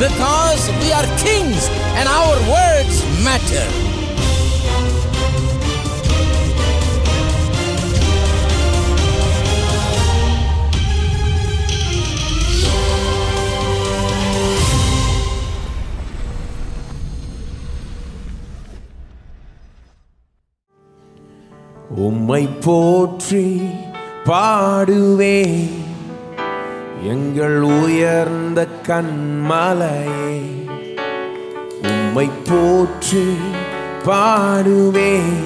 because we are kings and our words matter. உம்மை போற்றி பாடுவேன் எங்கள் உயர்ந்த கன்மலையே. உம்மை போற்றி பாடுவேன்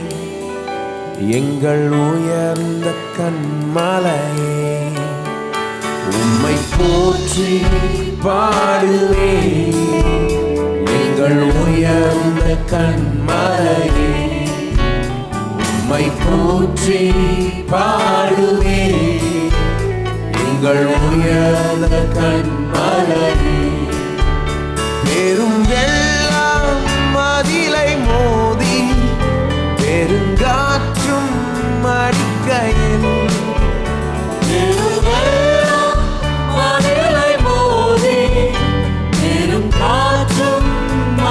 எங்கள் உயர்ந்த கன்மலையே. உம்மை போற்றி பாடுவேன் எங்கள் உயர்ந்த கன்மலையே. உம்மை போற்றி பாடுவேன் எங்கள் உயர்ந்த கன்மலையே. பெரும் வெள்ளம் மதிலை மோதி பெருங்காற்றும் அடிக்கையில், மதிலை மோதி பெருங்காற்றும்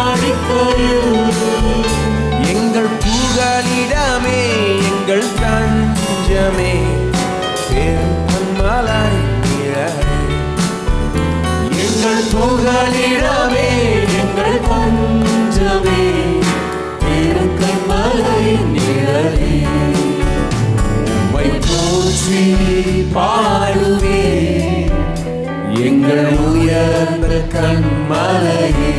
அடிக்கையில், எங்கள் புகலிடமே எங்கள் தஞ்சமே பெருமலை நிழலே. எங்கள் புகலிடமே எங்கள் தஞ்சமே பெருமலை நிழலே. உம்மை போற்றி பாடுவேன் எங்கள் உயர்ந்த கன்மலையே.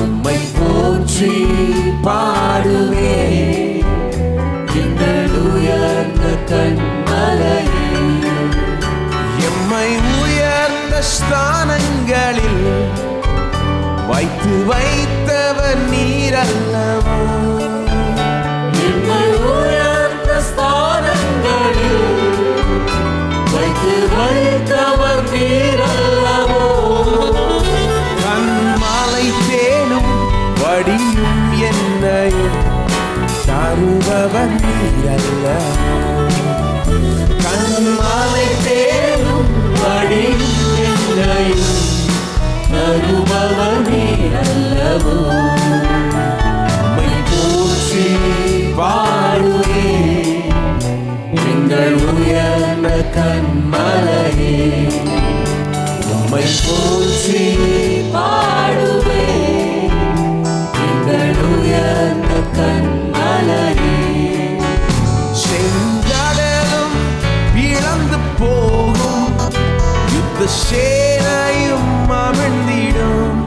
உம்மை போற்றி பாடுவேன் எங்கள் உயர்ந்த கன்மலையே. எம்மை உயர்ந்த ஸ்தானங்களில் வைத்தவர் நீரல்லவோ. எம்மை உயர்ந்த ஸ்தானங்களில் வைத்தவர் நீரல்லவோ. கன்மலை தேனும் வடியும் என்னையும் தருபவர் நீரல்லவோ. கன்மலை தேனும் வடியும் என்னையும் தருபவர் நீரல்லவோ. உம்மை போற்றி பாடுவேன் எங்கள் உயர்ந்த கன்மலையே. உம்மை போற்றி பாடுவேன் எங்கள் உயர்ந்த கன்மலையே. செங்கடலும் பிளந்து போகும் யுத்த சேனையும் அமிழ்ந்திடும்.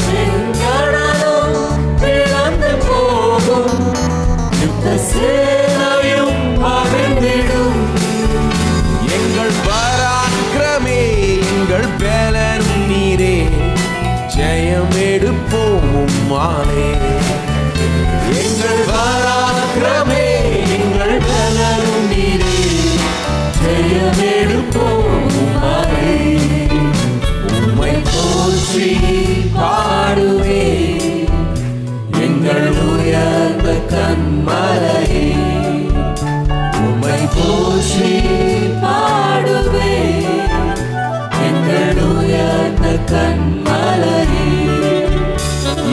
செங்கடலும் பிளந்து போகும் யுத்த சேனையும் அமிழ்ந்திடும். எங்கள் பராக்கிரமே எங்கள் பலன் நீரே ஜெயம் எடுப்போம் உம்மாலே. எங்கள் பராக்கிரமே எங்கள் பலன் நீரே ஜெயமெடுப்போம் உம்மாலே. உம்மை போற்றி பாடுவேன் எங்கள் உயர்ந்த கன்மலையே. உம்மை போற்றி பாடுவேன் எங்கள் உயர்ந்த கன்மலையே.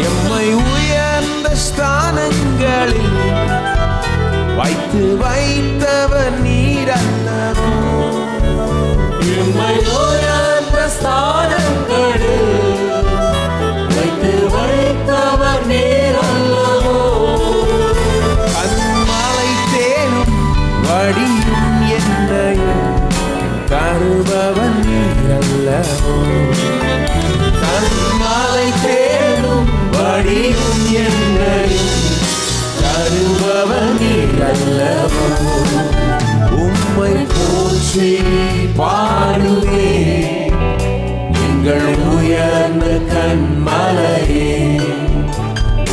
எம்மை உயர்ந்த ஸ்தானங்களில் வைத்தவர் நீரல்லவோ. எம்மை உயர்ந்த ஸ்தானங்களில் வைத்தவர் நீரல்லவோ. கன்மலை தேனும் வடியும் என்னையும் தருபவர் நீரல்லவோ. கன்மலை தேனும் வடியும் என்னையும் தருபவர் நீரல்லவோ. உம்மை போற்றி பாடுவேன் எங்கள் உயர்ந்த கன்மலையே.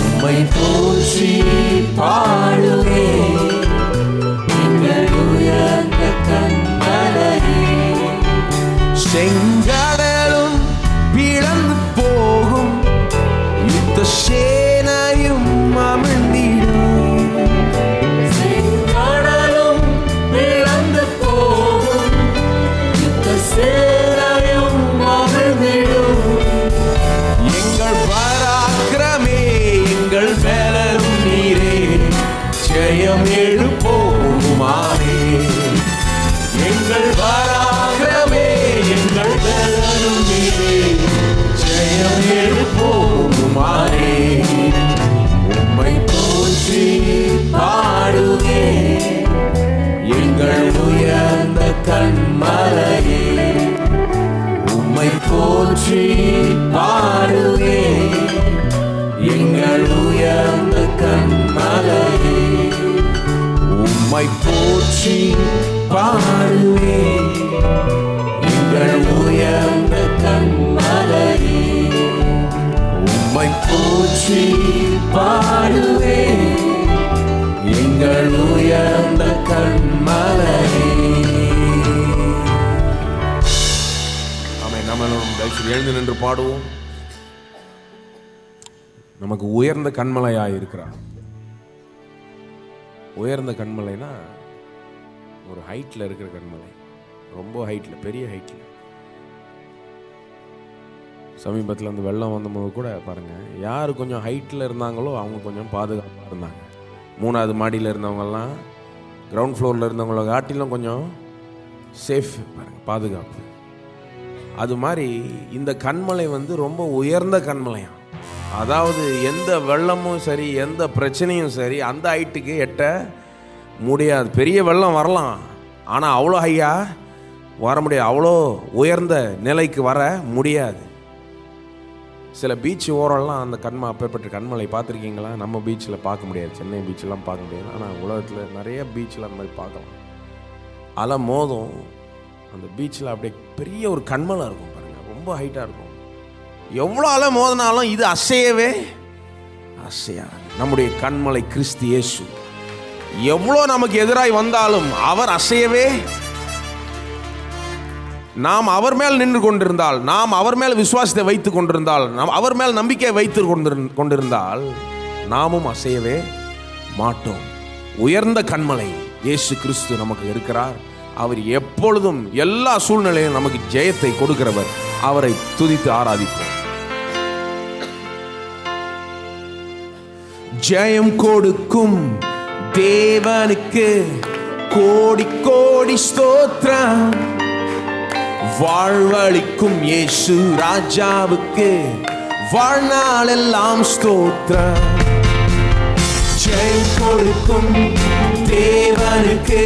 உம்மை போற்றி பாடுவேன் எங்கள் உயர்ந்த கன்மலையே. செங்கடலும் பிளந்து போகும் யுத்த சேனையும் அமிழ்ந்திடும். செங்கடலும் பிளந்து போகும் யுத்த சேனையும் அமிழ்ந்திடும். ஜெயம் எழுப்போமானே. எங்கள் பராக்கிரமே எங்கள் பலனும் நீரே, ஜெயம் எழுப்போமானே. உம்மை போற்றி பாடுவே எங்கள் உயர்ந்த கன்மலையே. உம்மை போற்றி பாடுவே எங்கள் உயர்ந்த கன்மலையே. உம்மை போற்றி பாடுவே எங்கள் உயர்ந்த கன்மலையே. உம்மை போற்றி பாடுவே எங்கள் உயர்ந்த கன்மலையே. நம்மளும் எழுந்து நின்று பாடுவோம். நமக்கு உயர்ந்த கன்மலையாய் இருக்கிறார். உயர்ந்த கன்மலைனா ஒரு ஹைட்ல இருக்கிற கன்மலை, ரொம்ப ஹைட்ல, பெரிய ஹைட்ல. சமீபத்தில் அந்த வெள்ளம் வந்தபோது கூட பாருங்க, யார் கொஞ்சம் ஹைட்ல இருந்தாங்களோ அவங்க கொஞ்சம் பாதுகாப்பாக இருந்தாங்க. 3வது மாடியில் இருந்தவங்கெல்லாம் கிரவுண்ட் ஃப்ளோரில் இருந்தவங்கள காட்டிலும் கொஞ்சம் சேஃப், பாருங்க, பாதுகாப்பு. அது மாதிரி இந்த கன்மலை ரொம்ப உயர்ந்த கன்மலையா. அதாவது எந்த வெள்ளமும் சரி, எந்த பிரச்சனையும் சரி, அந்த ஹைட்டுக்கு எட்ட முடியாது. பெரிய வெள்ளம் வரலாம், ஆனால் அவ்வளோ ஹையா வர முடியாது, அவ்வளோ உயர்ந்த நிலைக்கு வர முடியாது. சில பீச் ஓரம்லாம் அந்த அப்பேற்பட்ட கன்மலை பார்த்துருக்கீங்களா? நம்ம பீச்சில் பார்க்க முடியாது, சென்னை பீச்செலாம் பார்க்க முடியாது. ஆனால் உலகத்தில் நிறைய பீச்சில் அந்த மாதிரி பார்க்கலாம். அலை மோதும், அந்த பீச்சில் அப்படியே பெரிய ஒரு கன்மலை இருக்கும் பாருங்க, ரொம்ப ஹைட்டாக இருக்கும். எவ்வளோ அலை மோதினாலும் இது அசையவே அசையாது. நம்முடைய கன்மலை கிறிஸ்து இயேசு. எவ்வளோ நமக்கு எதிராய் வந்தாலும் அவர் அசையவே. நாம் அவர் மேல் நின்று கொண்டிருந்தால், நாம் அவர் மேல் விசுவாசத்தை வைத்து கொண்டிருந்தால், நாம் அவர் மேல் நம்பிக்கை வைத்து கொண்டிருந்தால் நாமும் அசையவே மாட்டோம். உயர்ந்த கன்மலை இயேசு கிறிஸ்து நமக்கு இருக்கிறார். அவர் எப்பொழுதும் எல்லா சூழ்நிலையிலும் நமக்கு ஜெயத்தை கொடுக்கிறவர். அவரை துதித்து ஆராதிப்போம். ஜெயம் கொடுக்கும் தேவனுக்கு கோடி கோடி ஸ்தோத்திரம். வாழ்வளிக்கும் இயேசு ராஜாவுக்கு வாழ்நாளெல்லாம் ஸ்தோத்திரம். ஜெயம் கொடுக்கும் தேவனுக்கு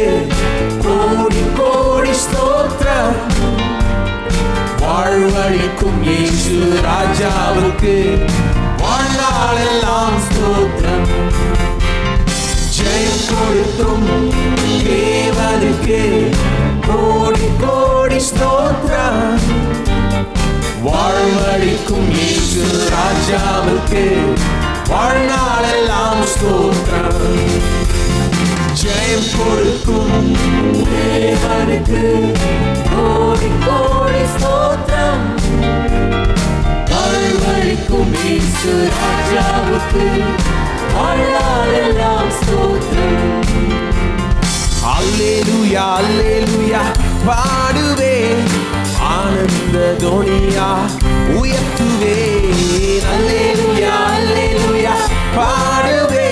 கோடி கோடி ஸ்தோத்திரம். வாழ்வளிக்கும் இயேசு ராஜாவுக்கு வாழ்நாளெல்லாம் ஸ்தோத்திரம். ஜெயம் கொடுக்கும் தேவனுக்கு கோடி கோடி ஸ்தோத்திரம். வாழ்வளிக்கும் இயேசு ராஜாவுக்கு வாழ்நாளெல்லாம் ஸ்தோத்திரம். ஜெயம் கொடுக்கும் தேவனுக்கு கோடி கோடி ஸ்தோத்திரம். வாழ்வளிக்கும் இயேசு ராஜாவுக்கு வாழ்நாளெல்லாம் ஸ்தோத்திரம். அல்லேலூயா அல்லேலூயா பாடுவே, ஆனந்த தோனியா உயர்த்துவே. அல்லேலூயா அல்லேலூயா பாடுவே,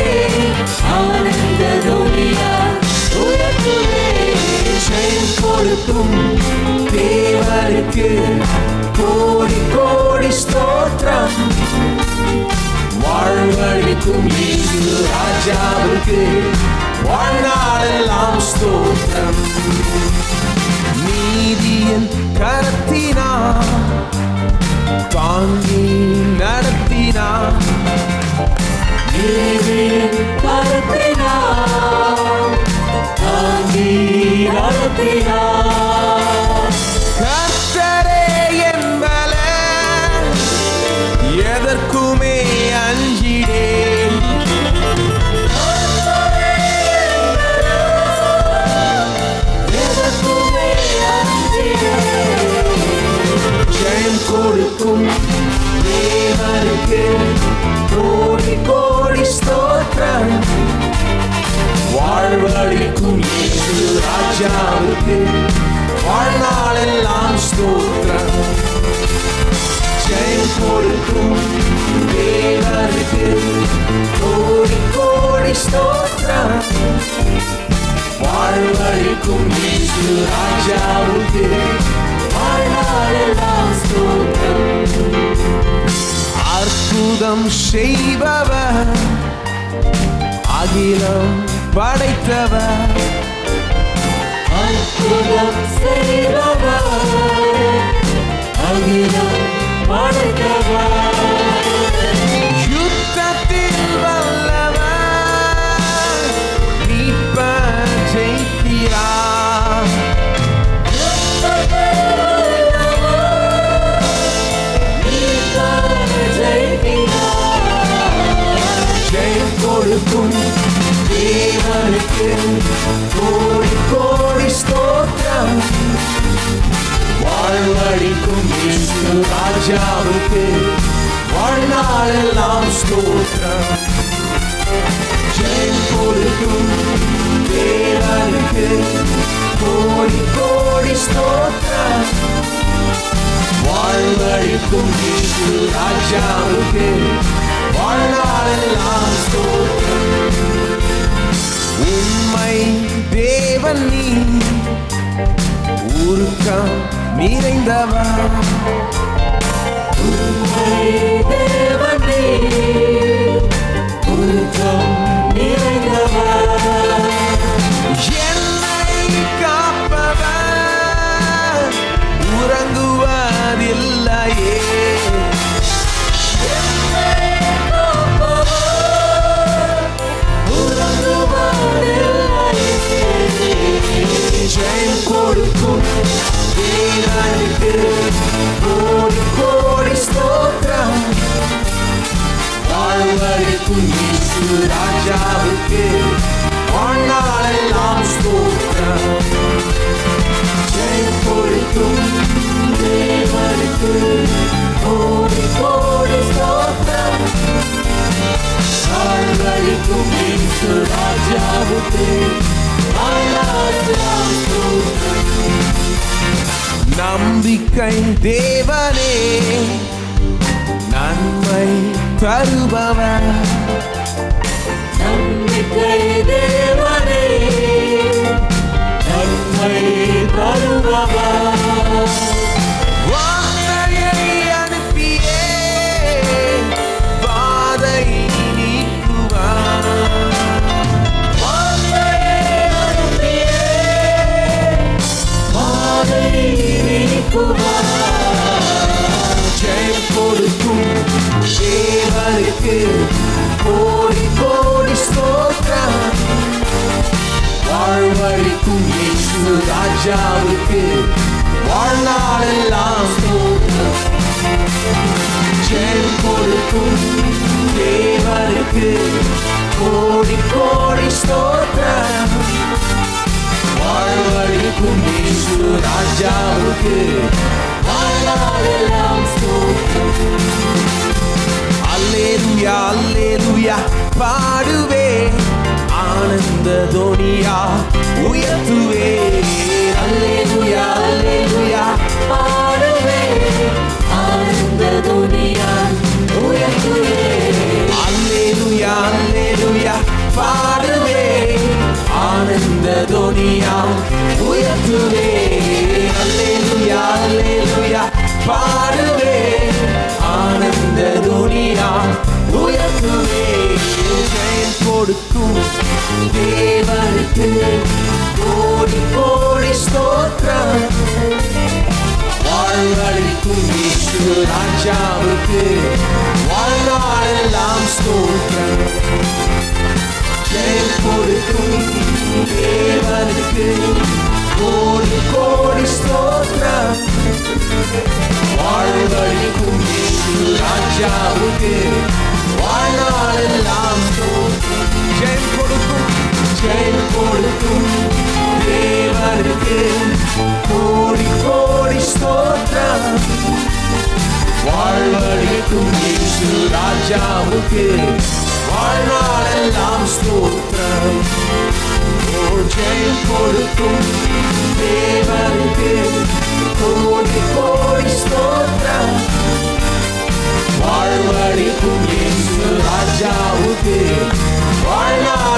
ஆனந்த தோனியா உயர்த்துவே. ஜெயம் கொடுக்கும் தேவனுக்கு கோடி கோடி ஸ்தோத்திரம். வாழ்வளிக்கும் இயேசு ராஜாவுக்கு வாழ்நாளெல்லாம் ஸ்தோத்திரம். நீதியின் கரத்தினார் தாங்கி நடத்தினார். நீதியின் கரத்தினார் தாங்கி நடத்தினார். கர்த்தரே என்பவர் எதற்குமே அஞ்சிடேன். ஜெயம் கொடுக்கும் தேவனுக்கு கோடி கோடி ஸ்தோத்திரம். கோடி ஸ்தோத்திரம். வாழ்வழிக்கும் இயேசு ராஜாவுக்கு வாழ்நாளெல்லாம் ஸ்தோத்திரம். அற்புதம் செய்பவர், அகிலம் படைத்தவர், அற்புதம் செய்பவர், அகிலம் படைத்தவர், யுத்தத்தில் வல்லவர், மீட்பர் ஜெயிக்கிறார். ஜெயம் கொடுக்கும் தேவனுக்கு கோடி கோடி ஸ்தோத்திரம். வாழ்வழிக்கும் இயேசு ராஜாவுக்கு வாழ்நாளெல்லாம் ஸ்தோத்திரம். ஜெயம் கொடுக்கும் தேவனுக்கு கோடி கோடி ஸ்தோத்திரம். வாழ்வழிக்கும் இயேசு ராஜாவுக்கு வாழ்நாளெல்லாம் ஸ்தோத்திரம். உண்மை தேவன் நீ, உருக்கம் நிறைந்தவர், உண்மை தேவனே, உருக்கம் நிறைந்தவர், என்னை காப்பவர், உறங்குவதில்லையே. ஜெயம் கொடுக்கும் தேவனுக்கு கோடி கோடி ஸ்தோத்திரம். வாழ்வழிக்கும் இயேசு ராஜாவுக்கு வாழ்நாளெல்லாம் ஸ்தோத்திரம். ஜெயம் கொடுக்கும் தேவனுக்கு கோடி கோடி ஸ்தோத்திரம். வாழ்வழிக்கும் இயேசு ராஜாவுக்கு வாழ்நாளெல்லாம் ஸ்தோத்திரம். நம்பிக்கை தேவனே, நன்மை தருபவர், நம்பிக்கை தேவனே, நன்மை தருபவர், வார்த்தையை அனுப்பியே பாதை நீக்குவார். பாதை நீக்குவார். ஜெயம் கொடுக்கும் தேவனுக்கு கோடி கோடி ஸ்தோத்திரம். வாழ்வழிக்கும் இயேசு ராஜாவுக்கு வாழ்நாளெல்லாம் ஸ்தோத்திரம். ஜெயம் கொடுக்கும் தேவனுக்கு கோடி கோடி ஸ்தோத்திரம். வாழ்வழிக்கும் இயேசு ராஜாவுக்கு வாழ்நாளெல்லாம் ஸ்தோத்திரம். அல்லேலூயா அல்லேலூயா பாடுவே, ஆனந்த தொனியா உயர்த்துவே. அல்லேலூயா அல்லேலூயா பாடுவே, ஆனந்த துனியால் உயர்த்துவே. அல்லேலூயா அல்லேலூயா பாடுவே, ஆனந்த தொனியா உயர்த்துவே. அல்லேலூயா அல்லேலூயா பாடுவே, ஆனந்த தொனியா உயர்த்துவே. ஜெயம் கொடுக்கும் தேவனுக்கு கோடி கோடி ஸ்தோத்திரம். வாழ்வழிக்கும் இயேசு ராஜாவுக்கு வாழ்நாளெல்லாம் ஸ்தோத்திரம். ஜெயம் கொடுக்கும் தேவனுக்கு கோடி கோடி ஸ்தோத்திரம். வாழ்வழிக்கும் இயேசு ராஜாவுக்கு வாழ்நாளெல்லாம் ஸ்தோத்திரம். ஜெயம் கொடுக்கும் ஜெயம் கொடுக்கும் தேவனுக்கு கோடி கோடி ஸ்தோத்திரம். வாழ்வழிக்கும் இயேசு ராஜாவுக்கு வாழ்நாளெல்லாம் ஸ்தோத்திரம். ஜெயம் கொடுக்கும் தேவனுக்கு கோடி கோடி ஸ்தோத்திரம். வாழ்வழிக்கும் இயேசு ராஜாவுக்கு வாழ்நாள்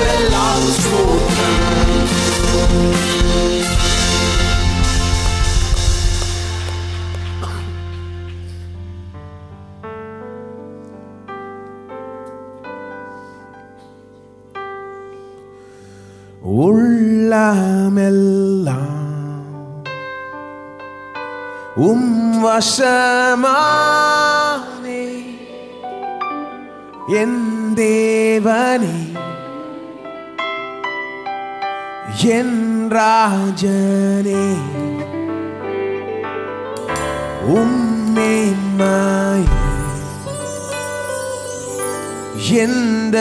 உள்ளமெல்லாம் வசமானே என் தேவனே என் ராஜனே மேன்மை எந்த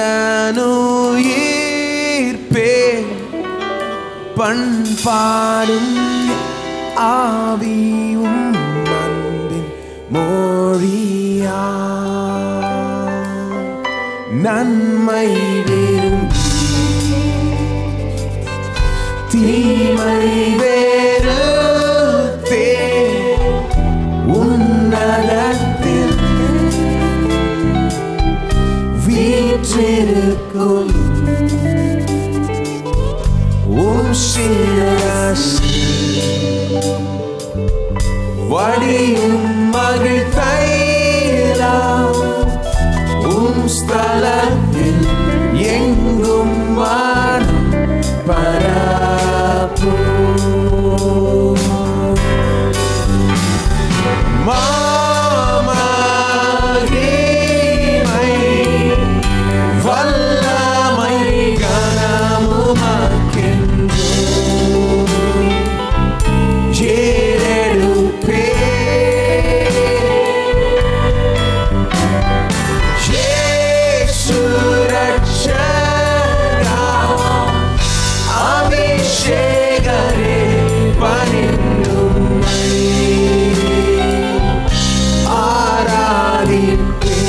உயிர்ப்பே பண்பாடும் ஆவியும் அன்பின் மொழியா நன்மை விரும்பி தீமை வெறுத்தே உன்னதத்தில் வீற்றிருக்கும் வடியும் மகிழ் தைலம் ஸ்தலத்தில் எங்கும் வானம் பரப்பு மாமகிமை வல்லமை கனமுமக்கென்று ஏறெடுப்பே இயேசு ரட்சகா அபிஷேகரே பணிந்தும்மை ஆராதிப்பே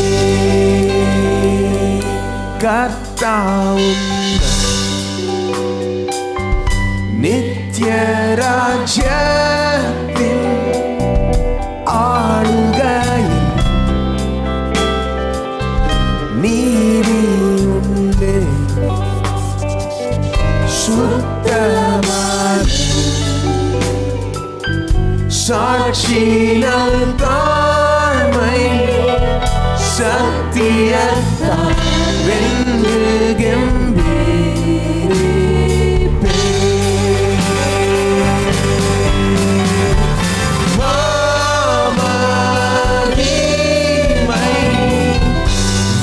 கர்த்தாவும் நித்ய ராஜ்யத்தின் ஆளுகையில் நீதி உண்டு சுத்தமான சாட்சியினால் தாழ்மை சத்தியத்தால் வென்று கம்பீரிப்பே மாமகிமை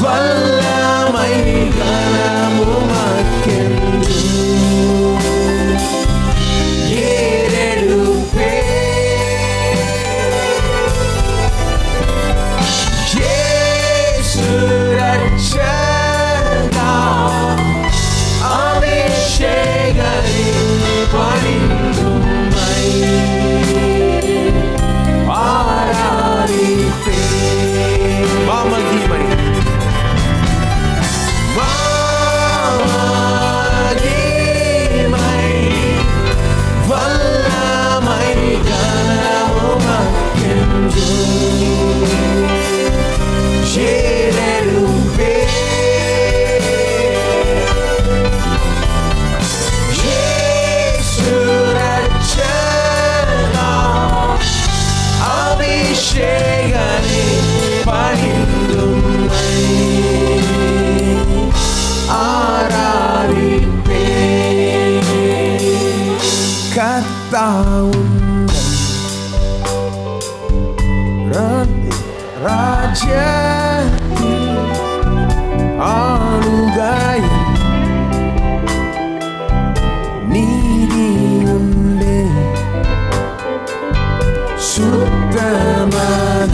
வல்லமை கனமுமக்கென்று ஏறெடுப்பே இயேசு ரட்சகா அபிஷேகரே பணிந்தும்மை ஆராதிப்பே மாமகிமை மாமகிமை வல்லமை கனமுமக்கென்று ஏறெடுப்பே இயேசு ரட்சகா அபிஷேகரே பணிந்தும்மை ஆராதிப்பே கர்த்தாவும் ராஜ்யத்தில் ஆளுகையில் நீதி உண்டு சுத்தமான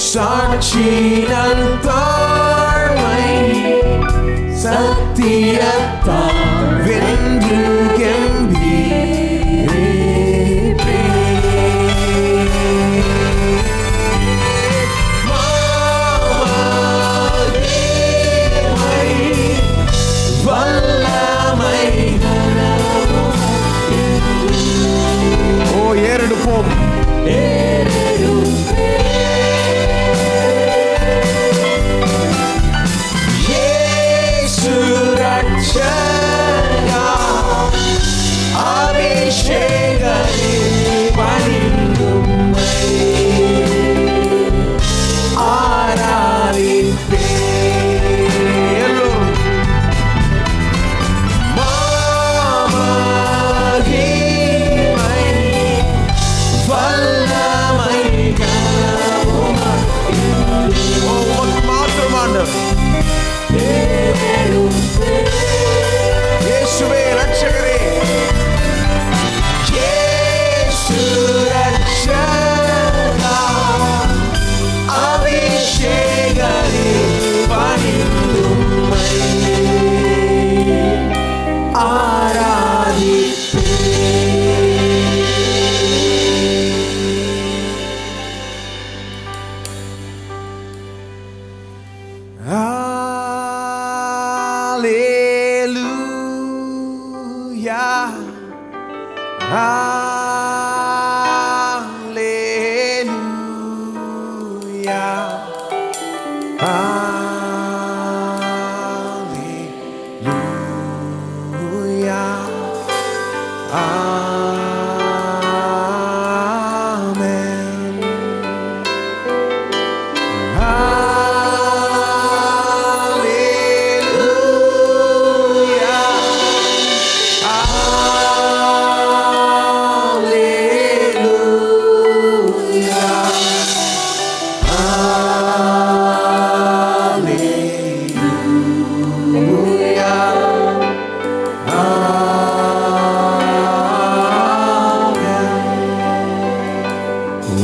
சாட்சியினால் தாழ்மை சத்தியத்தால் வென்று கம்பீரிப்பே மாமகிமை வல்லமை ஓ ஏறெடுப்போம் இயேசு ரட்சகா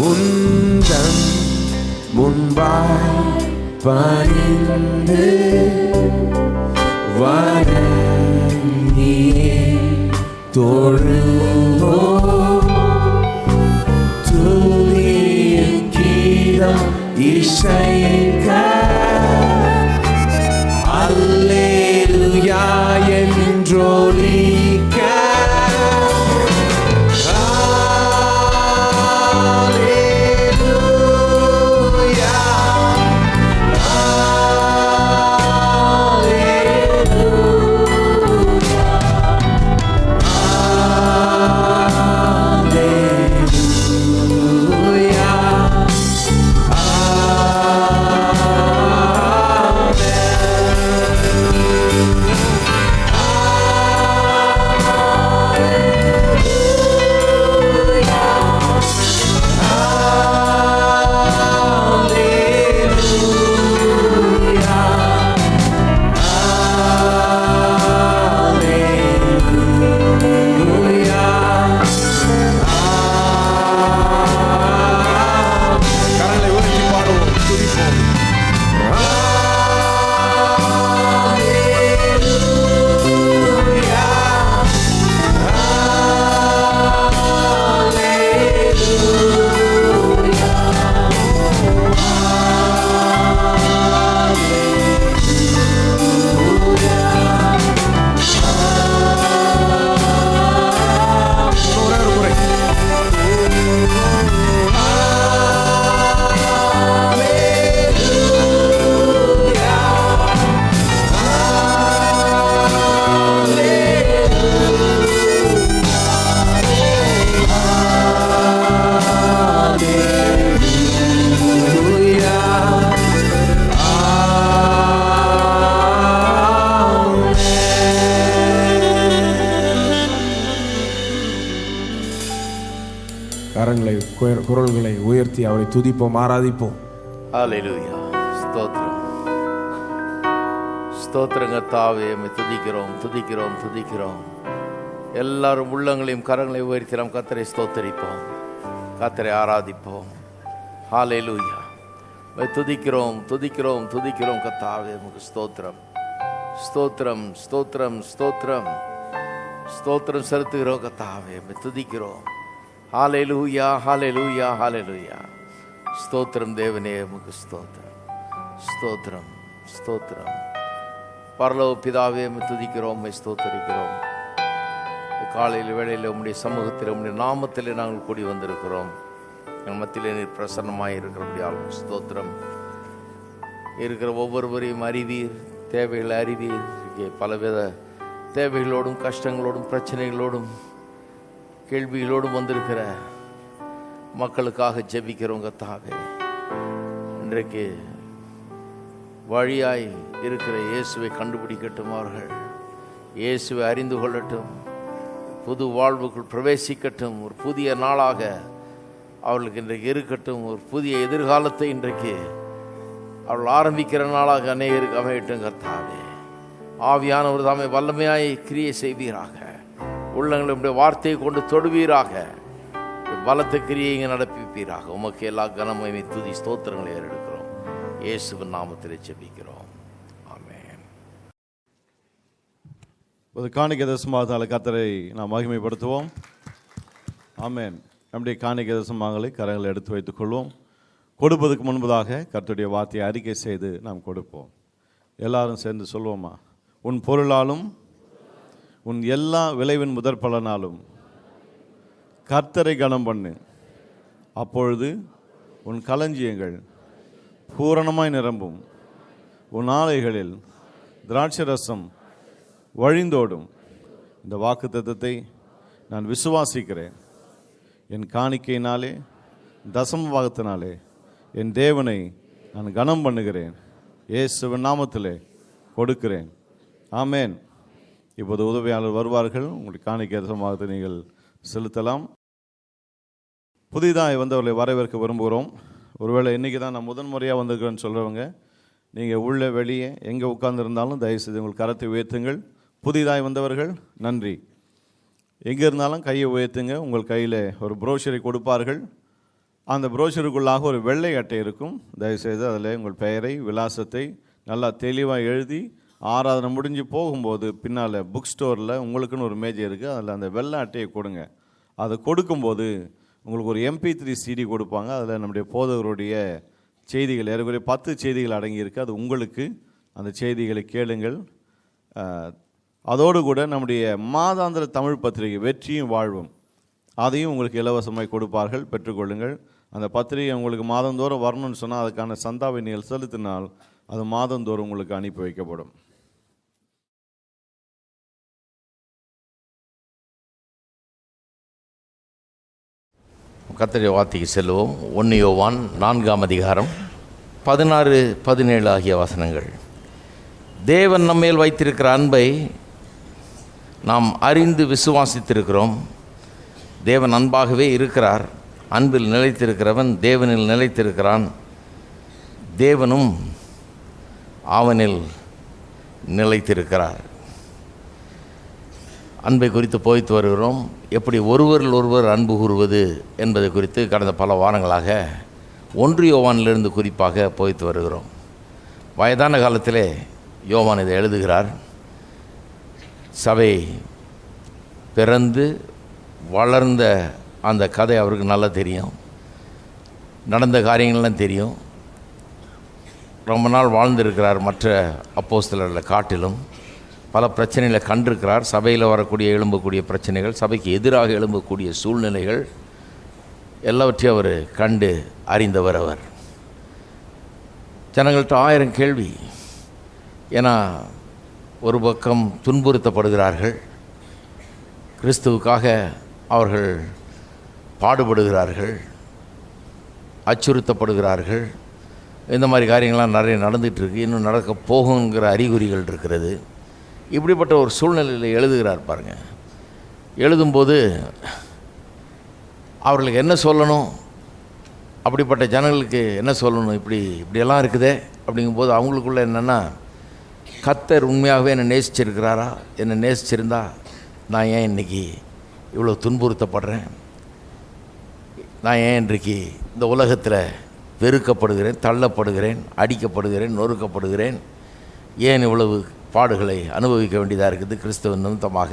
உந்தன் முன்பாய் பணிந்து வணங்கியே தொழுவோம். துதிய கீதம் இசைக்க அல்லேலூயா என்றொலிக்க கரங்களை குரல்களை உயர்த்தி அவரை துதிப்போம், ஆராதிப்போம். ஹல்லேலூயா. ஸ்தோத்திரம் ஸ்தோத்திரங்க தாவே, துதிக்கிறோம் துதிக்கிறோம் துதிக்கிறோம். எல்லாரும் உள்ளங்களையும் கரங்களை உயர்த்தி நாம் கர்த்தரை ஸ்தோத்தரிப்போம், கர்த்தரை ஆராதிப்போம். ஹல்லேலூயா. துதிக்கிறோம் துதிக்கிறோம் துதிக்கிறோம் கர்த்தாவே, உமக்கு ஸ்தோத்திரம் ஸ்தோத்திரம் ஸ்தோத்திரம் ஸ்தோத்திரம் ஸ்தோத்திரம் செலுத்துகிறோம் கர்த்தாவே, துதிக்கிறோம். ஹல்லேலூயா ஹல்லேலூயா ஹல்லேலூயா. ஸ்தோத்திரம் தேவனே, உமக்கு ஸ்தோத்திரம் ஸ்தோத்திரம் ஸ்தோத்திரம். பரலோக பிதாவே, துதிக்கிறோம், ஸ்தோத்தரிக்கிறோம். காலையில் வேளையில் உம்முடைய சமூகத்தில் உம்முடைய நாமத்தில் நாங்கள் கூடி வந்திருக்கிறோம். எங்கள் மத்தியிலே நீர் பிரசன்னமாக இருக்கிறபடியால் ஸ்தோத்திரம். இருக்கிற ஒவ்வொருவரையும் அறிவீர், தேவைகளை அறிவீர். இங்கே பலவித தேவைகளோடும் கஷ்டங்களோடும் பிரச்சனைகளோடும் கேள்விகளோடும் வந்திருக்கிற மக்களுக்காக ஜெபிக்கிறவங்க தாவே, இன்றைக்கு வழியாய் இருக்கிற இயேசுவை கண்டுபிடிக்கட்டும், அவர்கள் இயேசுவை அறிந்து கொள்ளட்டும், புது வாழ்வுக்குள் பிரவேசிக்கட்டும், ஒரு புதிய நாளாக அவர்களுக்கு இன்றைக்கு இருக்கட்டும், ஒரு புதிய எதிர்காலத்தை இன்றைக்கு அவர்கள் ஆரம்பிக்கிற நாளாக அநேகருக்கு அமையட்டும் கர்த்தாவே. ஆவியானவர் தாமே வல்லமையாய் கிரியை செய்வீராக, உள்ளங்களுடைய வார்த்தையை கொண்டு தொடுவீராக, பலத்த கிரியை இங்கே நடப்பிப்பீராக. உமக்கு எல்லா கனமையை துதி ஸ்தோத்திரங்களை ஏறெடுக்கிறோம், இயேசுவின் நாமத்திலே ஜெபிக்கிறோம், ஆமென். ஒரு காணிக்கை தசமாகத்தால் கர்த்தரை நாம் மகிமைப்படுத்துவோம், ஆமென். நம்முடைய காணிக்கை தசமாகங்களை கரங்களை எடுத்து வைத்துக் கொள்வோம். கொடுப்பதற்கு முன்பதாக கர்த்தருடைய வார்த்தையை அறிக்கை செய்து நாம் கொடுப்போம். எல்லாரும் சேர்ந்து சொல்வோமா? உன் பொருளாலும் உன் எல்லா விளைவின் முதற் பலனாலும் கர்த்தரை கனம் பண்ணு, அப்பொழுது உன் களஞ்சியங்கள் பூரணமாய் நிரம்பும், உன் ஆலைகளில் திராட்சரசம் வழிந்தோடும். இந்த வாக்குத்தத்தத்தை நான் விசுவாசிக்கிறேன். என் காணிக்கையினாலே, தசம பாகத்தினாலே என் தேவனை நான் கனம் பண்ணுகிறேன். இயேசுவின் நாமத்திலே கொடுக்கிறேன். ஆமேன். இப்போது உதவியாளர் வருவார்கள். உங்களுக்கு காணிக்கை தசமபாகத்தை நீங்கள் செலுத்தலாம். புதிதாக வந்தவர்களை வரவேற்க விரும்புகிறோம். ஒருவேளை இன்றைக்கி தான் நான் முதன்முறையாக வந்திருக்கிறேன்னு சொல்கிறவங்க, நீங்கள் உள்ளே வெளியே எங்கே உட்கார்ந்துருந்தாலும் தயவுசெய்து உங்கள் கரத்தை உயர்த்துங்கள். புதிதாய் வந்தவர்கள் நன்றி. எங்கே இருந்தாலும் கையை உயர்த்துங்க. உங்கள் கையில் ஒரு புரோஷரை கொடுப்பார்கள். அந்த புரோஷருக்குள்ளாக ஒரு வெள்ளை அட்டை இருக்கும். தயவுசெய்து அதில் உங்கள் பெயரை, விலாசத்தை நல்லா தெளிவாக எழுதி, ஆராதனை முடிஞ்சு போகும்போது பின்னால் புக் ஸ்டோரில் உங்களுக்குன்னு ஒரு மேஜை இருக்குது, அதில் அந்த வெள்ளை அட்டையை கொடுங்க. அதை கொடுக்கும்போது உங்களுக்கு ஒரு MP3 CD கொடுப்பாங்க. அதில் நம்முடைய போதகருடைய செய்திகள் ஏறக்குறைய 10 செய்திகள் அடங்கியிருக்கு. அது உங்களுக்கு. அந்த செய்திகளை கேளுங்கள். அதோடு கூட நம்முடைய மாதாந்திர தமிழ் பத்திரிகை வெற்றியும் வாழ்வும், அதையும் உங்களுக்கு இலவசமாய் கொடுப்பார்கள், பெற்றுக்கொள்ளுங்கள். அந்த பத்திரிகை உங்களுக்கு மாதந்தோறும் வரணும்னு சொன்னால் அதுக்கான சந்தாவை நீங்கள் செலுத்தினால் அது மாதந்தோறும் உங்களுக்கு அனுப்பி வைக்கப்படும். கர்த்தருடைய வார்த்தைக்கு செல்வோம். 1 யோவான் 4ஆம் அதிகாரம் 16, 17 ஆகிய வசனங்கள். தேவன் நம்மேல் வைத்திருக்கிற அன்பை நாம் அறிந்து விசுவாசித்திருக்கிறோம். தேவன் அன்பாகவே இருக்கிறார். அன்பில் நிலைத்திருக்கிறவன் தேவனில் நிலைத்திருக்கிறான், தேவனும் அவனில் நிலைத்திருக்கிறார். அன்பை குறித்து போய்த்து வருகிறோம். எப்படி ஒருவரில் ஒருவர் அன்பு கூறுவது என்பதை குறித்து கடந்த பல வாரங்களாக 1 யோவானிலிருந்து குறிப்பாக போய்த்து வருகிறோம். வயதான காலத்திலே யோவான் இதை எழுதுகிறார். சபை பிறந்து வளர்ந்த அந்த கதை அவருக்கு நல்லா தெரியும். நடந்த காரியங்கள்லாம் தெரியும். ரொம்ப நாள் வாழ்ந்திருக்கிறார். மற்ற அப்போஸ்தலர்களை காட்டிலும் பல பிரச்சனைகளை கண்டிருக்கிறார். சபையில் வரக்கூடிய எழும்பக்கூடிய பிரச்சனைகள், சபைக்கு எதிராக எழும்பக்கூடிய சூழ்நிலைகள் எல்லாவற்றையும் அவர் கண்டு அறிந்தவர். அவர் ஜனங்கள்கிட்ட 1000 கேள்வி. ஏன்னா ஒரு பக்கம் துன்புறுத்தப்படுகிறார்கள், கிறிஸ்துவுக்காக அவர்கள் பாடுபடுகிறார்கள், அச்சுறுத்தப்படுகிறார்கள். இந்த மாதிரி காரியங்கள்லாம் நிறைய நடந்துகிட்ருக்கு. இன்னும் நடக்க போகுங்கிற அறிகுறிகள் இருக்கிறது. இப்படிப்பட்ட ஒரு சூழ்நிலையில் எழுதுகிறார் பாருங்கள். எழுதும்போது அவர்களுக்கு என்ன சொல்லணும், அப்படிப்பட்ட ஜனங்களுக்கு என்ன சொல்லணும், இப்படியெல்லாம் இருக்குதே அப்படிங்கும்போது அவங்களுக்குள்ள என்னென்னா, கர்த்தர் உண்மையாகவே என்னை நேசிச்சிருக்கிறாரா? என்னை நேசிச்சிருந்தா நான் ஏன் இன்றைக்கி இவ்வளோ துன்புறுத்தப்படுறேன்? நான் ஏன் இன்றைக்கு இந்த உலகத்தில் வெறுக்கப்படுகிறேன், தள்ளப்படுகிறேன், அடிக்கப்படுகிறேன், நொறுக்கப்படுகிறேன்? ஏன் இவ்வளவு பாடுகளை அனுபவிக்க வேண்டியதாக இருக்குது கிறிஸ்துவ நிமித்தமாக?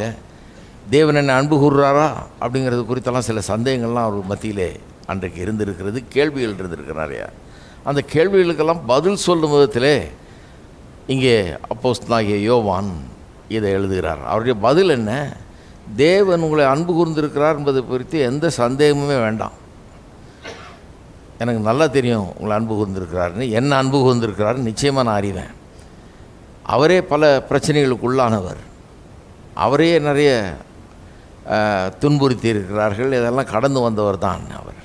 தேவன் என்னை அன்பு கூறுறாரா அப்படிங்கிறது குறித்தெல்லாம் சில சந்தேகங்கள்லாம் அவர் மத்தியிலே அன்றைக்கு இருந்திருக்கிறது. கேள்விகள் இருந்திருக்கு நிறையா. அந்த கேள்விகளுக்கெல்லாம் பதில் சொல்லும் விதத்திலே இங்கே அப்போஸ்தலனாகிய யோவான் இதை எழுதுகிறார். அவருடைய பதில் என்ன? தேவன் உங்களை அன்பு கூர்ந்திருக்கிறார் என்பதை குறித்து எந்த சந்தேகமுமே வேண்டாம். எனக்கு நல்லா தெரியும் உங்களை அன்பு கூர்ந்திருக்கிறாருன்னு. என்ன அன்பு கூர்ந்திருக்கிறாருன்னு நிச்சயமாக நான் அறிவேன். அவரே பல பிரச்சனைகளுக்கு உள்ளானவர். அவரே நிறைய துன்புறுத்தி இருக்கிறார்கள். இதெல்லாம் கடந்து வந்தவர் தான் அவர்.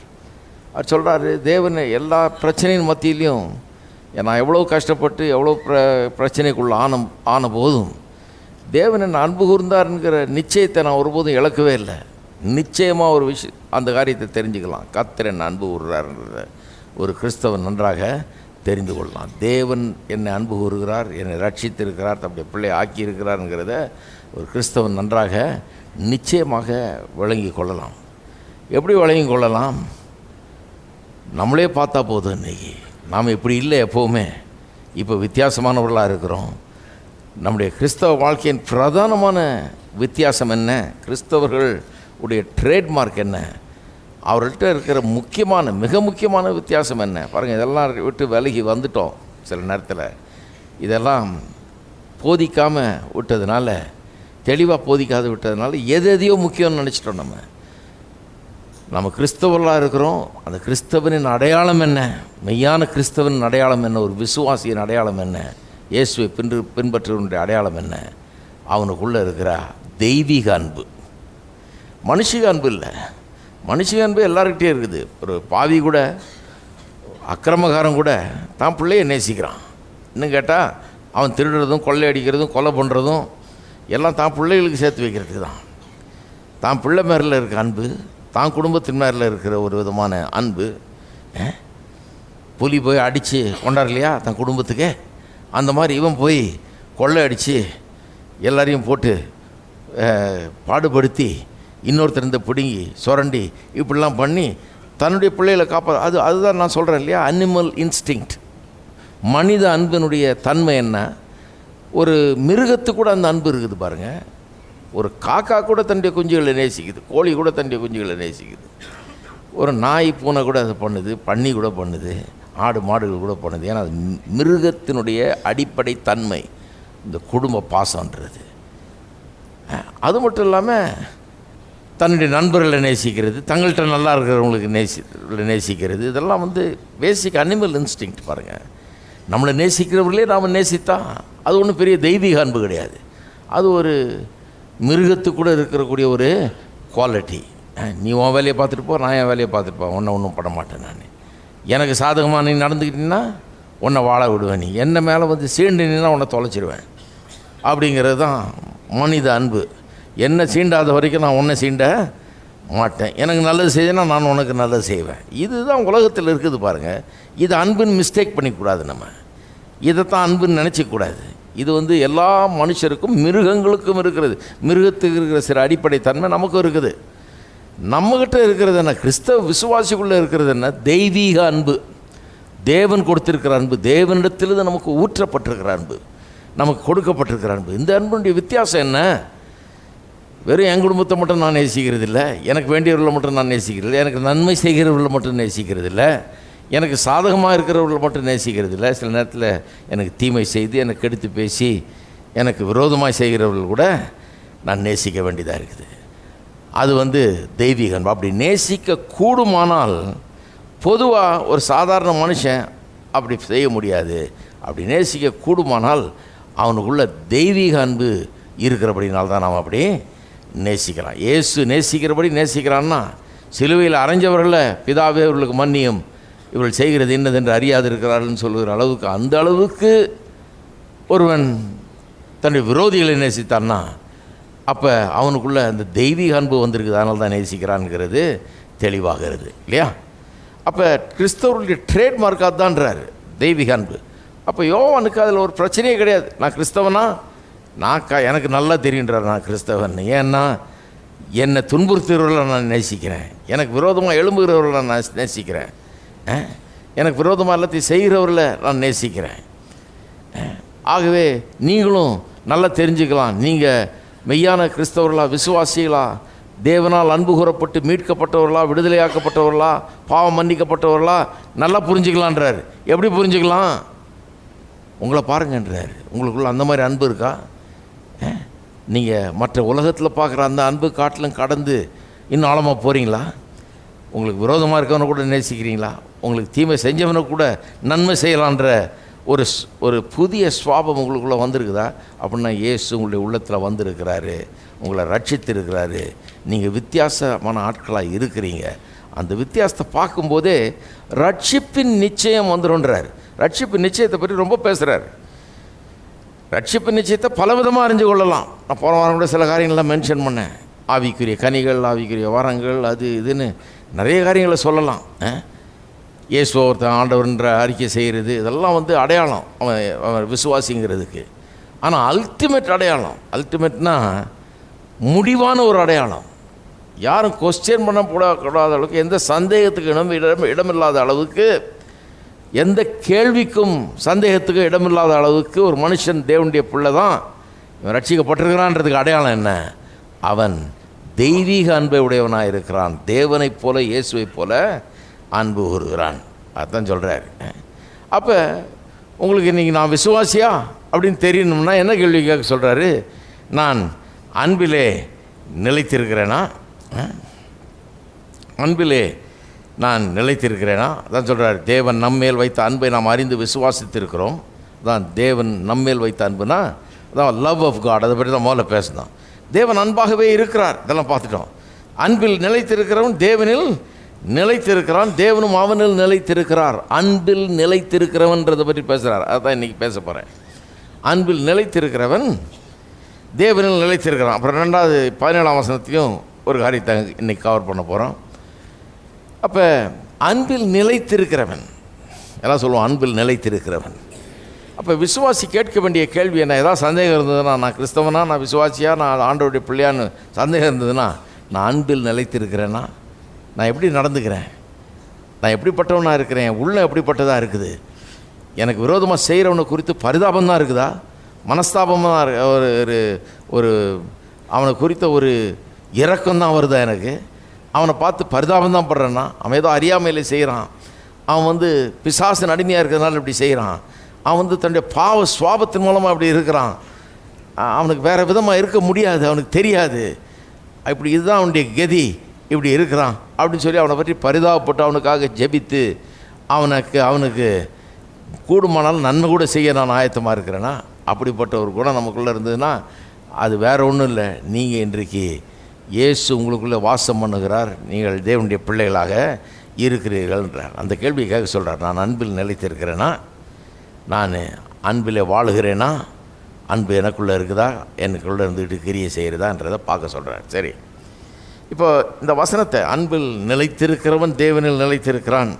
அவர் சொல்கிறாரு, தேவனை எல்லா பிரச்சனையின் மத்தியிலையும் நான் எவ்வளோ கஷ்டப்பட்டு எவ்வளோ பிரச்சனைக்குள்ள ஆன போதும் தேவன் என்னை அன்பு கூர்ந்தார்ங்கிற நிச்சயத்தை நான் ஒருபோதும் இழக்கவே இல்லை. நிச்சயமாக ஒரு அந்த காரியத்தை தெரிஞ்சுக்கலாம். கர்த்தர் என்னை அன்பு கூறுகிறார்ன்றத ஒரு கிறிஸ்தவன் நன்றாக தெரிந்து கொள்ளலாம். தேவன் என்னை அன்பு கூறுகிறார், என்னை ரட்சித்திருக்கிறார், தம்முடைய பிள்ளை ஆக்கியிருக்கிறாருங்கிறத ஒரு கிறிஸ்தவன் நன்றாக நிச்சயமாக விளங்கி கொள்ளலாம். எப்படி விளங்கி கொள்ளலாம்? நம்மளே பார்த்தா போதும். இன்றைக்கி நாம் இப்படி இல்லை, எப்போவுமே இப்போ வித்தியாசமானவர்களாக இருக்கிறோம். நம்முடைய கிறிஸ்தவ வாழ்க்கையின் பிரதானமான வித்தியாசம் என்ன? கிறிஸ்தவர்கள் உடைய ட்ரேட்மார்க் என்ன? அவர்கள்ட்ட இருக்கிற மிக முக்கியமான வித்தியாசம் என்ன? பாருங்கள், இதெல்லாம் விட்டு விலகி வந்துட்டோம். சில நேரத்தில் இதெல்லாம் போதிக்காமல் விட்டதுனால, தெளிவாக போதிக்காது விட்டதுனால எதையோ முக்கியம்னு நினச்சிட்டோம். நம்ம நம்ம கிறிஸ்தவர்களாக இருக்கிறோம். அந்த கிறிஸ்தவனின் அடையாளம் என்ன? மெய்யான கிறிஸ்தவனின் அடையாளம் என்ன? ஒரு விசுவாசியின் அடையாளம் என்ன? இயேசுவை பின்பற்றுவனுடைய அடையாளம் என்ன? அவனுக்குள்ளே இருக்கிற தெய்வீக அன்பு. மனுஷிக அன்பு இல்லை. மனுஷிக அன்பு எல்லாருக்கிட்டே இருக்குது. ஒரு பாவி கூட, அக்கிரமகாரம் கூட தான் பிள்ளையை நேசிக்கிறான். இன்னும் கேட்டால் அவன் திருடுறதும் கொள்ளை அடிக்கிறதும் கொலை பண்ணுறதும் எல்லாம் தான் பிள்ளைகளுக்கு சேர்த்து வைக்கிறதுக்கு தான். தான் பிள்ளை மேரில் இருக்க அன்பு, தான் குடும்பத்தின் மேரில் இருக்கிற ஒரு விதமான அன்பு. புலி போய் அடித்து கொண்டாடலையா தன் குடும்பத்துக்கே, அந்த மாதிரி இவன் போய் கொள்ளை அடித்து எல்லாரையும் போட்டு பாடுபடுத்தி இன்னொருத்தருந்த பிடுங்கி சுரண்டி இப்படிலாம் பண்ணி தன்னுடைய பிள்ளைகளை அதுதான் நான் சொல்கிறேன் இல்லையா, அனிமல் இன்ஸ்டிங்க்ட். மனித அன்பினுடைய தன்மை என்ன? ஒரு மிருகத்துக்கு கூட அந்த அன்பு இருக்குது பாருங்கள். ஒரு காக்கா கூட தன்னுடைய குஞ்சுகளை நேசிக்குது, கோழி கூட தன்னுடைய குஞ்சுகளை நேசிக்குது. ஒரு நாய் பூனை கூட அதை பண்ணுது, பன்னி கூட பண்ணுது, ஆடு மாடுகள் கூட பண்ணுது. ஏன்னா அது மிருகத்தினுடைய அடிப்படை தன்மை இந்த குடும்ப பாசம்ன்றது. அது மட்டும் இல்லாமல் தன்னுடைய நண்பர்களை நேசிக்கிறது, தங்கள்கிட்ட நல்லா இருக்கிறவங்களுக்கு நேசிக்கிறது, இதெல்லாம் வந்து பேசிக் அனிமல் இன்ஸ்டிங்க்ட் பாருங்கள். நம்மளை நேசிக்கிறவர்களே நாம் நேசித்தா அது ஒன்றும் பெரிய தெய்வீக அன்பு கிடையாது. அது ஒரு மிருகத்துக்கு கூட இருக்கக்கூடிய ஒரு குவாலிட்டி. நீ உன் வேலையை பார்த்துட்டு போ, நான் என் வேலையை பார்த்துட்டு போ, ஒன்றும் பண்ண மாட்டேன். நான் எனக்கு சாதகமாக நீ நடந்துக்கிட்டீங்கன்னா உன்னை வாழ விடுவேன், நீ என்ன மேலே வந்து சீண்டினா உன்னை தொலைச்சிடுவேன். அப்படிங்கிறது தான் மனித அன்பு. என்ன சீண்டாத வரைக்கும் நான் உன்னை சீண்ட மாட்டேன். எனக்கு நல்லது செய்யனா நான் உனக்கு நல்லது செய்வேன். இதுதான் உலகத்தில் இருக்குது பாருங்கள். இது அன்புன்னு மிஸ்டேக் பண்ணிக்கூடாது. நம்ம இதைத்தான் அன்புன்னு நினச்சிக்கூடாது. இது வந்து எல்லா மனுஷருக்கும் மிருகங்களுக்கும் இருக்கிறது. மிருகத்துக்கு இருக்கிற சில அடிப்படை தன்மை நமக்கும் இருக்குது. நம்மகிட்ட இருக்கிறது என்ன? கிறிஸ்தவ விசுவாசிக்குள்ளே இருக்கிறது என்ன? தெய்வீக அன்பு, தேவன் கொடுத்திருக்கிற அன்பு, தேவனிடத்திலிருந்து நமக்கு ஊற்றப்பட்டிருக்கிற அன்பு, நமக்கு கொடுக்கப்பட்டிருக்கிற அன்பு. இந்த அன்புடைய வித்தியாசம் என்ன? வெறும் என் குடும்பத்தை மட்டும் நான் நேசிக்கிறது இல்லை, எனக்கு வேண்டியவர்களை மட்டும் நான் நேசிக்கிறது இல்லை, எனக்கு நன்மை செய்கிறவர்களை மட்டும் நேசிக்கிறது இல்லை, எனக்கு சாதகமாக இருக்கிறவர்களை மட்டும் நேசிக்கிறது இல்லை. சில நேரத்தில் எனக்கு தீமை செய்து எனக்கு கெடுத்து பேசி எனக்கு விரோதமாக செய்கிறவர்கள் கூட நான் நேசிக்க வேண்டியதாக இருக்குது. அது வந்து தெய்வீக அன்பு. அப்படி நேசிக்க கூடுமானால் பொதுவாக ஒரு சாதாரண மனுஷன் அப்படி செய்ய முடியாது. அப்படி நேசிக்க கூடுமானால் அவனுக்குள்ள தெய்வீக அன்பு இருக்கிறபடினால்தான் நாம் அப்படி நேசிக்கலாம். இயேசு நேசிக்கிறபடி நேசிக்கிறான்னா, சிலுவையில் அறைஞ்சவர்களை பிதாவே அவர்களுக்கு மன்னியும், இவர்கள் செய்கிறது என்னதென்று அறியாது இருக்கிறார்கள்னு சொல்கிற அளவுக்கு, அந்த அளவுக்கு ஒருவன் தன்னுடைய விரோதிகளை நேசித்தான்னா அப்போ அவனுக்குள்ள அந்த தெய்வீக அன்பு வந்திருக்குது. அதனால தான் நேசிக்கிறான்ங்கிறது தெளிவாகிறது இல்லையா? அப்போ கிறிஸ்தவர்களுடைய ட்ரேட்மார்க்காக தான்றாரு தெய்வீக அன்பு. அப்போ யோவானுக்கு அதில் ஒரு பிரச்சனையே கிடையாது. நான் கிறிஸ்தவனா, எனக்கு நல்லா தெரியுன்றார் நான் கிறிஸ்தவன். ஏன்னா என்னை துன்புறுத்துகிறவர்களை நான் நேசிக்கிறேன், எனக்கு விரோதமாக எழும்புகிறவர்களை நான் நேசிக்கிறேன், எனக்கு விரோதமாக எல்லாத்தையும் செய்கிறவர்களை நான் நேசிக்கிறேன். ஆகவே நீங்களும் நல்லா தெரிஞ்சுக்கலாம், நீங்கள் மெய்யான கிறிஸ்தவர்களா, விசுவாசிகளா, தேவனால் அன்பு கூறப்பட்டு மீட்கப்பட்டவர்களா, விடுதலையாக்கப்பட்டவர்களா, பாவம் மன்னிக்கப்பட்டவர்களா நல்லா புரிஞ்சுக்கலான்றார். எப்படி புரிஞ்சுக்கலாம்? உங்களை பாருங்கன்றார். உங்களுக்குள்ள அந்த மாதிரி அன்பு இருக்கா? நீங்கள் மற்ற உலகத்தில் பார்க்குற அந்த அன்பு காட்டிலும் கடந்து இன்னும் ஆழமாக போகிறீங்களா? உங்களுக்கு விரோதமாக இருக்கவனை கூட நேசிக்கிறீங்களா? உங்களுக்கு தீமை செஞ்சவனை கூட நன்மை செய்யலான்ற ஒரு புதிய சுவாபம் உங்களுக்குள்ளே வந்திருக்குதா? அப்படின்னா இயேசு உங்களுடைய உள்ளத்தில் வந்திருக்கிறாரு, உங்களை ரட்சித்திருக்கிறாரு, நீங்கள் வித்தியாசமான ஆட்களாக இருக்கிறீங்க. அந்த வித்தியாசத்தை பார்க்கும்போதே ரட்சிப்பின் நிச்சயம் வந்துடும்ன்றார். ரட்சிப்பு நிச்சயத்தை பற்றி ரொம்ப பேசுகிறார். ரட்சிப்பு நிச்சயத்தை பலவிதமாக அறிஞ்சு கொள்ளலாம். நான் போன வாரம் கூட சில காரியங்கள்லாம் மென்ஷன் பண்ணேன். ஆவிக்குரிய கனிகள், ஆவிக்குரிய வரங்கள், அது இதுன்னு நிறைய காரியங்களை சொல்லலாம். இயேசு ஒருத்தன் ஆண்டவர்ன்ற அறிக்கை செய்கிறது, இதெல்லாம் வந்து அடையாளம் அவன் விசுவாசிங்கிறதுக்கு. ஆனால் அல்டிமேட் அடையாளம், அல்டிமேட்னா முடிவான ஒரு அடையாளம், யாரும் கொஸ்டின் பண்ணக்கூடாத அளவுக்கு, எந்த சந்தேகத்துக்கு இடமில்லாத அளவுக்கு, எந்த கேள்விக்கும் சந்தேகத்துக்கும் இடமில்லாத அளவுக்கு ஒரு மனுஷன் தேவனுடைய பிள்ளை தான் இவன் ரட்சிக்கப்பட்டிருக்கிறான்றதுக்கு அடையாளம் என்ன? அவன் தெய்வீக அன்பை உடையவனாக இருக்கிறான், தேவனைப் போல இயேசுவைப் போல அன்பு கூறுகிறான். அதுதான் சொல்கிறார். அப்போ உங்களுக்கு இன்றைக்கி நான் விசுவாசியா அப்படின்னு தெரியணும்னா என்ன கேள்வி கேட்க சொல்கிறாரு? நான் அன்பிலே நிலைத்திருக்கிறேனா? அன்பிலே நான் நிலைத்திருக்கிறேனா? அதான் சொல்கிறார், தேவன் நம்மேல் வைத்த அன்பை நாம் அறிந்து விசுவாசித்திருக்கிறோம். அதான் தேவன் நம்மேல் வைத்த அன்புனா அதான் லவ் ஆஃப் காட். அதை பற்றி தான் முதல்ல பேசணும். தேவன் அன்பாகவே இருக்கிறார், இதெல்லாம் பார்த்துட்டோம். அன்பில் நிலைத்திருக்கிறவன் தேவனில் நிலைத்திருக்கிறான், தேவனும் அவனில் நிலைத்திருக்கிறார். அன்பில் நிலைத்திருக்கிறவன்றதை பற்றி பேசுகிறார். அதுதான் இன்றைக்கி பேச போகிறேன். அன்பில் நிலைத்திருக்கிறவன் தேவனில் நிலைத்திருக்கிறான். அப்புறம் 2வது 17ஆம் வசனத்தையும் ஒரு காரியத்தை இன்றைக்கி கவர் பண்ண போகிறோம். அப்போ அன்பில் நிலைத்திருக்கிறவன், எல்லாம் சொல்லுவோம் அன்பில் நிலைத்திருக்கிறவன். அப்போ விசுவாசி கேட்க வேண்டிய கேள்வி என்ன? ஏதாவது சந்தேகம் இருந்ததுன்னா, நான் கிறிஸ்தவனா, நான் விசுவாசியா, நான் ஆண்டவருடைய பிள்ளையான்னு சந்தேகம் இருந்ததுன்னா, நான் அன்பில் நிலைத்திருக்கிறேன்னா, நான் எப்படி நடந்துக்கிறேன், நான் எப்படிப்பட்டவனாக இருக்கிறேன், உள்ளே எப்படிப்பட்டதாக இருக்குது, எனக்கு விரோதமாக செய்கிறவனை குறித்து பரிதாபம் தான் இருக்குதா, மனஸ்தாபமாக ஒரு அவனை குறித்த ஒரு இரக்கம்தான் வருதா, எனக்கு அவனை பார்த்து பரிதாபம் தான் படுறேன்னா, அவன் ஏதோ அறியாமையில் செய்கிறான், அவன் பிசாசின் அடிமையாக இருக்கிறதுனால இப்படி செய்கிறான், அவன் தன்னுடைய பாவ சுவாபத்தின் மூலமாக அப்படி இருக்கிறான், அவனுக்கு வேறு விதமாக இருக்க முடியாது, அவனுக்கு தெரியாது, இப்படி இதுதான் அவனுடைய கதி, இப்படி இருக்கிறான் அப்படின்னு சொல்லி அவனை பற்றி பரிதாபப்பட்டு அவனுக்காக ஜெபித்து அவனுக்கு கூடுமானாலும் நன்மை கூட செய்ய நான் ஆயத்தமாக இருக்கிறேன்னா, அப்படிப்பட்ட ஒரு குணம் நமக்குள்ளே இருந்ததுன்னா அது வேறு ஒன்றும் இல்லை. நீங்கள் இன்றைக்கு இயேசு உங்களுக்குள்ளே வாசம் பண்ணுகிறார், நீங்கள் தேவனுடைய பிள்ளைகளாக இருக்கிறீர்கள்ன்றார். அந்த கேள்வியை கேட்க சொல்கிறார். நான் அன்பில் நிலைத்திருக்கிறேன்னா, நான் அன்பில் வாழுகிறேன்னா, அன்பு எனக்குள்ளே இருக்குதா, எனக்குள்ளே இருந்துக்கிட்டு கிரியை செய்கிறதான்றதை பார்க்க சொல்கிறார். சரி, இப்போ இந்த வசனத்தை அன்பில் நிலைத்திருக்கிறவன் தேவனில் நிலைத்திருக்கிறான்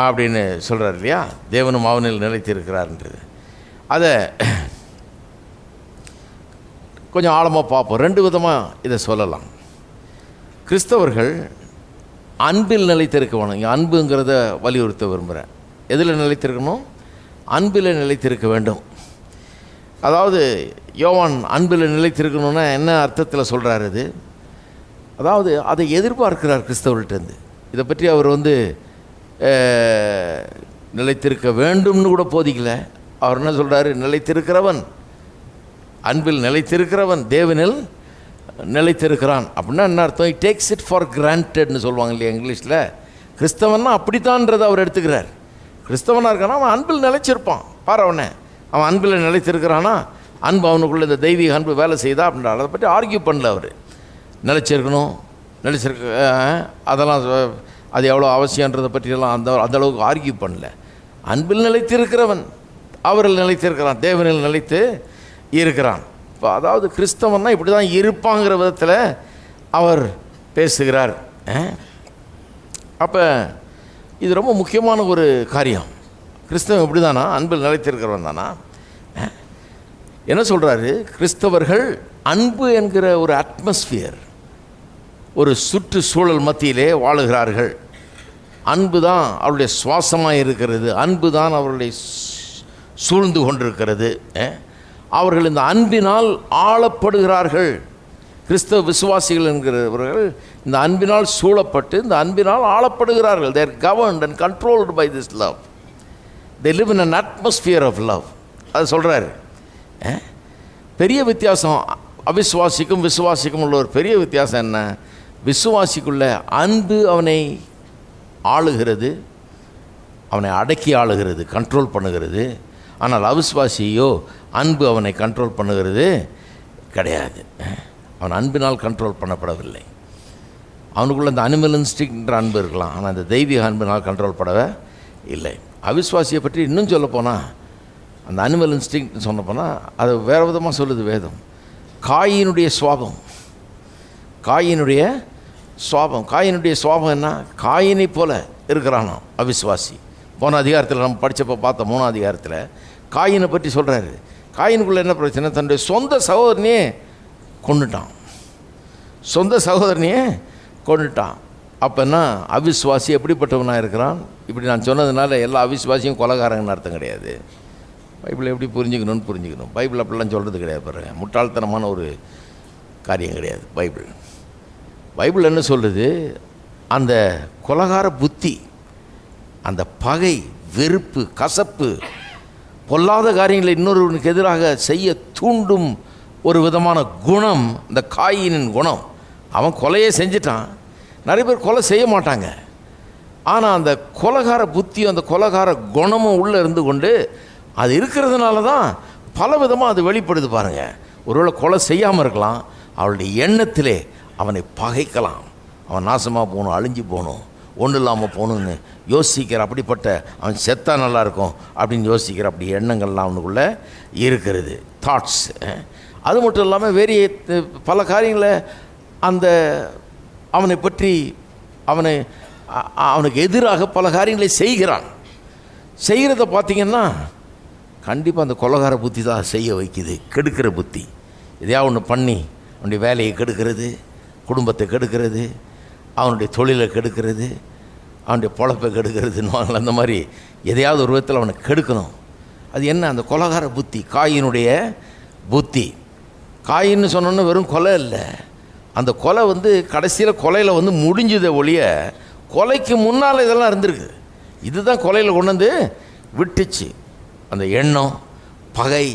அப்படின்னு சொல்கிறார் இல்லையா, தேவனும் அவனில் நிலைத்திருக்கிறார்ன்றது. அதை கொஞ்சம் ஆழமாக பார்ப்போம். 2 விதமாக இதை சொல்லலாம். கிறிஸ்தவர்கள் அன்பில் நிலைத்திருக்கணும். இங்கே அன்புங்கிறத வலியுறுத்த விரும்புகிறேன். எதில் நிலைத்திருக்கணும்? அன்பில் நிலைத்திருக்க வேண்டும். அதாவது யோவான் அன்பில் நிலைத்திருக்கணும்னா என்ன அர்த்தத்தில் சொல்கிறார்? இது அதாவது அதை எதிர்பார்க்கிறார் கிறிஸ்தவர்கள்ட்டேருந்து. இதை பற்றி அவர் நிலைத்திருக்க வேண்டும்னு கூட போதிக்கல. அவர் என்ன சொல்கிறாரு? நிலைத்திருக்கிறவன், அன்பில் நிலைத்திருக்கிறவன் தேவனில் நிலைத்திருக்கிறான். அப்படின்னா என்ன அர்த்தம்? இட் டேக்ஸ் இட் ஃபார் கிராண்டட்னு சொல்லுவாங்க இல்லையா இங்கிலீஷில். கிறிஸ்தவன்னா அப்படித்தான்றதை அவர் எடுத்துக்கிறார். கிறிஸ்தவனாக இருக்கானா அவன் அன்பில் நிலைச்சிருப்பான். பாரு, அவன் அன்பில் நிலைத்திருக்கிறானா, அன்பு அவனுக்குள்ளே இந்த தெய்வீக அன்பு வேலை செய்தா அப்படின்ற அதை பற்றி ஆர்கியூ பண்ணல அவர். நிலைச்சிருக்கணும், அதெல்லாம் அது எவ்வளோ அவசியன்றதை பற்றியெல்லாம் அந்தளவுக்கு ஆர்கியூ பண்ணல. அன்பில் நிலைத்திருக்கிறவன் அவரில் நிலைத்திருக்கிறான், தேவனில் நிலைத்து இருக்கிறான். இப்போ அதாவது கிறிஸ்தவன்னா இப்படி தான் இருப்பாங்கிற விதத்தில் அவர் பேசுகிறார். அப்போ இது ரொம்ப முக்கியமான ஒரு காரியம். கிறிஸ்தவன் இப்படி தானா? அன்பில் நிலைத்திருக்கிறவன் தானா? என்ன சொல்கிறாரு? கிறிஸ்தவர்கள் அன்பு என்கிற ஒரு அட்மாஸ்பியர், ஒரு சுற்றுச்சூழல் மத்தியிலே வாழுகிறார்கள். அன்பு தான் அவருடைய சுவாசமாக இருக்கிறது, அன்பு தான் அவருடைய சூழ்ந்து கொண்டிருக்கிறது. அவர்கள் இந்த அன்பினால் ஆளப்படுகிறார்கள். கிறிஸ்தவ விசுவாசிகள் என்கிறவர்கள் இந்த அன்பினால் சூழப்பட்டு இந்த அன்பினால் ஆளப்படுகிறார்கள். they are governed and controlled by this love. they live in an atmosphere of love. அது சொல்கிறாரு. பெரிய வித்தியாசம் அவிசுவாசிக்கும் விசுவாசிக்கும் உள்ள ஒரு பெரிய வித்தியாசம் என்ன? விசுவாசிக்குள்ள அன்பு அவனை ஆளுகிறது, அவனை அடக்கி ஆளுகிறது, கண்ட்ரோல் பண்ணுகிறது. ஆனால் அவிசுவாசியோ அன்பு அவனை கண்ட்ரோல் பண்ணுகிறது கிடையாது. அவன் அன்பினால் கண்ட்ரோல் பண்ணப்படவில்லை. அவனுக்குள்ள இந்த அனிமல் இன்ஸ்டிங்க்ன்ற அன்பு இருக்கலாம், ஆனால் அந்த தெய்வீக அன்பினால் கண்ட்ரோல் படவே இல்லை. அவிசுவாசியை பற்றி இன்னும் சொல்லப்போனால், அந்த அனிமல் இன்ஸ்டிங்க்ட்னு சொன்னப்போனால் அது வேறு விதமாக சொல்லுது வேதம். காயினுடைய சுவாபம், காயினுடைய சுவாபம் என்ன? காயினை போல இருக்கிறானா அவிசுவாசி. போன அதிகாரத்தில் நம்ம படித்தப்போ பார்த்தோம், 3ஆம் அதிகாரத்தில் காயினை பற்றி சொல்கிறாரு. காயினுக்குள்ளே என்ன பிரச்சனை? தன்னுடைய சொந்த சகோதரனையே கொண்டுட்டான். அப்போன்னா அவிசுவாசி எப்படிப்பட்டவனாக இருக்கிறான்? இப்படி நான் சொன்னதுனால எல்லா அவிசுவாசியும் கொலைகாரங்கன்னு அர்த்தம் கிடையாது. பைபிளை எப்படி புரிஞ்சுக்கணும். பைபிள் அப்படிலாம் சொல்கிறது கிடையாது. பாருங்க, முட்டாள்தனமான ஒரு காரியம் கிடையாது பைபிள் என்ன சொல்லுது? அந்த கொலைகார புத்தி, அந்த பகை, வெறுப்பு, கசப்பு, பொல்லாத காரியங்களை இன்னொருவனுக்கு எதிராக செய்ய தூண்டும் ஒரு விதமான குணம் இந்த காயினின் குணம். அவன் கொலையே செஞ்சிட்டான். நிறைய பேர் கொலை செய்ய மாட்டாங்க. ஆனால் அந்த கொலைகார புத்தியும் அந்த கொலைகார குணமும் உள்ளே இருந்து கொண்டு அது இருக்கிறதுனால தான் பல விதமாக அது வெளிப்படுது பாருங்கள். ஒருவேளை கொலை செய்யாமல் இருக்கலாம், அவளுடைய எண்ணத்திலே அவனை பகைக்கலாம். அவன் நாசமாக போகணும், அழிஞ்சு போகணும், ஒன்றும் இல்லாமல் போகணுன்னு யோசிக்கிற, அப்படிப்பட்ட அவன் செத்தா நல்லாயிருக்கும் அப்படின்னு யோசிக்கிற அப்படி எண்ணங்கள்லாம் அவனுக்குள்ளே இருக்கிறது, தாட்ஸ். அது மட்டும் இல்லாமல் வேறு பல காரியங்களை அந்த அவனை பற்றி அவனுக்கு எதிராக பல காரியங்களை செய்கிறான். செய்கிறத பார்த்திங்கன்னா கண்டிப்பாக அந்த கொலைகார புத்தி தான் செய்ய வைக்குது, கெடுக்கிற புத்தி. எதையாவது ஒன்று பண்ணி அவனுடைய வேலையை கெடுக்கிறது, குடும்பத்தை கெடுக்கிறது, அவனுடைய தொழிலை கெடுக்கிறது, அவனுடைய பொழப்பை கெடுக்கிறதுன்னு அந்த மாதிரி எதையாவது ஒரு விதத்தில் அவனை கெடுக்கணும். அது என்ன? அந்த கொலைகார புத்தி, காயினுடைய புத்தி. காயின்னு சொன்னோன்னா வெறும் கொலை இல்லை, அந்த கொலை கடைசியில் கொலையில் முடிஞ்சதை ஒழிய கொலைக்கு முன்னால் இதெல்லாம் இருந்திருக்கு. இதுதான் கொலையில் கொண்டு வந்து விட்டுச்சு. அந்த எண்ணம், பகை,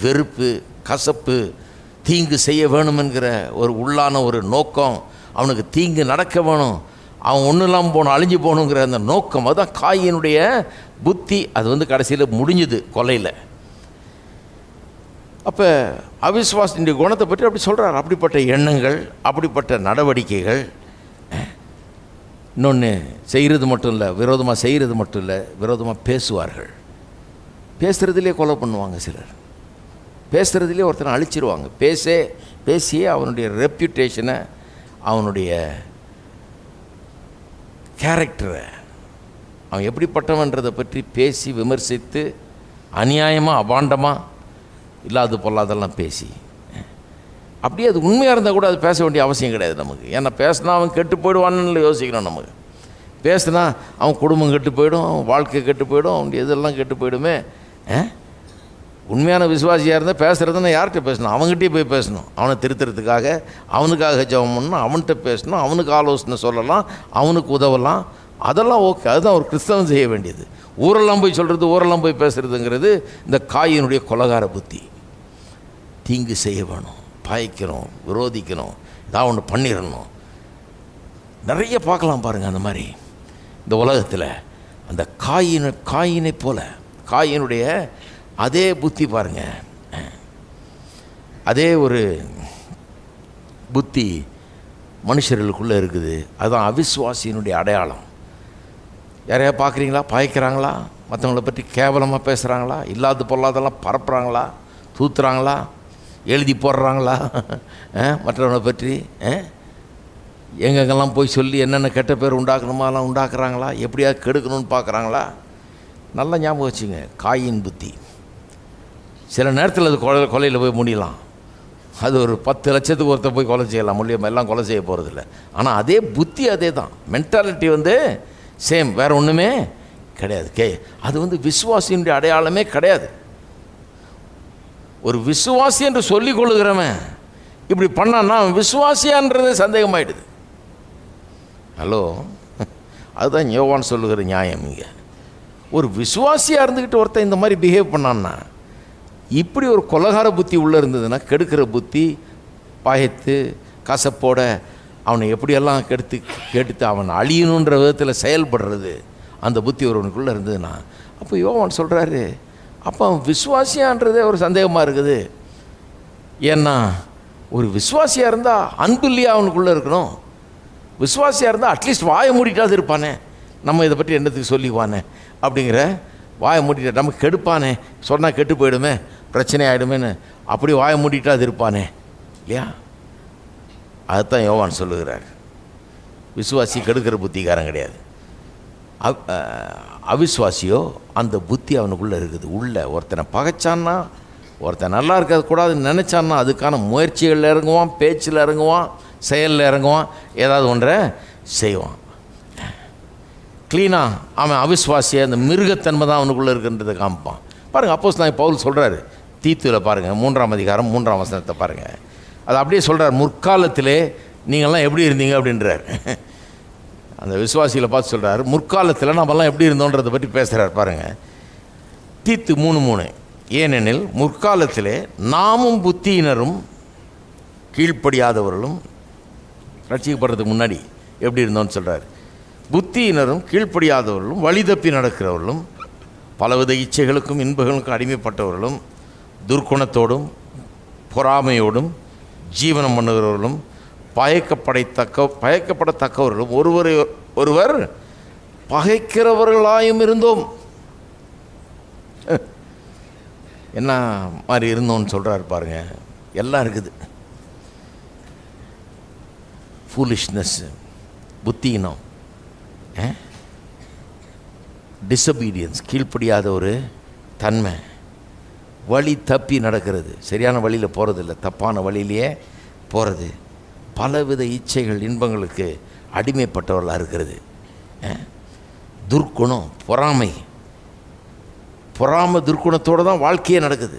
வெறுப்பு, கசப்பு, தீங்கு செய்ய வேணும் என்கிற ஒரு உள்ளான ஒரு நோக்கம், அவனுக்கு தீங்கு நடக்க வேணும், அவன் ஒன்றும் இல்லாமல் போகணும், அழிஞ்சு போகணுங்கிற அந்த நோக்கம், அதுதான் காயினுடைய புத்தி. அது கடைசியில் முடிஞ்சுது கொலையில். அப்போ அவிசுவாசத்தினுடைய குணத்தை பற்றி அப்படி சொல்கிறார். அப்படிப்பட்ட எண்ணங்கள், அப்படிப்பட்ட நடவடிக்கைகள். இன்னொன்று, செய்கிறது மட்டும் இல்லை, விரோதமாக செய்கிறது மட்டும் இல்லை, விரோதமாக பேசுவார்கள். பேசுகிறதுலே கொலை பண்ணுவாங்க சிலர். பேசுகிறதுலே ஒருத்தனை அழிச்சிருவாங்க. பேசியே அவனுடைய ரெப்யூட்டேஷனை, அவனுடைய கேரக்டரை, அவன் எப்படிப்பட்டவன்றதை பற்றி பேசி விமர்சித்து அநியாயமாக அபாண்டமாக இல்லாது பொல்லாதெல்லாம் பேசி, அப்படியே அது உண்மையாக இருந்தால் கூட அது பேச வேண்டிய அவசியம் கிடையாது நமக்கு. ஏன்னா பேசினா அவன் கெட்டு போயிடுவான்னு யோசிக்கணும். நமக்கு பேசினா அவன் குடும்பம் கெட்டு போயிடும், அவன் வாழ்க்கை கெட்டு போயிடும், அவனுடைய இதெல்லாம் கெட்டு போயிடுமே. உண்மையான விசுவாசியாக இருந்தால் பேசுகிறதுன்னா யார்கிட்ட பேசணும்? அவங்ககிட்டயே போய் பேசணும். அவனை திருத்துறதுக்காக, அவனுக்காக ஜெபம் பண்ணணும், அவன்கிட்ட பேசணும், அவனுக்கு ஆலோசனை சொல்லலாம், அவனுக்கு உதவலாம். அதெல்லாம் ஓகே, அதுதான் ஒரு கிறிஸ்தவன் செய்ய வேண்டியது. ஊரெல்லாம் போய் சொல்கிறது, ஊரெல்லாம் போய் பேசுகிறதுங்கிறது இந்த காயினுடைய கொலைகார புத்தி. தீங்கு செய்ய வேணும், பாய்க்கணும், விரோதிக்கணும், ஏதாவது ஒன்று பண்ணிடணும். நிறைய பார்க்கலாம் பாருங்கள் அந்த மாதிரி இந்த உலகத்தில். அந்த காயினை போல காயினுடைய அதே புத்தி பாருங்கள், அதே ஒரு புத்தி மனுஷர்களுக்குள்ளே இருக்குது. அதுதான் அவிசுவாசியினுடைய அடையாளம். யாரையா பார்க்குறீங்களா? பாய்க்கிறாங்களா? மற்றவங்களை பற்றி கேவலமாக பேசுகிறாங்களா? இல்லாத பொல்லாதெல்லாம் பரப்புகிறாங்களா? தூத்துறாங்களா? எழுதி போடுறாங்களா? மற்றவங்களை பற்றி எங்கெங்கெல்லாம் போய் சொல்லி என்னென்ன கெட்ட பேர் உண்டாக்கணுமோ அதெல்லாம் உண்டாக்குறாங்களா? எப்படியாவது கெடுக்கணும்னு பார்க்குறாங்களா? நல்லா ஞாபகம் வச்சுங்க, காயின் புத்தி. சில நேரத்தில் அது கொலையில் போய் முடியலாம். அது ஒரு 10 லட்சத்துக்கு ஒருத்தர் போய் கொலை செய்யலாம், முடியும், எல்லாம் கொலை செய்ய போகிறதில்ல. ஆனால் அதே புத்தி, அதே தான் மென்டாலிட்டி சேம், வேறு ஒன்றுமே கிடையாது. அது விசுவாசியினுடைய அடையாளமே கிடையாது. ஒரு விசுவாசி என்று சொல்லிக் கொள்ளுகிறவன் இப்படி பண்ணான்னா அவன் விசுவாசியான்றது சந்தேகமாயிடுது. ஹலோ, அதுதான் யோவான் சொல்லுகிற நியாயம். இங்கே ஒரு விசுவாசியாக இருந்துக்கிட்டு ஒருத்தன் இந்த மாதிரி பிஹேவ் பண்ணான்னா, இப்படி ஒரு கொலைகார புத்தி உள்ளே இருந்ததுன்னா, கெடுக்கிற புத்தி, பாயத்து கசப்போட அவனை எப்படியெல்லாம் கேட்டு அவன் அழியணுன்ற விதத்தில் செயல்படுறது, அந்த புத்தி ஒருவனுக்குள்ளே இருந்ததுன்னா, அப்போ யோவான் சொல்கிறாரு, அப்போ அவன் விசுவாசியான்றதே ஒரு சந்தேகமாக இருக்குது. ஏன்னா ஒரு விசுவாசியாக இருந்தால் அன்பு இல்லையா அவனுக்குள்ளே இருக்கணும்? விசுவாசியாக இருந்தால் அட்லீஸ்ட் வாயை மூடிட்டாது இருப்பானே, நம்ம இதை பற்றி என்னத்துக்கு சொல்லிக்குவானே அப்படிங்கிற வாயை மூடிட்டா, நமக்கு கெடுப்பானே, சொன்னால் கெட்டு போயிடுமே, பிரச்சனை ஆகிடுமேன்னு அப்படி வாயை மூடிட்டாது இருப்பானே இல்லையா? அதுதான் யோவான் சொல்லுகிறார். விசுவாசி கெடுக்கிற புத்திக்காரன் கிடையாது. அவிசுவாசியோ அந்த புத்தி அவனுக்குள்ளே இருக்குது. உள்ள ஒருத்தனை பகைச்சான்னா, ஒருத்தன் நல்லா இருக்கக்கூடாதுன்னு நினச்சான்னா அதுக்கான முயற்சிகளில் இறங்குவான், பேச்சில் இறங்குவான், செயலில் இறங்குவான், ஏதாவது ஒன்றை செய்வான். க்ளீனாக அவன் அவிசுவாசியை அந்த மிருகத்தன்மை தான் அவனுக்குள்ளே இருக்குன்றதை காமிப்பான். பாருங்கள், அப்போஸ்தலனாகிய பவுல் சொல்கிறாரு தீத்துவில் பாருங்கள், 3ஆம் அதிகாரம் 3ஆம் வசனத்தை பாருங்கள். அது அப்படியே சொல்கிறார், முற்காலத்திலே நீங்கள்லாம் எப்படி இருந்தீங்க அப்படின்றார். அந்த விசுவாசிகளை பார்த்து சொல்கிறார், முற்காலத்தில் நம்மலாம் எப்படி இருந்தோன்றதை பற்றி பேசுகிறார் பாருங்கள். தீத்து 3:3, ஏனெனில் முற்காலத்திலே நாமும் புத்தியினரும் கீழ்ப்படியாதவர்களும், ரட்சிக்கப்படுறதுக்கு முன்னாடி எப்படி இருந்தோன்னு சொல்கிறார். புத்தியினரும் கீழ்ப்படியாதவர்களும் வழி தப்பி நடக்கிறவர்களும் பலவித இச்சைகளுக்கும் இன்பங்களுக்கும் அடிமைப்பட்டவர்களும் துர்க்குணத்தோடும் பொறாமையோடும் ஜீவனம் பண்ணுகிறவர்களும் பயக்கப்படத்தக்கவர்களும் ஒருவர் பகைக்கிறவர்களாயும் இருந்தோம். என்ன மாதிரி இருந்தோம்னு சொல்கிறாரு பாருங்க. எல்லாம் இருக்குது. ஃபூலிஷ்னஸ், புத்தியினம், டிசபீடியன்ஸ், கீழ்ப்படியாத ஒரு தன்மை, வழி தப்பி நடக்கிறது, சரியான வழியில் போகிறதில்ல, தப்பான வழியிலேயே போகிறது, பலவித இச்சைகள் இன்பங்களுக்கு அடிமைப்பட்டவர்களாக இருக்கிறது, துர்க்குணம், பொறாமை துர்க்குணத்தோடு தான் வாழ்க்கையே நடக்குது.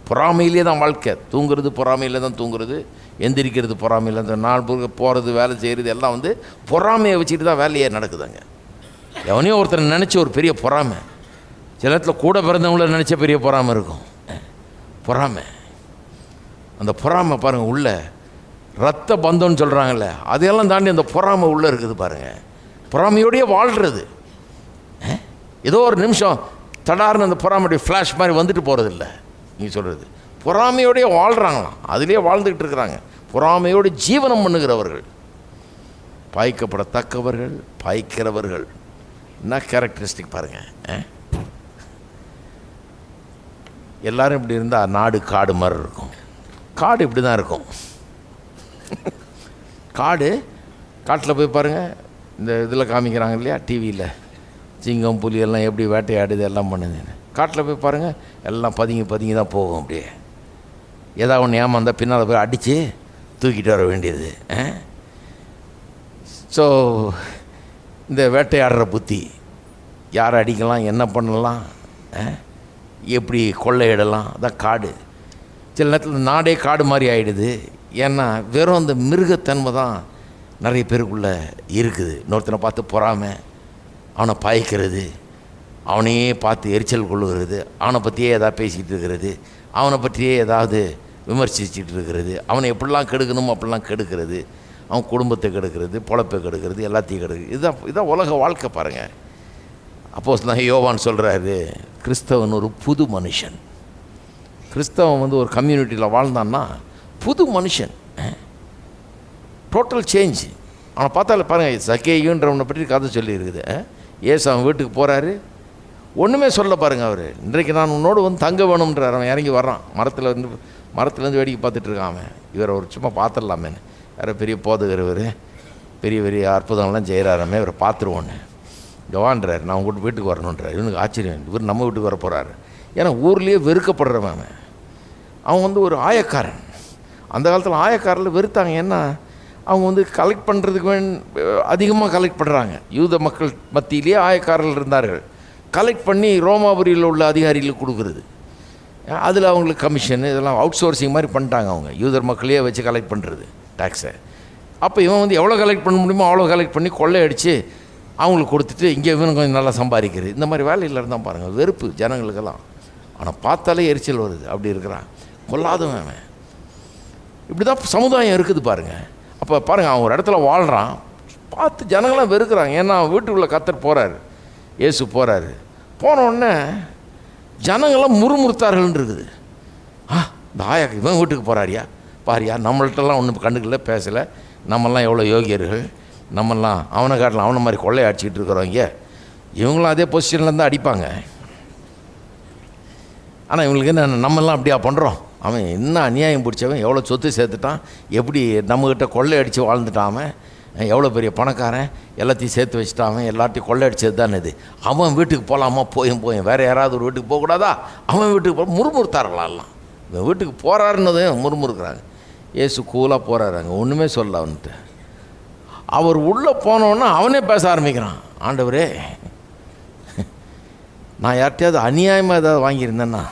பொறாமையிலே தான் வாழ்க்கை. தூங்குறது பொறாமையில் தான் தூங்குறது, எந்திரிக்கிறது பொறாமையில் தான், நாள் போகிறது வேலை செய்கிறது எல்லாம் வந்து பொறாமையை வச்சுட்டு தான் வேலையே நடக்குதுங்க. எவனையோ ஒருத்தரை நினச்ச ஒரு பெரிய பொறாமை, சில இடத்துல கூட பிறந்தவங்கள நினச்ச பெரிய பொறாமை இருக்கும். பொறாமை, அந்த பொறாமை பாருங்கள் உள்ள ரத்த பந்தம்னு சொல்கிறாங்கல்ல, அதையெல்லாம் தாண்டி அந்த பொறாமை உள்ளே இருக்குது பாருங்கள். பொறாமையோடையே வாழ்கிறது. ஏதோ ஒரு நிமிஷம் தடார்னு அந்த பொறாமையுடைய ஃப்ளாஷ் மாதிரி வந்துட்டு போகிறதில்ல. நீங்கள் சொல்கிறது பொறாமையோடையே வாழ்கிறாங்களாம், அதிலே வாழ்ந்துக்கிட்டு இருக்கிறாங்க. பொறாமையோடு ஜீவனம் பண்ணுகிறவர்கள், பாய்க்கப்படத்தக்கவர்கள், பாய்க்கிறவர்கள். என்ன கேரக்டரிஸ்டிக் பாருங்கள். எல்லோரும் இப்படி இருந்தால் நாடு காடு மாதிரி இருக்கும். காடு இப்படி தான் இருக்கும். காட்டில் போய் பாருங்கள், இந்த இதில் காமிக்கிறாங்க இல்லையா டிவியில், சிங்கம் புலி எல்லாம் எப்படி வேட்டையாடுது எல்லாம் பண்ணுதுன்னு. காட்டில் போய் பாருங்கள், எல்லாம் பதுங்கி தான் போகும். அப்படியே ஏதாவது ஒன்று ஏமாந்தால் பின்னால் போய் அடித்து தூக்கிட்டு வர வேண்டியது. ஸோ இந்த வேட்டையாடுற புத்தி, யாரை அடிக்கலாம், என்ன பண்ணலாம், எப்படி கொள்ளையிடலாம், அதான் காடு. சில நேரத்தில் நாடே காடு மாதிரி ஆகிடுது. ஏன்னா வெறும் அந்த மிருகத்தன்மை தான் நிறைய பேருக்குள்ளே இருக்குது. இன்னொருத்தனை பார்த்து பொறாமை, அவனை பாய்க்கிறது, அவனையே பார்த்து எரிச்சல் கொள்ளுகிறது, அவனை பற்றியே ஏதாவது பேசிக்கிட்டு இருக்கிறது, அவனை பற்றியே ஏதாவது விமர்சிச்சுட்டு இருக்கிறது, அவனை எப்படிலாம் கெடுக்கணுமோ அப்படிலாம் கெடுக்கிறது, அவன் குடும்பத்தை கெடுக்கிறது, பொழப்பை கெடுக்கிறது, எல்லாத்தையும் கெடுக்கிறது. இதுதான் உலக வாழ்க்கை பாருங்கள். அப்போஸ்தலன் யோவான் சொல்கிறாரு, கிறிஸ்தவன் ஒரு புது மனுஷன். கிறிஸ்தவன் வந்து ஒரு கம்யூனிட்டியில் வாழ்ந்தான்னா புது மனுஷன், டோட்டல் சேஞ்ச். அவனை பார்த்தாலே பாருங்கள், சக்கேயுன்றவனை பற்றி கதை சொல்லியிருக்குது. ஏசு அவன் வீட்டுக்கு போகிறாரு, ஒன்றுமே சொல்ல பாருங்கள். அவர் இன்றைக்கு நான் உன்னோடு வந்து தங்க வேணும்ன்றார். அவன் இறங்கி வர்றான், மரத்துலேருந்து வேடிக்கை பார்த்துட்ருக்கான். அவன் இவரை ஒரு சும்மா பார்த்துடலாமேன்னு, வேறு பெரிய போதகர், இவர் பெரிய பெரிய அற்புதங்கள்லாம் செய்கிறாராமே, இவரை பார்த்துருவோன்னு ஜவான்றார். நான் உங்கள்கிட்ட வீட்டுக்கு வரணுன்றார். இவனுக்கு ஆச்சரியம், இவர் நம்ம வீட்டுக்கு வர போகிறாரு. ஏன்னா ஊர்லேயே வெறுக்கப்படுறவன் அவன் வந்து ஒரு ஆயக்காரன். அந்த காலத்தில் ஆயக்காரில் வெறுத்தாங்க. ஏன்னா அவங்க வந்து கலெக்ட் பண்ணுறதுக்கு அதிகமாக கலெக்ட் பண்ணுறாங்க. யூத மக்கள் மத்தியிலேயே ஆயக்காரர்கள் இருந்தார்கள். கலெக்ட் பண்ணி ரோமாபுரியில் உள்ள அதிகாரிகளுக்கு கொடுக்குறது, அதில் அவங்களுக்கு கமிஷன், இதெல்லாம் அவுட் சோர்சிங் மாதிரி பண்ணிட்டாங்க. அவங்க யூதர் மக்களையே வச்சு கலெக்ட் பண்ணுறது டேக்ஸை. அப்போ இவன் வந்து எவ்வளோ கலெக்ட் பண்ண முடியுமோ அவ்வளோ கலெக்ட் பண்ணி கொள்ளையடித்து அவங்களுக்கு கொடுத்துட்டு இங்கே இவனு கொஞ்சம் நல்லா சம்பாதிக்கிறது. இந்த மாதிரி வேலையில் இருந்தால் பாருங்கள், வெறுப்பு ஜனங்களுக்கெல்லாம். ஆனால் பார்த்தாலே எரிச்சல் வருது. அப்படி இருக்கிறான், கொல்லாதவன் அவன். இப்படி தான் சமுதாயம் இருக்குது பாருங்கள். அப்போ பாருங்கள், அவன் ஒரு இடத்துல வாழ்கிறான், பார்த்து ஜனங்களாம் வெறுக்கிறாங்க. ஏன்னா அவன் வீட்டுக்குள்ளே கர்த்தர் போகிறாரு, இயேசு போகிறாரு. போனோடனே ஜனங்களாம் முறுமுறுத்தார்கள்னு இருக்குது. இந்த ஆயா இவன் வீட்டுக்கு போகிறாரியா, பாரியா, நம்மள்கிட்டலாம் ஒன்றும் கண்டுக்கல, பேசலை, நம்மெல்லாம் எவ்வளோ யோகியர்கள், நம்மெல்லாம் அவனை காட்டலாம், அவனை மாதிரி கொள்ளையை அடிச்சுக்கிட்டு இருக்கிறவங்க. இவங்களும் அதே பொசிஷனில் தான் அடிப்பாங்க. ஆனால் இவங்களுக்கு என்ன, நம்மெல்லாம் அப்படியா பண்ணுறோம்? அவன் என்ன அநியாயம் பிடிச்சவன், எவ்வளோ சொத்து சேர்த்துட்டான், எப்படி நம்மக்கிட்ட கொள்ளை அடித்து வாழ்ந்துட்டான், அவன் எவ்வளோ பெரிய பணக்காரன், எல்லாத்தையும் சேர்த்து வச்சுட்டான், அவன் எல்லாத்தையும் கொள்ளை அடித்தது தானே இது. அவன் வீட்டுக்கு போகலாமா, போயும் வேறு யாராவது ஒரு வீட்டுக்கு போகக்கூடாதா? அவன் வீட்டுக்கு போக முறுமுறுத்தாரலாம். இவன் வீட்டுக்கு போகிறாருன்னதும் முறுமுறுக்கிறாங்க. ஏசு கூலாக போகிறாருங்க, ஒன்றுமே சொல்ல அவன்ட்டு. அவர் உள்ளே போனோன்னா அவனே பேச ஆரம்பிக்கிறான். ஆண்டவரே, நான் யார்கிட்டையாவது அநியாயமாக ஏதாவது வாங்கியிருந்தேன்னா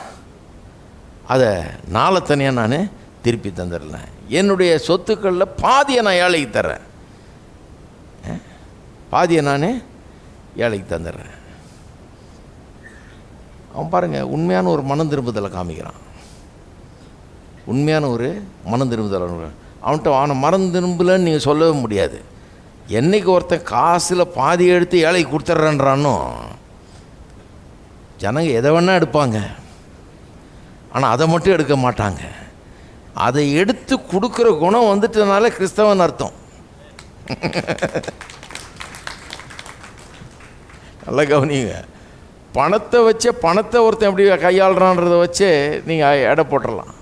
அதை நாளத்தனையாக நான் திருப்பி தந்துடலேன். என்னுடைய சொத்துக்களில் பாதியை நான் ஏழைக்கு தர்றேன், பாதியை நான் ஏழைக்கு தந்துடுறேன். அவன் பாருங்கள், உண்மையான ஒரு மனம் திரும்புதலை காமிக்கிறான். உண்மையான ஒரு மனம் திரும்புதல் அவன்கிட்ட. அவனை மனம் திரும்பலன்னு நீங்கள் சொல்லவே முடியாது. என்னைக்கு ஒருத்தன் காசில் பாதி எடுத்து ஏழை கொடுத்துட்றேன்றானோ, ஜனங்க எதை வேணால் எடுப்பாங்க, ஆனால் அதை மட்டும் எடுக்க மாட்டாங்க. அதை எடுத்து கொடுக்குற குணம் வந்துட்டனால கிறிஸ்தவன் அர்த்தம். நல்லா கவனிங்க. பணத்தை ஒருத்தன் எப்படி கையாளுறான்றதை வச்சே நீங்கள் எடை போட்டுடலாம்.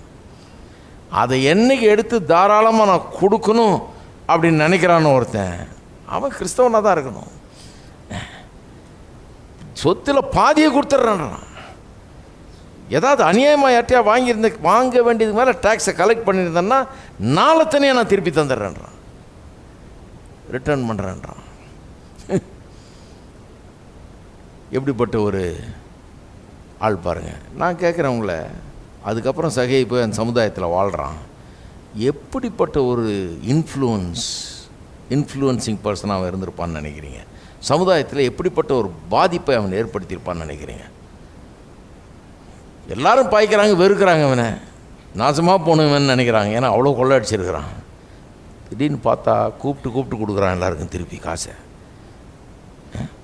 அதை என்னைக்கு எடுத்து தாராளமாக நான் கொடுக்கணும் அப்படின்னு நினைக்கிறான்னு ஒருத்தன், அவன் கிறிஸ்தவனாக தான் இருக்கணும். சொத்தில் பாதியை கொடுத்துட்றான். ஏதாவது அநியாயமாக யார்ட்டையா வாங்க வேண்டியதுக்கு மேலே டேக்ஸை கலெக்ட் பண்ணியிருந்தேன்னா நாளத்தனையே நான் திருப்பி தந்துடுறேன்றான், ரிட்டர்ன் பண்ணுறேன்றான். எப்படிப்பட்ட ஒரு ஆள் பாருங்கள். நான் கேட்குறேன் உங்களை, அதுக்கப்புறம் சகை போய் அந்த சமுதாயத்தில் வாழ்கிறான். எப்படிப்பட்ட ஒரு இன்ஃப்ளூயன்சிங் பர்சனாக அவன் இருந்திருப்பான்னு நினைக்கிறீங்க? சமுதாயத்தில் எப்படிப்பட்ட ஒரு பாதிப்பை அவன் ஏற்படுத்தியிருப்பான்னு நினைக்கிறீங்க? எல்லாரும் பாய்க்கிறாங்க, வெறுக்கிறாங்க, அவனை நாசமாக போனவன் நினைக்கிறாங்க. ஏன்னா அவ்வளோ கொள்ளை அடிச்சிருக்கிறான். திடீர்னு பார்த்தா கூப்பிட்டு கொடுக்குறான் எல்லாருக்கும் திருப்பி காசை.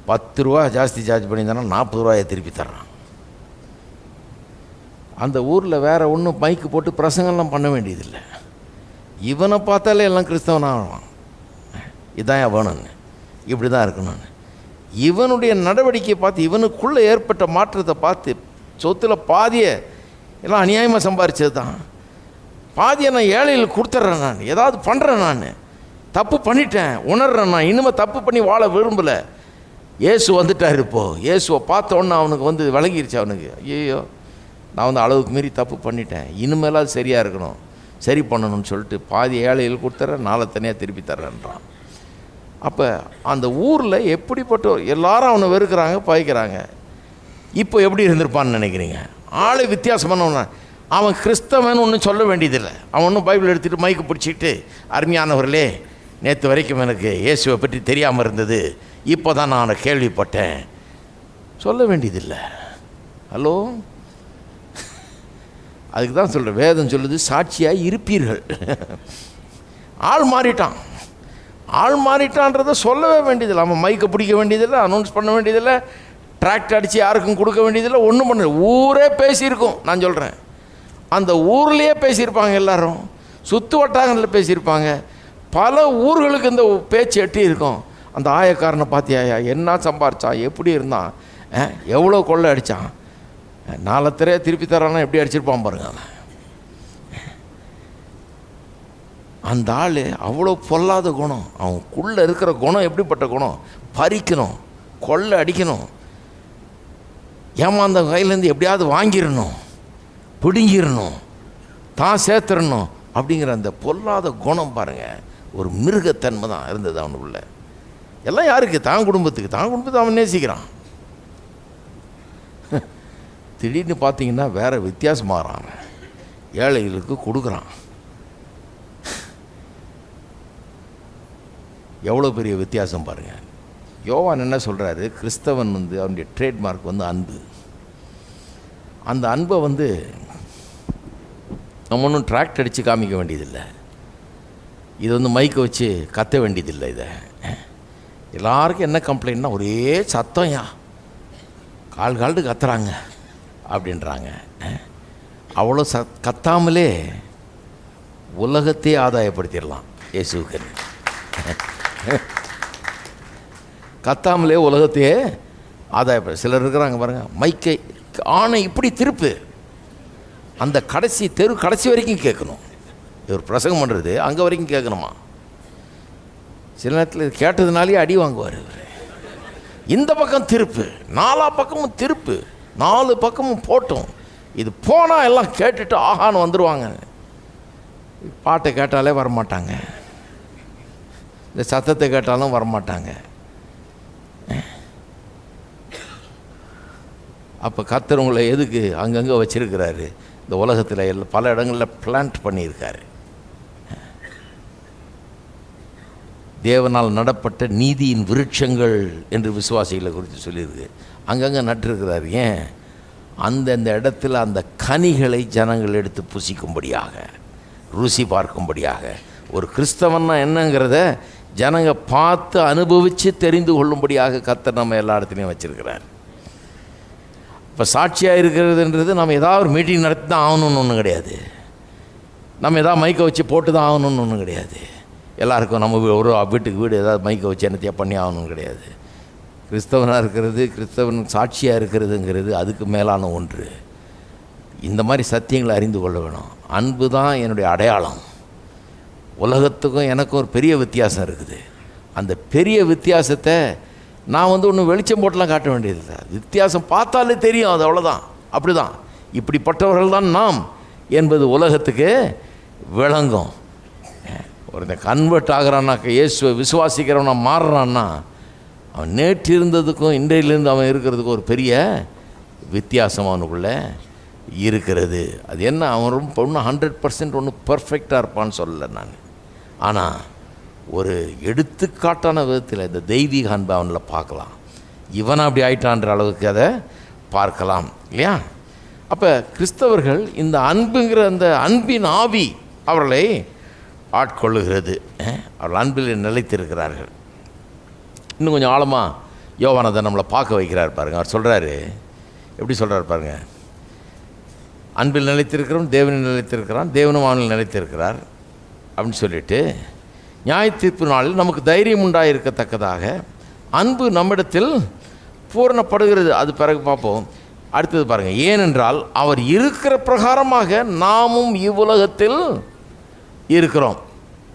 10 ரூபா ஜாஸ்தி சார்ஜ் பண்ணியிருந்தானா 40 ரூபாயை திருப்பி தர்றான். அந்த ஊரில் வேறு ஒன்றும் மைக்கு போட்டு பிரசங்கம்லாம் பண்ண வேண்டியதில்லை. இவனை பார்த்தாலே எல்லாம் கிறிஸ்தவனாகலாம். இதான் வேணும்னு, இப்படி தான் இருக்கணும்னு. இவனுடைய நடவடிக்கையை பார்த்து, இவனுக்குள்ளே ஏற்பட்ட மாற்றத்தை பார்த்து, சொத்தில் பாதியை எல்லாம் அநியாயமாக சம்பாரிச்சது தான், பாதியை நான் ஏழையில் கொடுத்துட்றேன், நான் ஏதாவது பண்ணுறேன், நான் தப்பு பண்ணிட்டேன், உணர்றேன், நான் இனிமேல் தப்பு பண்ணி வாழ விரும்பலை. இயேசு வந்துட்டார். இப்போது இயேசுவை பார்த்த உடனே அவனுக்கு வந்து விளங்கிருச்சு. அவனுக்கு ஐயோ, நான் அளவுக்கு மீறி தப்பு பண்ணிட்டேன், இனிமேலாவது சரியாக இருக்கணும், சரி பண்ணணும்னு சொல்லிட்டு பாதி ஏழையில் கொடுத்துட்றேன், நாளை தனியாக திருப்பி தர்றேன்றான். அப்போ அந்த ஊரில் எப்படிப்பட்ட எல்லாரும் அவனை வெறுக்கிறாங்க, பாய்க்கிறாங்க. இப்போ எப்படி இருந்திருப்பான்னு நினைக்கிறீங்க? ஆளை வித்தியாசமானவன். அவன் கிறிஸ்தவன் ஒன்றும் சொல்ல வேண்டியதில்லை. அவன் ஒன்றும் பைபிள் எடுத்துகிட்டு மைக்கு பிடிச்சிட்டு, அருமையானவர்களே, நேற்று வரைக்கும் எனக்கு இயேசுவை பற்றி தெரியாமல் இருந்தது, இப்போ தான் நான் கேள்விப்பட்டேன், சொல்ல வேண்டியதில்லை. ஹலோ, அதுக்கு தான் சொல்கிறேன், வேதம் சொல்லுது சாட்சியாக இருப்பீர்கள். ஆள் மாறிட்டான்றதை சொல்லவே வேண்டியதில்லை. அவன் மைக்கை பிடிக்க வேண்டியதில்லை, அனௌன்ஸ் பண்ண வேண்டியதில்லை, டிராக்ட் அடித்து யாருக்கும் கொடுக்க வேண்டியதில்லை, ஒன்றும் பண்ண. ஊரே பேசியிருக்கோம். நான் சொல்கிறேன், அந்த ஊர்லேயே பேசியிருப்பாங்க, எல்லாரும் சுற்று வட்டாரங்களில் பேசியிருப்பாங்க. பல ஊர்களுக்கு இந்த பேச்சு எட்டி இருக்கும். அந்த ஆயக்காரனை பார்த்தியாயா, என்ன சம்பாரிச்சான், எப்படி இருந்தான், எவ்வளோ கொள்ளை அடித்தான், நாளத்திரையே திருப்பி தரானா எப்படி அடிச்சிருப்பான் பாருங்க. அந்த ஆள் அவ்வளோ பொல்லாத குணம். அவனுக்குள்ளே இருக்கிற குணம் எப்படிப்பட்ட குணம்? பறிக்கணும், கொள்ளை அடிக்கணும், ஏமாந்த கையிலேருந்து எப்படியாவது வாங்கிடணும், பிடுங்கிடணும், தான் சேர்த்துடணும் அப்படிங்கிற அந்த பொல்லாத குணம் பாருங்கள். ஒரு மிருகத்தன்மை தான் இருந்தது அவனுக்குள்ள. எல்லாம் யாருக்கு? தான் குடும்பத்தை அவன் நேசிக்கிறான். திடீர்னு பார்த்தீங்கன்னா வேறு வித்தியாசமாகறான், ஏழைகளுக்கு கொடுக்குறான். எவ்வளோ பெரிய வித்தியாசம் பாருங்கள். யோவான் என்ன சொல்கிறாரு? கிறிஸ்தவன் அவனுடைய ட்ரேட்மார்க் அன்பு. அந்த அன்பை நம்ம ஒன்றும் டிராக்ட் அடித்து காமிக்க வேண்டியதில்லை, இது மைக்கை வச்சு கத்த வேண்டியதில்லை. இதை எல்லாருக்கும் என்ன கம்ப்ளைண்ட்னா, ஒரே சத்தம்யா, கால்ட்டு கத்துறாங்க அப்படின்றாங்க. அவ்வளோ கத்தாமலே உலகத்தையே ஆதாயப்படுத்திடலாம் இயேசுவுக்கு. கத்தாமலே உலகத்தையே ஆதாயப்பட சிலர் இருக்கிறாங்க பாருங்கள். மைக்கை ஆணை இப்படி திருப்பு, அந்த கடைசி வரைக்கும் கேட்கணும். இவர் பிரசங்கம் பண்ணுறது அங்கே வரைக்கும் கேட்கணுமா? சில நேரத்தில் கேட்டதுனாலே அடி வாங்குவார் இவர். இந்த பக்கம் திருப்பு, 4 பக்கமும் திருப்பு, 4 பக்கமும் போட்டோம். இது போனால் எல்லாம் கேட்டுட்டு ஆகான்னு வந்துடுவாங்க. பாட்டை கேட்டாலே வரமாட்டாங்க, இந்த சத்தத்தை கேட்டாலும் வரமாட்டாங்க. அப்போ கர்த்தர் எதுக்கு அங்கங்கே வச்சிருக்கிறாரு? இந்த உலகத்தில் பல இடங்களில் பிளான்ட் பண்ணியிருக்காரு. தேவனால் நடப்பட்ட நீதியின் விருட்சங்கள் என்று விசுவாசிகளை குறித்து சொல்லியிருக்கு. அங்கங்கே நட்டிருக்கிறார். ஏன்? அந்தந்த இடத்துல அந்த கனிகளை ஜனங்கள் எடுத்து புசிக்கும்படியாக, ருசி பார்க்கும்படியாக. ஒரு கிறிஸ்தவன்னா என்னங்கிறத ஜனங்க பார்த்து அனுபவித்து தெரிந்து கொள்ளும்படியாக கர்த்தர் நம்ம எல்லா இடத்துலையும் வச்சுருக்கிறார். இப்போ சாட்சியாக இருக்கிறதுன்றது நம்ம ஏதாவது ஒரு மீட்டிங் நடத்தி தான் ஆகணும்னு ஒன்றும் கிடையாது. நம்ம எதாவது மைக்கை வச்சு போட்டு தான் ஆகணும்னு ஒன்றும் கிடையாது. எல்லாருக்கும் நம்ம ஒரு வீட்டுக்கு வீடு ஏதாவது மைக்கை வச்சு என்னத்தையாக பண்ணி ஆகணும்னு கிடையாது. கிறிஸ்தவனாக இருக்கிறது, கிறிஸ்தவன் சாட்சியாக இருக்கிறதுங்கிறது அதுக்கு மேலான ஒன்று. இந்த மாதிரி சத்தியங்களை அறிந்து கொள்ள வேணும். அன்பு தான் என்னுடைய அடையாளம். உலகத்துக்கும் எனக்கும் ஒரு பெரிய வித்தியாசம் இருக்குது. அந்த பெரிய வித்தியாசத்தை நான் ஒன்றும் வெளிச்சம் போட்டெலாம் காட்ட வேண்டியதில்லை. வித்தியாசம் பார்த்தாலே தெரியும், அது அவ்வளோதான். அப்படி தான் இப்படிப்பட்டவர்கள் தான் நாம் என்பது உலகத்துக்கு விளங்கும். ஒருத்தன் கன்வெர்ட் ஆகிறான்னாக்க, இயேசுவை விசுவாசிக்கிறவனா மாறுறான்னா, அவன் நேற்று இருந்ததுக்கும் இன்றையிலேருந்து அவன் இருக்கிறதுக்கும் ஒரு பெரிய வித்தியாசம் அவனுக்குள்ளே இருக்கிறது. அது என்ன, அவன் ரொம்ப ஒன்றும் 100% ஒன்றும் பர்ஃபெக்டாக இருப்பான்னு சொல்லலை நான். ஆனால் ஒரு எடுத்துக்காட்டான விதத்தில் இந்த தெய்வீக அன்பை அவனில் பார்க்கலாம். இவனை அப்படி ஆயிட்டான்ற அளவுக்கு அதை பார்க்கலாம் இல்லையா? அப்போ கிறிஸ்தவர்கள் இந்த அன்புங்கிற அந்த அன்பின் ஆவி அவர்களை ஆட்கொள்ளுகிறது. அவர்கள் அன்பில் நிலைத்திருக்கிறார்கள். இன்னும் கொஞ்சம் ஆழமாக யோவானதை நம்மளை பார்க்க வைக்கிறார் பாருங்கள். அவர் சொல்கிறாரு, எப்படி சொல்கிறார் பாருங்கள். அன்பில் நிலைத்திருக்கிறவன் தேவனில் நிலைத்திருக்கிறான், தேவனும் அவனில் நிலைத்திருக்கிறார் அப்படின்னு சொல்லிட்டு, நியாய தீர்ப்பு நாளில் நமக்கு தைரியம் உண்டாயிருக்கத்தக்கதாக அன்பு நம்மிடத்தில் பூரணப்படுகிறது. அது பிறகு பார்ப்போம். அடுத்தது பாருங்கள். ஏனென்றால் அவர் இருக்கிற பிரகாரமாக நாமும் இவ்வுலகத்தில் இருக்கிறோம்.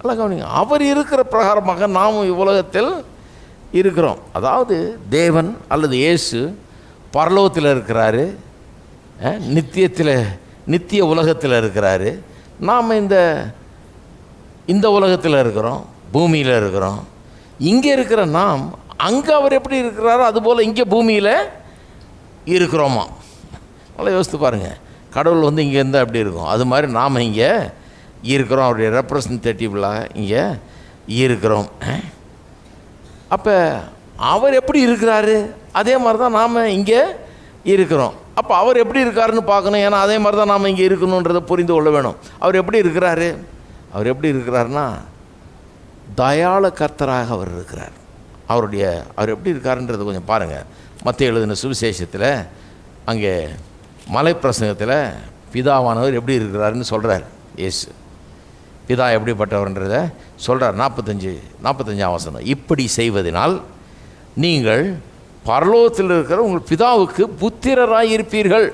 அல்ல கவனிங்க, அவர் இருக்கிற பிரகாரமாக நாமும் இவ்வுலகத்தில் இருக்கிறோம். அதாவது தேவன் அல்லது இயேசு பரலோகத்தில் இருக்கிறாரு, நித்திய உலகத்தில் இருக்கிறாரு. நாம் இந்த உலகத்தில் இருக்கிறோம், பூமியில் இருக்கிறோம். இங்கே இருக்கிற நாம் அங்கே அவர் எப்படி இருக்கிறாரோ அதுபோல் இங்கே பூமியில் இருக்கிறோமா. நல்லா யோசித்து பாருங்கள். கடவுள் இங்கே இருந்தால் எப்படி இருக்கும், அது மாதிரி நாம் இங்கே இருக்கிறோம். அவருடைய ரெப்ரசன்டேட்டிவ்லாம் இங்கே இருக்கிறோம். அப்போ அவர் எப்படி இருக்கிறாரு அதே மாதிரி தான் நாம் இங்கே இருக்கிறோம். அப்போ அவர் எப்படி இருக்காருன்னு பார்க்கணும். ஏன்னா அதே மாதிரி தான் நாம் இங்கே இருக்கணுன்றதை புரிந்து கொள்ள வேணும். அவர் எப்படி இருக்கிறாரு? அவர் எப்படி இருக்கிறாருன்னா தயாள கர்த்தராக அவர் இருக்கிறார். அவர் எப்படி இருக்காருன்றதை கொஞ்சம் பாருங்கள். மத்தேயு எழுதின சுவிசேஷத்தில் அங்கே மலை பிரசங்கத்தில் பிதாவானவர் எப்படி இருக்கிறாருன்னு சொல்கிறார். இயேசு பிதா எப்படிப்பட்டவர்ன்றதை சொல்கிறார். 45ஆம் வசனம். இப்படி செய்வதனால் நீங்கள் பரலோகத்தில் இருக்கிற உங்கள் பிதாவுக்கு புத்திரராய் இருப்பீர்கள்.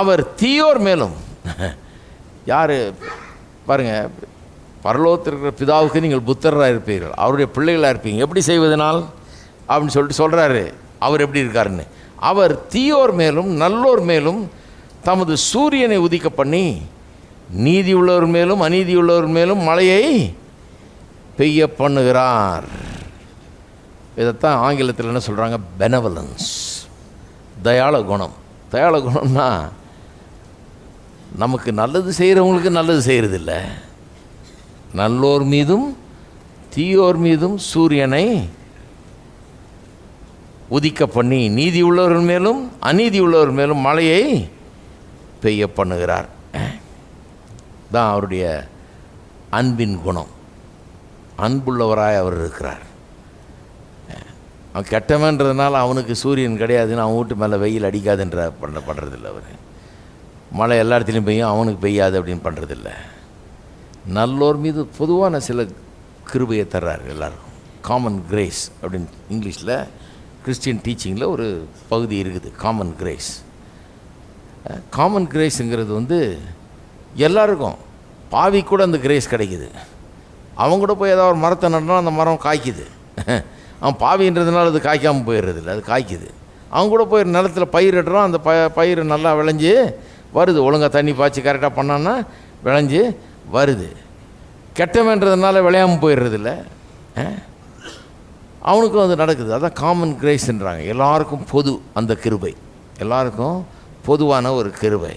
அவர் தீயோர் மேலும், யார் பாருங்கள், பரலோகத்தில் இருக்கிற பிதாவுக்கு நீங்கள் புத்திரராக இருப்பீர்கள், அவருடைய பிள்ளைகளாக இருப்பீங்க. எப்படி செய்வதனால் அப்படின்னு சொல்லிட்டு சொல்கிறாரு. அவர் எப்படி இருக்காருன்னு. அவர் தீயோர் மேலும் நல்லோர் மேலும் தமது சூரியனை உதிக்க பண்ணி நீதி உள்ளவர் மேலும் அநீதி உள்ளவர் மேலும் மழையை பெய்ய பண்ணுகிறார். இதைத்தான் ஆங்கிலத்தில் என்ன சொல்கிறாங்க, பெனவலன்ஸ், தயாள குணம். தயாள குணம்னா நமக்கு நல்லது செய்கிறவங்களுக்கு நல்லது செய்கிறதில்ல, நல்லோர் மீதும் தீயோர் மீதும் சூரியனை உதிக்க பண்ணி நீதி உள்ளவர் மேலும் அநீதி உள்ளவர் மேலும் மழையை பெய்ய பண்ணுகிறார். தான் அவருடைய அன்பின் குணம். அன்புள்ளவராய் அவர் இருக்கிறார். அவன் கெட்டவன்றதுனால அவனுக்கு சூரியன் கிடையாதுன்னு அவன் வீட்டு மேலே வெயில் அடிக்காதுன்ற பண்ணுறதில்லை. அவர் மழை எல்லா இடத்துலையும் பெய்யும், அவனுக்கு பெய்யாது அப்படின்னு பண்ணுறதில்ல. நல்லோர் மீது பொதுவான சில கிருபையை தர்றாரு எல்லாருக்கும். காமன் கிரேஸ் அப்படின்னு இங்கிலீஷில் கிறிஸ்டியன் டீச்சிங்கில் ஒரு பகுதி இருக்குது, காமன் கிரேஸ். காமன் கிரேஸுங்கிறது எல்லாருக்கும், பாவி கூட அந்த கிரேஸ் கிடைக்குது. அவங்க கூட போய் ஏதாவது ஒரு மரத்தை நட்டனா அந்த மரம் காய்க்குது. அவன் பாவின்றதுனால அது காய்க்காமல் போயிடுறதில்ல, அது காய்க்குது. அவங்க கூட போய் நிலத்தில் பயிரிடுறோம், அந்த பயிர் நல்லா விளைஞ்சி வருது. ஒழுங்காக தண்ணி பாய்ச்சி கரெக்டாக பண்ணான்னா விளைஞ்சி வருது. கெட்டவன்றதுனால விளையாமல் போயிடுறதில்ல, அவனுக்கும் அது நடக்குது. அதான் காமன் கிரேஸ்ன்றாங்க. எல்லாருக்கும் பொது அந்த கிருபை, எல்லாருக்கும் பொதுவான ஒரு கிருபை.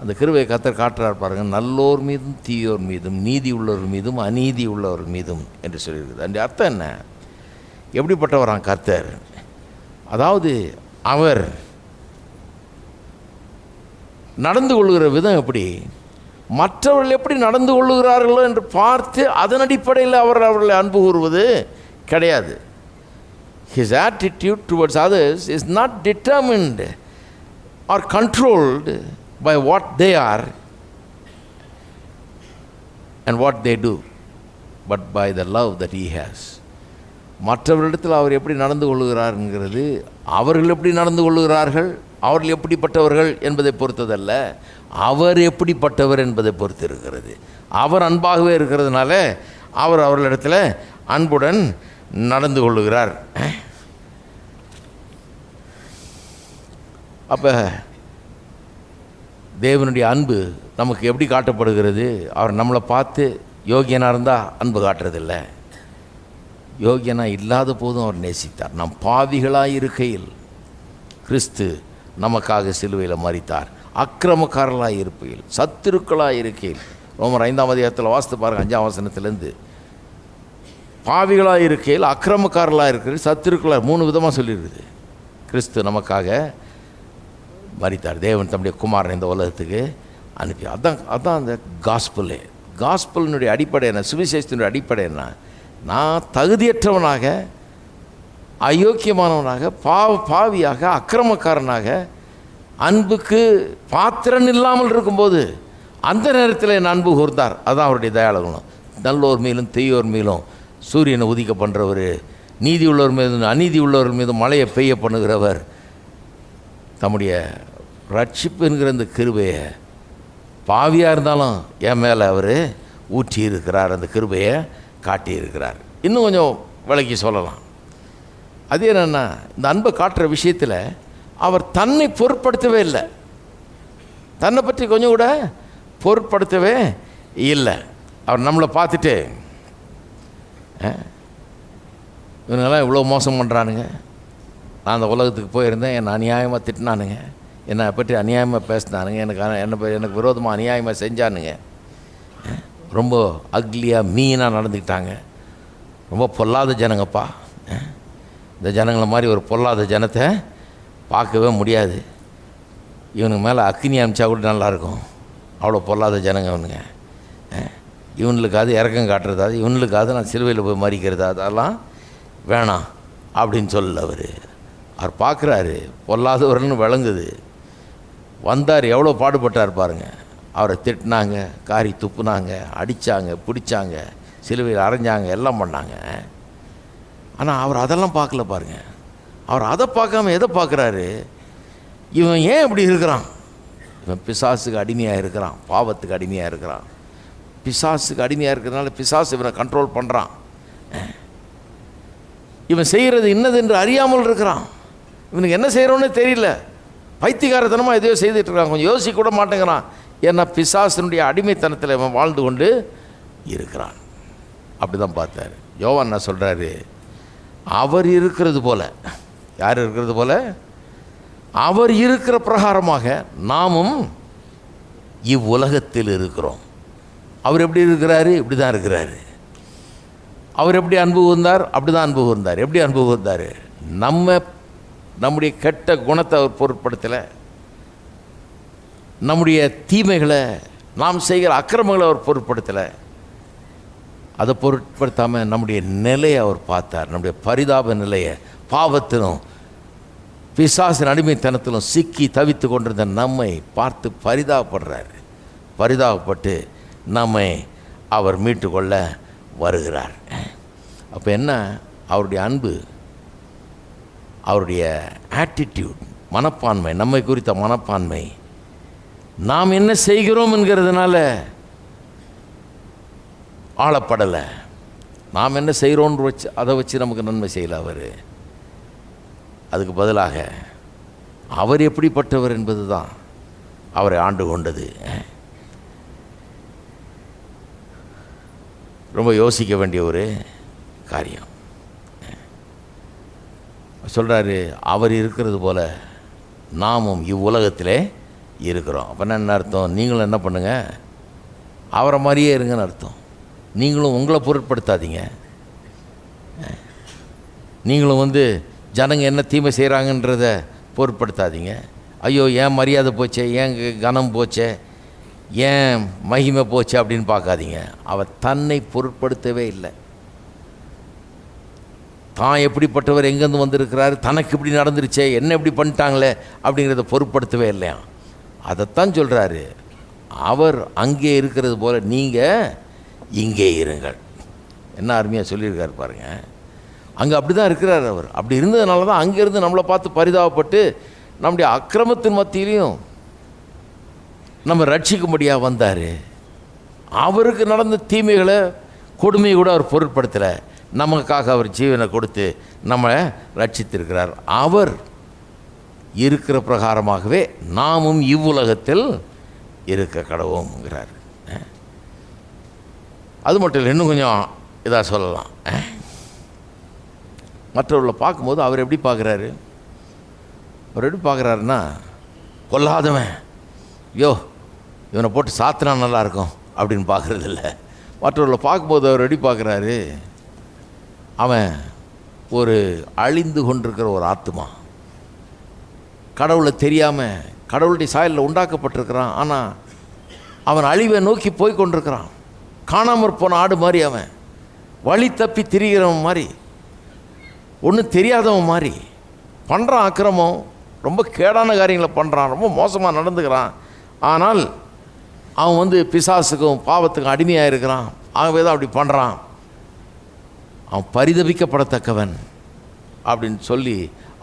அந்த கிருபையை கர்த்தர் காட்டுறார் பாருங்கள். நல்லோர் மீதும் தீயோர் மீதும் நீதி உள்ளவர் மீதும் அநீதி உள்ளவர் மீதும் என்று சொல்லியிருக்குது. அந்த அர்த்தம் என்ன? எப்படிப்பட்டவரான் கர்த்தர்? அதாவது அவர் நடந்து கொள்கிற விதம் எப்படி? மற்றவர்கள் எப்படி நடந்து கொள்ளுகிறார்களோ என்று பார்த்து அதன் அடிப்படையில் அவர்களை அன்பு கூறுவது கிடையாது. His attitude towards others is not determined or controlled by what they are and what they do, but by the love that he has. மற்றவர்களிடத்தில் அவர் எப்படி நடந்து கொள்ளுகிறார்ங்கிறது அவர்கள் எப்படி நடந்து கொள்ளுகிறார்கள், அவர்கள் எப்படிப்பட்டவர்கள் என்பதை பொறுத்ததல்ல, அவர் எப்படிப்பட்டவர் என்பதை பொறுத்து இருக்கிறது. அவர் அன்பாகவே இருக்கிறதுனால அவர் அவர்களிடத்தில் அன்புடன் நடந்து கொள்ளுகிறார். அப்போ தேவனுடைய அன்பு நமக்கு எப்படி காட்டப்படுகிறது? அவர் நம்மளை பார்த்து யோகியனாக இருந்தால் அன்பு காட்டுறதில்ல, யோகியனாக இல்லாத போதும் அவர் நேசித்தார். நாம் பாவிகளாக இருக்கையில் கிறிஸ்து நமக்காக சிலுவையில் மரித்தார். அக்கிரமக்காரர்களாக இருக்கையில், சத்துருக்களாக இருக்கையில், ரோமர் 5ஆம் அதிகாரத்தில் வாசித்து பாருங்கள் 5ஆம் வசனத்திலேருந்து, பாவிகளாக இருக்கையில், அக்கிரமக்காரர்களாக இருக்கிறது, சத்துருக்களாக 3 விதமாக சொல்லியிருக்குது. கிறிஸ்து நமக்காக மரித்தார். தேவன் தம்முடைய குமாரன் இந்த உலகத்துக்கு அனுப்பி. அதான் அந்த காஸ்பலினுடைய அடிப்படை என்ன, சுவிசேஷத்தினுடைய அடிப்படை என்ன? நான் தகுதியற்றவனாக, அயோக்கியமானவனாக, பாவியாக, அக்கிரமக்காரனாக, அன்புக்கு பாத்திரன் இல்லாமல் இருக்கும்போது அந்த நேரத்தில் என் அன்பு கூர்ந்தார். அதுதான் அவருடைய தயாளகுணம். நல்லோர் மீதும் தீயோர் மீதும் சூரியனை உதிக்க பண்ணுறவர், நீதி உள்ளவர் மீதும் அநீதி உள்ளவர் மீதும் மழையை பெய்ய பண்ணுகிறவர், தம்முடைய ரட்சிப்பு என்கிற இந்த கிருபையை பாவியாக இருந்தாலும் என் மேலே அவர் ஊற்றி இருக்கிறார், அந்த கிருபையை காட்டியிருக்கிறார். இன்னும் கொஞ்சம் விளக்கி சொல்லலாம். அது என்னென்னா, இந்த அன்பை காட்டுற விஷயத்தில் அவர் தன்னை பொருட்படுத்தவே இல்லை, தன்னை பற்றி கொஞ்சம் கூட பொருட்படுத்தவே இல்லை. அவர் நம்மளை பார்த்துட்டு இவங்கெல்லாம் இவ்வளோ மோசம் பண்ணுறானுங்க, நான் அந்த உலகத்துக்கு போயிருந்தேன், என்னை அநியாயமாக திட்டினானுங்க, என்னை பற்றி அநியாயமாக பேசினானுங்க, எனக்கு விரோதமாக அநியாயமாக செஞ்சானுங்க, ரொம்ப அக்லியாக மீனாக நடந்துக்கிட்டாங்க, ரொம்ப பொல்லாத ஜனங்கப்பா, இந்த ஜனங்களை மாதிரி ஒரு பொல்லாத ஜனத்தை பார்க்கவே முடியாது, இவனுக்கு மேலே அக்னி அமிச்சா கூட நல்லாயிருக்கும், அவ்வளோ பொல்லாத ஜனங்க இவனுங்க, இவனுக்காவது இறக்கம் காட்டுறதாவது, இவனுக்காவது நான் சிலுவையில் போய் மறிக்கிறது, அதெல்லாம் வேணாம் அப்படின்னு சொல்லல. அவர் பார்க்குறாரு, பொல்லாதவர்னு விளங்குது. வந்தார், எவ்வளோ பாடுபட்டார் பாருங்கள். அவரை திட்டினாங்க, காரி துப்புனாங்க, அடித்தாங்க, பிடிச்சாங்க, சிலுவையில் அரைஞ்சாங்க, எல்லாம் பண்ணாங்க. ஆனால் அவர் அதெல்லாம் பார்க்கல பாருங்கள். அவர் அதை பார்க்காம எதை பார்க்குறாரு? இவன் ஏன் இப்படி இருக்கிறான்? இவன் பிசாசுக்கு அடிமையாக இருக்கிறான், பாவத்துக்கு அடிமையாக இருக்கிறான். பிசாசுக்கு அடிமையாக இருக்கிறதுனால பிசாசு இவனை கண்ட்ரோல் பண்ணுறான். இவன் செய்கிறது இன்னது என்று அறியாமல் இருக்கிறான். இவனுக்கு என்ன செய்கிறோன்னு தெரியல, பைத்தியகாரத்தனமாக எதையோ செய்துட்டு இருக்கான், கொஞ்சம் யோசிக்க கூட மாட்டேங்கிறான். ஏன்னா பிசாசனுடைய அடிமைத்தனத்தில் இவன் வாழ்ந்து கொண்டு இருக்கிறான். அப்படி தான் பார்த்தார். யோவான் என்ன சொல்கிறாரு? அவர் இருக்கிறது போல, யார் இருக்கிறது போல? அவர் இருக்கிற பிரகாரமாக நாமும் இவ்வுலகத்தில் இருக்கிறோம். அவர் எப்படி இருக்கிறாரு? இப்படி தான் இருக்கிறாரு. அவர் எப்படி அன்பு கூர்ந்தார்? அப்படி தான் அன்பு கூர்ந்தார். எப்படி அன்பு கூர்ந்தார்? நம்முடைய கெட்ட குணத்தை அவர் பொருட்படுத்தலை, நம்முடைய தீமைகளை, நாம் செய்கிற அக்கிரமங்களை அவர் பொருட்படுத்தலை. அதை பொருட்படுத்தாமல் நம்முடைய நிலையை அவர் பார்த்தார். நம்முடைய பரிதாப நிலையை, பாவத்திலும் பிசாசின் அடிமைத்தனத்திலும் சிக்கி தவித்து கொண்டிருந்த நம்மை பார்த்து பரிதாபப்படுறார். பரிதாபப்பட்டு நம்மை அவர் மீட்டுக்கொள்ள வருகிறார். அப்போ என்ன? அவருடைய அன்பு, அவருடைய ஆட்டிடியூட், மனப்பான்மை, நம்மை குறித்த மனப்பான்மை, நாம் என்ன செய்கிறோம் என்கிறதுனால ஆளப்படலை. நாம் என்ன செய்கிறோன்னு வச்சு அதை வச்சு நமக்கு நன்மை செய்யலை அவர். அதுக்கு பதிலாக அவர் எப்படிப்பட்டவர் என்பது தான் அவரை ஆண்டு கொண்டது. ரொம்ப யோசிக்க வேண்டிய ஒரு காரியம். சொல்கிறாரு, அவர் இருக்கிறது போல் நாமும் இவ்வுலகத்திலே இருக்கிறோம். அப்போ என்ன அர்த்தம்? நீங்களும் என்ன பண்ணுங்கள்? அவரை மாதிரியே இருங்கன்னு அர்த்தம். நீங்களும் உங்களை பொருட்படுத்தாதீங்க. நீங்களும் ஜனங்க என்ன தீமை செய்கிறாங்கன்றத பொருட்படுத்தாதீங்க. ஐயோ ஏன் மரியாதை போச்சே, ஏன் கனம் போச்சே, ஏன் மகிமை போச்சு அப்படின்னு பார்க்காதீங்க. அவர் தன்னை பொருட்படுத்தவே இல்லை. தான் எப்படிப்பட்டவர், எங்கேருந்து வந்திருக்கிறாரு, தனக்கு இப்படி நடந்துருச்சே, என்ன இப்படி பண்ணிட்டாங்களே அப்படிங்கிறத பொருட்படுத்தவே இல்லையா. அதைத்தான் சொல்கிறாரு, அவர் அங்கே இருக்கிறது போல் நீங்கள் இங்கே இருங்கள். என்ன அருமையாக சொல்லியிருக்காரு பாருங்கள். அங்கே அப்படி தான் இருக்கிறார் அவர். அப்படி இருந்ததுனால தான் அங்கேருந்து நம்மளை பார்த்து பரிதாபப்பட்டு நம்முடைய அக்கிரமத்தின் மத்தியிலையும் நம்ம ரட்சிக்கும்படியாக வந்தார். அவருக்கு நடந்த தீமைகளை, கொடுமையை கூட அவர் பொருட்படுத்தலை. நமக்காக அவர் ஜீவனை கொடுத்து நம்மளை ரட்சித்திருக்கிறார். அவர் இருக்கிற பிரகாரமாகவே நாமும் இவ்வுலகத்தில் இருக்க கடவோம்ங்கிறார். அது மட்டும் இல்லை, இன்னும் கொஞ்சம் இதாக சொல்லலாம். மற்றவர்களை பார்க்கும்போது அவர் எப்படி பார்க்குறாரு? அவர் எப்படி பார்க்குறாருன்னா, கொல்லாதவன் யோ இவனை போட்டு சாத்தினா நல்லாயிருக்கும் அப்படின்னு பார்க்குறது இல்லை. மற்றவர்களை பார்க்கும்போது அவர் எப்படி பார்க்குறாரு? அவன் ஒரு அழிந்து கொண்டிருக்கிற ஒரு ஆத்மா, கடவுளை தெரியாமல் கடவுளுடைய சாயலில் உண்டாக்கப்பட்டிருக்கிறான். ஆனால் அவன் அழிவை நோக்கி போய் கொண்டிருக்கிறான். காணாமற் போன ஆடு மாதிரி, அவன் வழி தப்பி திரிகிறவன் மாதிரி, ஒன்றும் தெரியாதவன் மாதிரி பண்ணுறான். அக்கிரமம், ரொம்ப கேடான காரியங்களை பண்ணுறான், ரொம்ப மோசமாக நடந்துக்கிறான். ஆனால் அவன் பிசாசுக்கும் பாவத்துக்கும் அடிமையாக இருக்கிறான். ஆகவே தான் அப்படி பண்ணுறான். அவன் பரிதபிக்கப்படத்தக்கவன் அப்படின்னு சொல்லி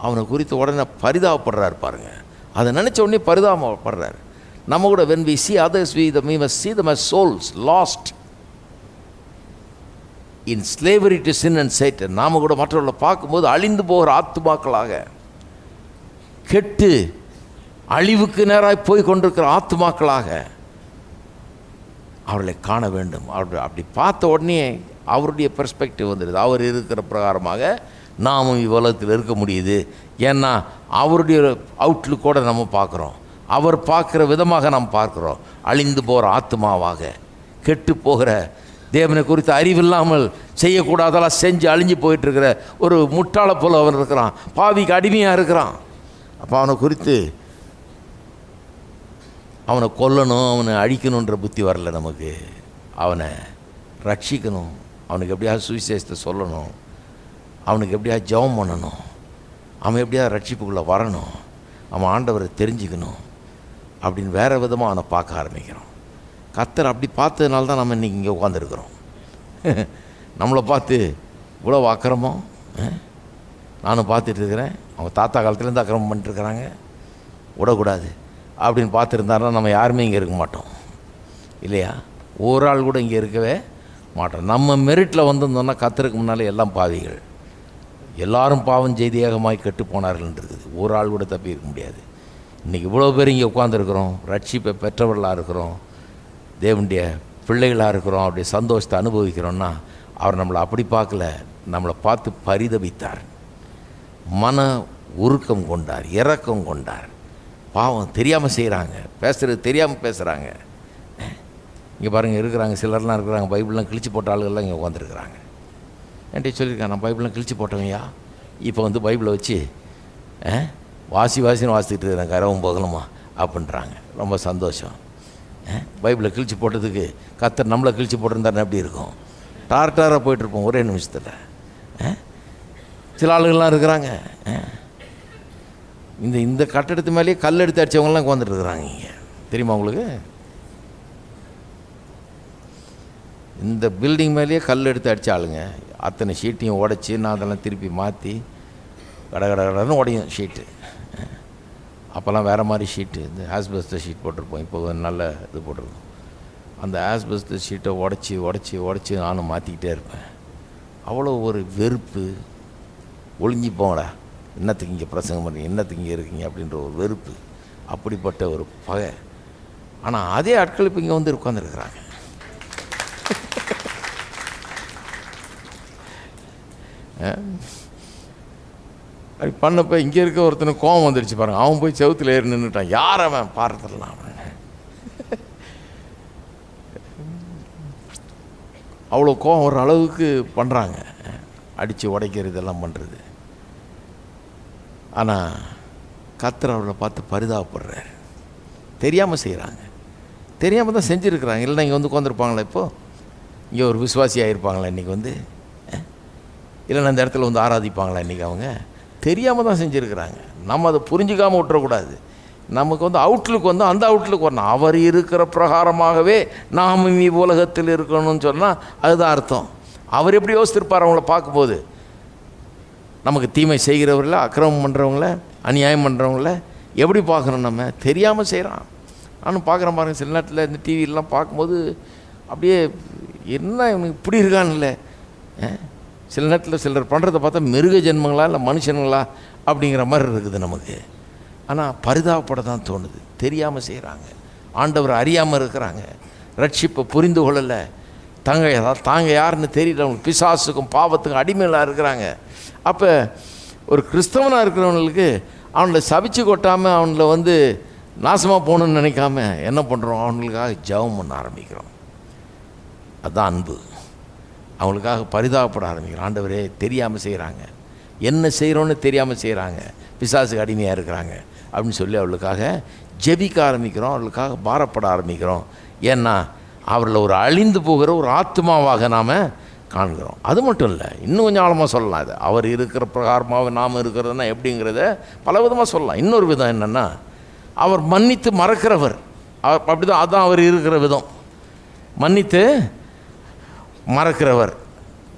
அவனை குறித்து உடனே பரிதாபப்படுறாரு பாருங்க. அதை நினச்ச உடனே பரிதாபப்படுறாரு. நம்ம கூட when we see others, we must see them as souls lost in slavery to sin and Satan. நாம் கூட மற்றவர்களை பார்க்கும்போது அழிந்து போகிற ஆத்துமாக்களாக, கெட்டு அழிவுக்கு நேராக போய் கொண்டிருக்கிற ஆத்துமாக்களாக அவர்களை காண வேண்டும். அப்படி பார்த்த உடனே அவருடைய பெர்ஸ்பெக்டிவ் வந்துடுது. அவர் இருக்கிற பிரகாரமாக நாமும் இவ்வுலகத்தில் இருக்க முடியுது. ஏன்னா அவருடைய அவுட்லுக்கோடு நம்ம பார்க்குறோம். அவர் பார்க்குற விதமாக நாம் பார்க்குறோம். அழிந்து போகிற ஆத்மாவாக, கெட்டு போகிற, தேவனை குறித்து அறிவில்லாமல் செய்யக்கூடாதெல்லாம் செஞ்சு அழிஞ்சு போயிட்டுருக்கிற ஒரு முட்டாளை போல் அவன் இருக்கிறான். பாவிக்கு அடிமையாக இருக்கிறான். அப்போ அவனை குறித்து அவனை கொல்லணும், அவனை அழிக்கணுன்ற புத்தி வரல நமக்கு. அவனை ரட்சிக்கணும், அவனுக்கு எப்படியாவது சுவிசேஷத்தை சொல்லணும், அவனுக்கு எப்படியாவது ஜெபம் பண்ணணும், அவன் எப்படியாவது ரட்சிப்புக்குள்ளே வரணும், அவன் ஆண்டவரை தெரிஞ்சுக்கணும் அப்படின்னு வேறு விதமாக அவனை பார்க்க ஆரம்பிக்கிறோம். கர்த்தர் அப்படி பார்த்ததுனால தான் நம்ம இன்றைக்கி இங்கே உட்காந்துருக்குறோம். நம்மளை பார்த்து இவ்வளோ அக்கிரமம் நானும் பார்த்துட்ருக்கிறேன், அவங்க தாத்தா காலத்துலேருந்து அக்கிரமம் பண்ணிட்டுருக்குறாங்க, விடக்கூடாது அப்படின்னு பார்த்துருந்தாருன்னா நம்ம யாருமே இங்கே இருக்க மாட்டோம் இல்லையா? ஒரு ஆள் கூட இங்கே இருக்கவே மாட்டோம். நம்ம மெரிட்டில் வந்திருந்தோம்னா கர்த்தருக்கு முன்னாலே எல்லாம் பாவிகள், எல்லாரும் பாவம் செய்தி ஏகமாய் கெட்டு போனார்கள்ன்றது. ஒரு ஆள் கூட தப்பி இருக்க முடியாது. இன்றைக்கி இவ்வளோ பேர் இங்கே உட்காந்துருக்குறோம், ரட்சிப்பை பெற்றவர்களாக இருக்கிறோம், தேவனுடைய பிள்ளைகளாக இருக்கிறோம், அப்படியே சந்தோஷத்தை அனுபவிக்கிறோன்னா அவர் நம்மளை அப்படி பார்க்கல, நம்மளை பார்த்து பரிதபித்தார், மன உருக்கம் கொண்டார், இரக்கம் கொண்டார். பாவம் தெரியாமல் செய்கிறாங்க, பேசுகிறது தெரியாமல் பேசுகிறாங்க. இங்கே பாருங்கள் இருக்கிறாங்க, சிலர்லாம் இருக்கிறாங்க பைபிள்லாம் கிழிச்சு போட்ட ஆளுகள்லாம் இங்கே உட்காந்துருக்குறாங்க. என்கிட்ட சொல்லியிருக்காங்க, நான் பைபிள்லாம் கிழிச்சு போட்டவங்கயா, இப்போ பைபிளை வச்சு வாசின்னு வாசிக்கிட்டு இருக்கிறேன், கரவும் போகணுமா அப்படின்றாங்க. ரொம்ப சந்தோஷம். பைபிளை கிழிச்சு போட்டதுக்கு கர்த்தர் நம்மளை கிழிச்சு போட்டிருந்தாருன்னு எப்படி இருக்கும்? டார்டாராக போயிட்டுருப்போம் ஒரே நிமிஷத்தில். சில ஆளுகள்லாம் இருக்கிறாங்க, இந்த கட்டடத்து மேலேயே கல் எடுத்து அடித்தவங்களாம் உட்காந்துட்டு இருக்கிறாங்க இங்கே, தெரியுமா உங்களுக்கு? இந்த பில்டிங் மேலேயே கல் எடுத்து அடித்த ஆளுங்க, அத்தனை ஷீட்டையும் உடச்சி நான் அதெல்லாம் திருப்பி மாற்றி கடன்னு உடையும் ஷீட்டு. அப்போல்லாம் வேறு மாதிரி ஷீட்டு, இந்த ஆஸ்பெஸ்டஸ் ஷீட் போட்டிருப்போம், இப்போ நல்ல இது போட்டிருக்கோம். அந்த ஆஸ்பெஸ்டஸ் ஷீட்டை உடச்சி நானும் மாற்றிக்கிட்டே இருப்பேன். அவ்வளோ ஒரு வெறுப்பு, ஒளிஞ்சி போங்கடா, என்னத்துக்கு இங்கே பிரசங்கம் பண்ணுறீங்க, என்னத்துக்கு இங்கே இருக்கீங்க அப்படின்ற ஒரு வெறுப்பு, அப்படிப்பட்ட ஒரு பகை. ஆனால் அதே ஆட்கள் இப்போ இங்கே உட்காந்துருக்குறாங்க. அப்படி பண்ணப்போ இங்கே இருக்க ஒருத்தனுக்கு கோவம் வந்துடுச்சு பாருங்க. அவன் போய் செவுத்தில் ஏறி நின்றுட்டான். யார் அவன் பார்த்துடலாம், அவன் அவ்வளோ கோவம் ஒரு அளவுக்கு பண்ணுறாங்க, அடித்து உடைக்கிறது இதெல்லாம் பண்ணுறது. ஆனால் கர்த்தர் அவர்களை பார்த்து பரிதாபப்படுறார். தெரியாமல் செய்கிறாங்க, தெரியாமல் தான் செஞ்சுருக்குறாங்க. இல்லைன்னா இங்கே வந்து உட்காந்துருப்பாங்களா இப்போது? இங்கே ஒரு விசுவாசி ஆகிருப்பாங்களா இன்றைக்கி வந்து? இல்லைன்னா அந்த இடத்துல வந்து ஆராதிப்பாங்களா இன்றைக்கி? அவங்க தெரியாமல் தான் செஞ்சுருக்கிறாங்க. நம்ம அதை புரிஞ்சிக்காமல் விட்டுறக்கூடாது. நமக்கு வந்து அவுட்லுக் வந்து அந்த அவுட்லுக் வரணும். அவர் இருக்கிற பிரகாரமாகவே நாம் உலகத்தில் இருக்கணும்னு சொன்னால் அதுதான் அர்த்தம். அவர் எப்படி யோசித்திருப்பார் அவங்கள பார்க்கும்போது? நமக்கு தீமை செய்கிறவர்கள, அக்கிரமம் பண்ணுறவங்கள, அநியாயம் பண்ணுறவங்கள எப்படி பார்க்குறோம்? நம்ம தெரியாமல் செய்கிறான். நானும் பார்க்குறேன் பாருங்கள், சில நேரத்தில் இந்த டிவிலாம் பார்க்கும்போது அப்படியே என்ன இவனுக்கு இப்படி இருக்கான்னு இல்லை. சில நேரத்தில் சிலர் பண்ணுறதை பார்த்தா மிருக ஜென்மங்களா இல்லை மனுஷனுங்களா அப்படிங்கிற மாதிரி இருக்குது நமக்கு. ஆனால் பரிதாபப்பட தான் தோணுது. தெரியாமல் செய்கிறாங்க, ஆண்டவர் அறியாமல் இருக்கிறாங்க, ரட்சிப்பை புரிந்து கொள்ளலை, தாங்க யாருன்னு தெரியல, அவங்களுக்கு பிசாசுக்கும் பாவத்துக்கும் அடிமையிலாக இருக்கிறாங்க. அப்போ ஒரு கிறிஸ்தவனாக இருக்கிறவங்களுக்கு அவனை சபிச்சு கொட்டாமல் அவங்கள வந்து நாசமாக போகணுன்னு நினைக்காம என்ன பண்ணுறோம்? அவங்களுக்காக ஜெபம் பண்ண ஆரம்பிக்கிறோம். அதுதான் அன்பு. அவங்களுக்காக பரிதாபப்பட ஆரம்பிக்கிறோம். ஆண்டவரே தெரியாமல் செய்கிறாங்க, என்ன செய்கிறோன்னு தெரியாமல் செய்கிறாங்க, பிசாசுக்கு அடிமையாக இருக்கிறாங்க அப்படின்னு சொல்லி அவளுக்காக ஜெபிக்க ஆரம்பிக்கிறோம், அவளுக்காக பாரப்பட ஆரம்பிக்கிறோம். ஏன்னா அவரில் ஒரு அழிந்து போகிற ஒரு ஆத்மாவாக நாம் காண்கிறோம். அது மட்டும் இல்லை, இன்னும் கொஞ்சம் ஆழமாக சொல்லலாம். இது அவர் இருக்கிற பிரகாரமாக நாம் இருக்கிறதுனா எப்படிங்கிறத பல விதமாக சொல்லலாம். இன்னொரு விதம் என்னென்னா, அவர் மன்னித்து மறக்கிறவர். அப்படி தான், அதுதான் அவர் இருக்கிற விதம். மன்னித்து மறக்கிறவர்.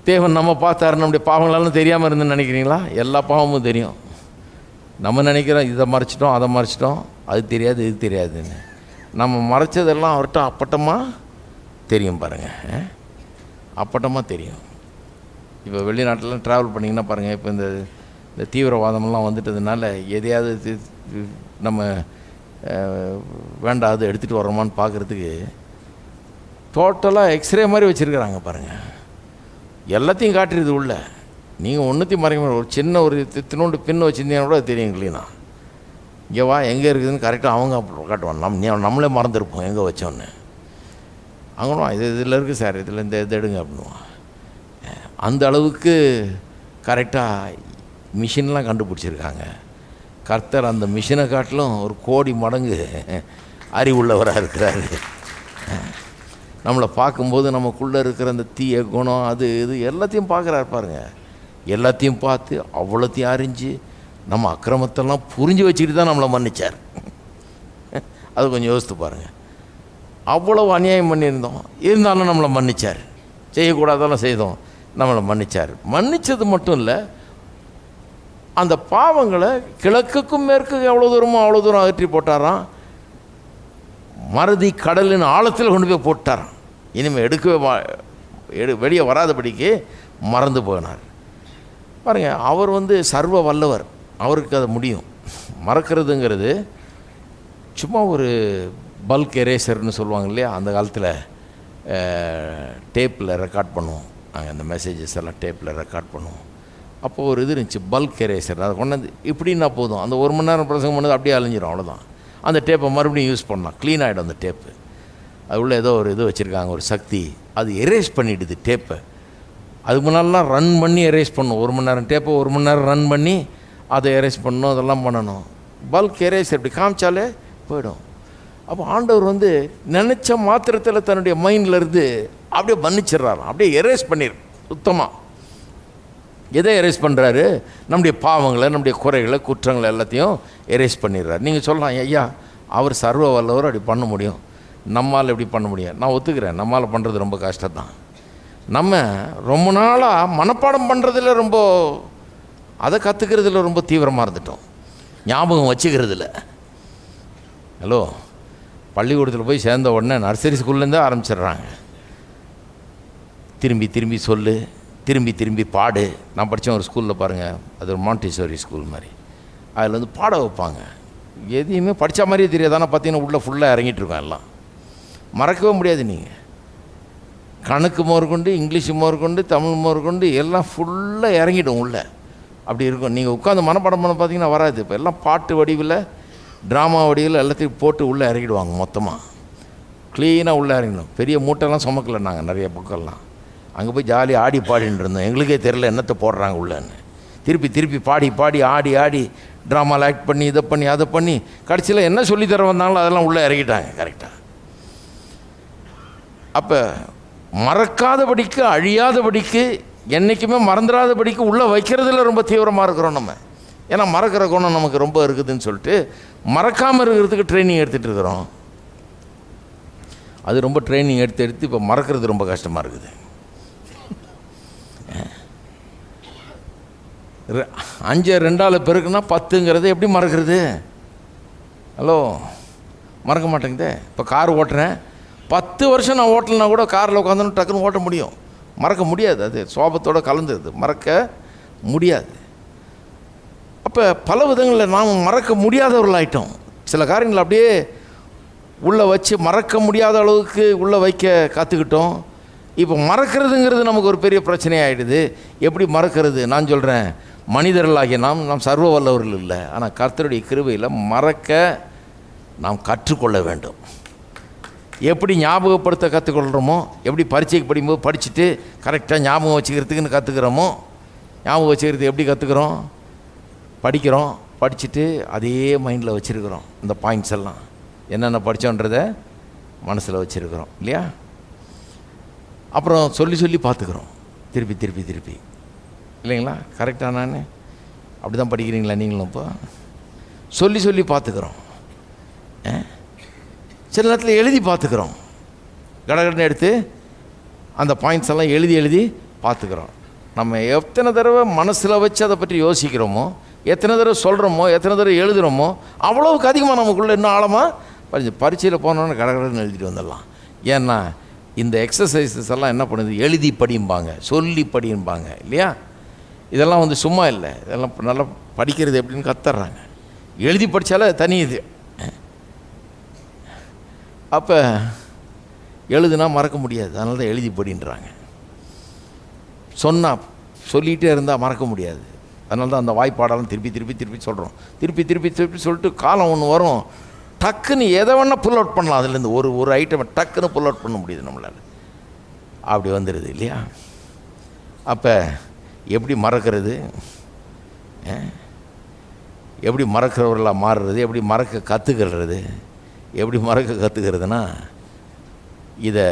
தேவன் நம்ம பார்த்தாரு, நம்முடைய பாவங்களெல்லாம் தெரியாமல் இருந்துன்னு நினைக்கிறீங்களா? எல்லா பாவமும் தெரியும். நம்ம நினைக்கிறோம் இதை மறைச்சிட்டோம், அதை மறைச்சிட்டோம், அது தெரியாது, இது தெரியாதுன்னு. நம்ம மறைச்சதெல்லாம் அவர்கிட்ட அப்பட்டமாக தெரியும் பாருங்கள், அப்பட்டமாக தெரியும். இப்போ வெளிநாட்டிலலாம் ட்ராவல் பண்ணிங்கன்னா பாருங்கள், இப்போ இந்த தீவிரவாதமெல்லாம் வந்துட்டதுனால எதையாவது நம்ம வேண்டாது எடுத்துகிட்டு வரோமான்னு பார்க்குறதுக்கு டோட்டலாக எக்ஸ்ரே மாதிரி வச்சுருக்கிறாங்க பாருங்கள். எல்லாத்தையும் காட்டுறது உள்ள. நீங்கள் ஒன்றுத்தையும் மறைக்க, ஒரு சின்ன ஒரு தினோண்டு பின் வச்சுருந்தீங்கன்னா கூட அது தெரியும் க்ளீனா. இங்கே வா, எங்கே இருக்குதுன்னு கரெக்டாக அவங்க காட்டுவாங்க. நம்மளே மறந்துருப்போம் எங்கே வச்சோன்னு. அவங்களும் இதில் இருக்குது சார், இதில் இந்த இது எடுங்க அப்படின்வான். அந்த அளவுக்கு கரெக்டாக மிஷின்லாம் கண்டுபிடிச்சிருக்காங்க. கர்த்தர் அந்த மிஷினை காட்டிலும் ஒரு கோடி மடங்கு அறிவுள்ளவராக இருக்கிறாரு. நம்மளை பார்க்கும்போது நமக்குள்ளே இருக்கிற அந்த தீய குணம், அது இது எல்லாத்தையும் பார்க்குறாரு பாருங்க. எல்லாத்தையும் பார்த்து அவ்வளோத்தையும் அறிஞ்சு நம்ம அக்கிரமத்தெல்லாம் புரிஞ்சு வச்சுக்கிட்டு தான் நம்மளை மன்னிச்சார். அது கொஞ்சம் யோசித்து பாருங்கள். அவ்வளவு அநியாயம் பண்ணியிருந்தோம், இருந்தாலும் நம்மளை மன்னிச்சார். செய்யக்கூடாதெல்லாம் செய்தோம், நம்மளை மன்னிச்சார். மன்னித்தது மட்டும் இல்லை, அந்த பாவங்களை கிழக்குக்கும் மேற்குக்கும் எவ்வளோ தூரமோ அவ்வளோ தூரம் அகற்றி போட்டாராம். மறதி கடலின் ஆழத்தில் கொண்டு போய் போட்டாராம். இனிமேல் வெளியே வராதபடிக்கு மறந்து போனார் பாருங்கள். அவர் வந்து சர்வ வல்லவர், அவருக்கு அதை முடியும். மறக்கிறதுங்கிறது சும்மா ஒரு பல்க் எரேசர்னு சொல்லுவாங்க இல்லையா, அந்த காலத்தில் டேப்பில் ரெக்கார்ட் பண்ணுவோம் நாங்கள், அந்த மெசேஜஸ் எல்லாம் டேப்பில் ரெக்கார்ட் பண்ணுவோம். அப்போது ஒரு இது இருந்துச்சு, பல்க் எரேசர். அதை கொண்டாந்து இப்படின்னா போதும், அந்த 1 மணி நேரம் பிரசங்கம் பண்ணது அப்படியே அழிஞ்சிடும், அவ்வளோதான். அந்த டேப்பை மறுபடியும் யூஸ் பண்ணலாம், க்ளீன் ஆகிடும் அந்த டேப்பு. அது உள்ள ஏதோ ஒரு இது வச்சுருக்காங்க, ஒரு சக்தி, அது எரேஸ் பண்ணிவிடுது டேப்பை. அதுக்கு முன்னாடிலாம் ரன் பண்ணி எரேஸ் பண்ணணும். 1 மணி நேரம் டேப்பை 1 மணி நேரம் ரன் பண்ணி அதை எரேஸ் பண்ணணும், அதெல்லாம் பண்ணணும். பல்க் எரேஸ் எப்படி காமிச்சாலே போயிடும். அப்போ ஆண்டவர் வந்து நினச்ச மாத்திரத்தில் தன்னுடைய மைண்ட்லேருந்து அப்படியே மன்னிச்சிட்றாரு, அப்படியே எரேஸ் பண்ணிடு சுத்தமாக. எதை எரேஸ் பண்ணுறாரு? நம்முடைய பாவங்களை, நம்முடைய குறைகளை, குற்றங்களை எல்லாத்தையும் எரேஸ் பண்ணிடுறாரு. நீங்கள் சொல்லலாம், ஐயா அவர் சர்வ வல்லவர், அப்படி பண்ண முடியும், நம்மால் எப்படி பண்ண முடியும்? நான் ஒத்துக்கிறேன், நம்மால் பண்ணுறது ரொம்ப கஷ்டம்தான். நம்ம ரொம்ப நாளாக மனப்பாடம் பண்ணுறதில்ல, ரொம்ப அதை கற்றுக்கிறதுல ரொம்ப தீவிரமாக இருந்துட்டோம், ஞாபகம் வச்சுக்கிறதில்ல. ஹலோ, பள்ளிக்கூடத்தில் போய் சேர்ந்த உடனே நர்சரி ஸ்கூல்லேருந்தே ஆரம்பிச்சிடுறாங்க. திரும்பி திரும்பி சொல்லு, திரும்பி திரும்பி பாடு. நான் படித்த ஒரு ஸ்கூலில் பாருங்கள், அது ஒரு மாண்டிசோரி ஸ்கூல் மாதிரி, அதில் வந்து பாட வைப்பாங்க. எதையுமே படித்த மாதிரியே தெரியாது, ஆனால் பார்த்தீங்கன்னா உள்ளே ஃபுல்லாக இறங்கிட்டுருக்கோம். எல்லாம் மறக்கவே முடியாது. நீங்கள் கணக்கு முதற்கொண்டு, இங்கிலீஷு முதற்கொண்டு, தமிழ் முதற்கொண்டு எல்லாம் ஃபுல்லாக இறங்கிடும் உள்ளே. அப்படி இருக்கும். நீங்கள் உட்காந்து மனப்பாடம் பண்ண பார்த்தீங்கன்னா வராது. இப்போ எல்லாம் பாட்டு வடிவில், ட்ராமா வடிவில் எல்லாத்தையும் போட்டு உள்ளே இறங்கிடுவாங்க. மொத்தமாக க்ளீனாக உள்ளே இறங்கிடும். பெரிய மூட்டைலாம் சுமக்கலை நாங்கள், நிறைய புக்கெல்லாம். அங்கே போய் ஜாலியாக ஆடி பாடின்னு இருந்தோம். எங்களுக்கே தெரில என்னத்தை போடுறாங்க உள்ளேன்னு. திருப்பி திருப்பி பாடி பாடி ஆடி ஆடி ட்ராமாவில் ஆக்ட் பண்ணி, இதை பண்ணி அதை பண்ணி கடைசியில் என்ன சொல்லித்தர வந்தாங்களோ அதெல்லாம் உள்ளே இறங்கிட்டாங்க கரெக்டாக. அப்போ மறக்காதபடிக்கு, அழியாதபடிக்கு, என்றைக்குமே மறந்துடாதபடிக்கு உள்ளே வைக்கிறதுல ரொம்ப தீவிரமாக இருக்கிறோம் நம்ம. ஏன்னா மறக்கிற குணம் நமக்கு ரொம்ப இருக்குதுன்னு சொல்லிட்டு மறக்காமல் இருக்கிறதுக்கு ட்ரைனிங் எடுத்துகிட்டு இருக்கிறோம். அது ரொம்ப ட்ரைனிங் எடுத்து இப்போ மறக்கிறது ரொம்ப கஷ்டமாக இருக்குது. 5 2 பெருக்குன்னா 10ங்கிறது எப்படி மறக்கிறது? ஹலோ, மறக்க மாட்டேங்குதே. இப்போ கார் ஓட்டுறேன், 10 வருஷம் நான் ஓட்டலைன்னா கூட காரில் உட்காந்து டக்குன்னு ஓட்ட முடியும். மறக்க முடியாது, அது சோபத்தோடு கலந்துருது, மறக்க முடியாது. அப்போ பல விதங்களில் நாம் மறக்க முடியாதவர்களாயிட்டோம். சில காரியங்கள் அப்படியே உள்ளே வச்சு மறக்க முடியாத அளவுக்கு உள்ளே வைக்க கற்றுக்கிட்டோம். இப்போ மறக்கிறதுங்கிறது நமக்கு ஒரு பெரிய பிரச்சனையாகிடுது. எப்படி மறக்கிறது? நான் சொல்கிறேன், மனிதர்களாகிய நாம் சர்வ வல்லவர்கள் இல்லை. ஆனால் கர்த்தருடைய கிருபையில் மறக்க நாம் கற்றுக்கொள்ள வேண்டும். எப்படி ஞாபகப்படுத்த கற்றுக்கொள்கிறோமோ, எப்படி பரீட்சைக்கு படிக்கும்போது படிச்சுட்டு கரெக்டாக ஞாபகம் வச்சுக்கிறதுக்குன்னு கற்றுக்கிறோமோ, ஞாபகம் வச்சுக்கிறது எப்படி கற்றுக்குறோம்? படிக்கிறோம், படிச்சுட்டு அதே மைண்டில் வச்சுருக்கிறோம். இந்த பாயிண்ட்ஸ் எல்லாம் என்னென்ன படித்தோன்றதை மனசில் வச்சுருக்கிறோம் இல்லையா? அப்புறம் சொல்லி சொல்லி பார்த்துக்குறோம், திருப்பி திருப்பி திருப்பி, இல்லைங்களா? கரெக்டாக நான் அப்படி தான் படிக்கிறீங்களா நீங்களும்? இப்போ சொல்லி சொல்லி பார்த்துக்குறோம். சில நேரத்தில் எழுதி பார்த்துக்குறோம், கடகடன்னு எடுத்து அந்த பாயிண்ட்ஸ் எல்லாம் எழுதி எழுதி பார்த்துக்குறோம். நம்ம எத்தனை தடவை மனசில் வச்சு அதை பற்றி யோசிக்கிறோமோ, எத்தனை தடவை சொல்கிறோமோ, எத்தனை தடவை எழுதுகிறோமோ, அவ்வளோவுக்கு அதிகமாக நமக்குள்ளே இன்னும் ஆழமாக பரீட்சையில் போனோன்னு கடகடன்னு எழுதிட்டு வந்துடலாம். ஏன்னா இந்த எக்ஸசைசஸ் எல்லாம் என்ன பண்ணுது? எழுதி படிம்பாங்க, சொல்லி படிம்பாங்க இல்லையா? இதெல்லாம் வந்து சும்மா இல்லை, இதெல்லாம் நல்லா படிக்கிறது எப்படின்னு கத்துறாங்க. எழுதி படித்தாலே தனி இது. அப்போ எழுதுனா மறக்க முடியாது, அதனால தான் எழுதி படின்றாங்க. சொன்னால் சொல்லிகிட்டே இருந்தால் மறக்க முடியாது, அதனால தான் அந்த வாய்ப்பாடெல்லாம் திருப்பி திருப்பி திருப்பி சொல்கிறோம். திருப்பி திருப்பி திருப்பி சொல்லிட்டு காலம் ஒன்று வரும், டக்குன்னு எதை வேணால் புல் அவுட் பண்ணலாம். அதுலேருந்து ஒரு ஐட்டமை டக்குன்னு புல் அவுட் பண்ண முடியுது நம்மளால். அப்படி வந்துடுது இல்லையா? அப்போ எப்படி மறக்கிறது? எப்படி மறக்கிறவர்களாக மாறுறது? எப்படி மறக்க கற்றுக்கிறது? எப்படி மறக்க கற்றுக்கிறதுனா, இதை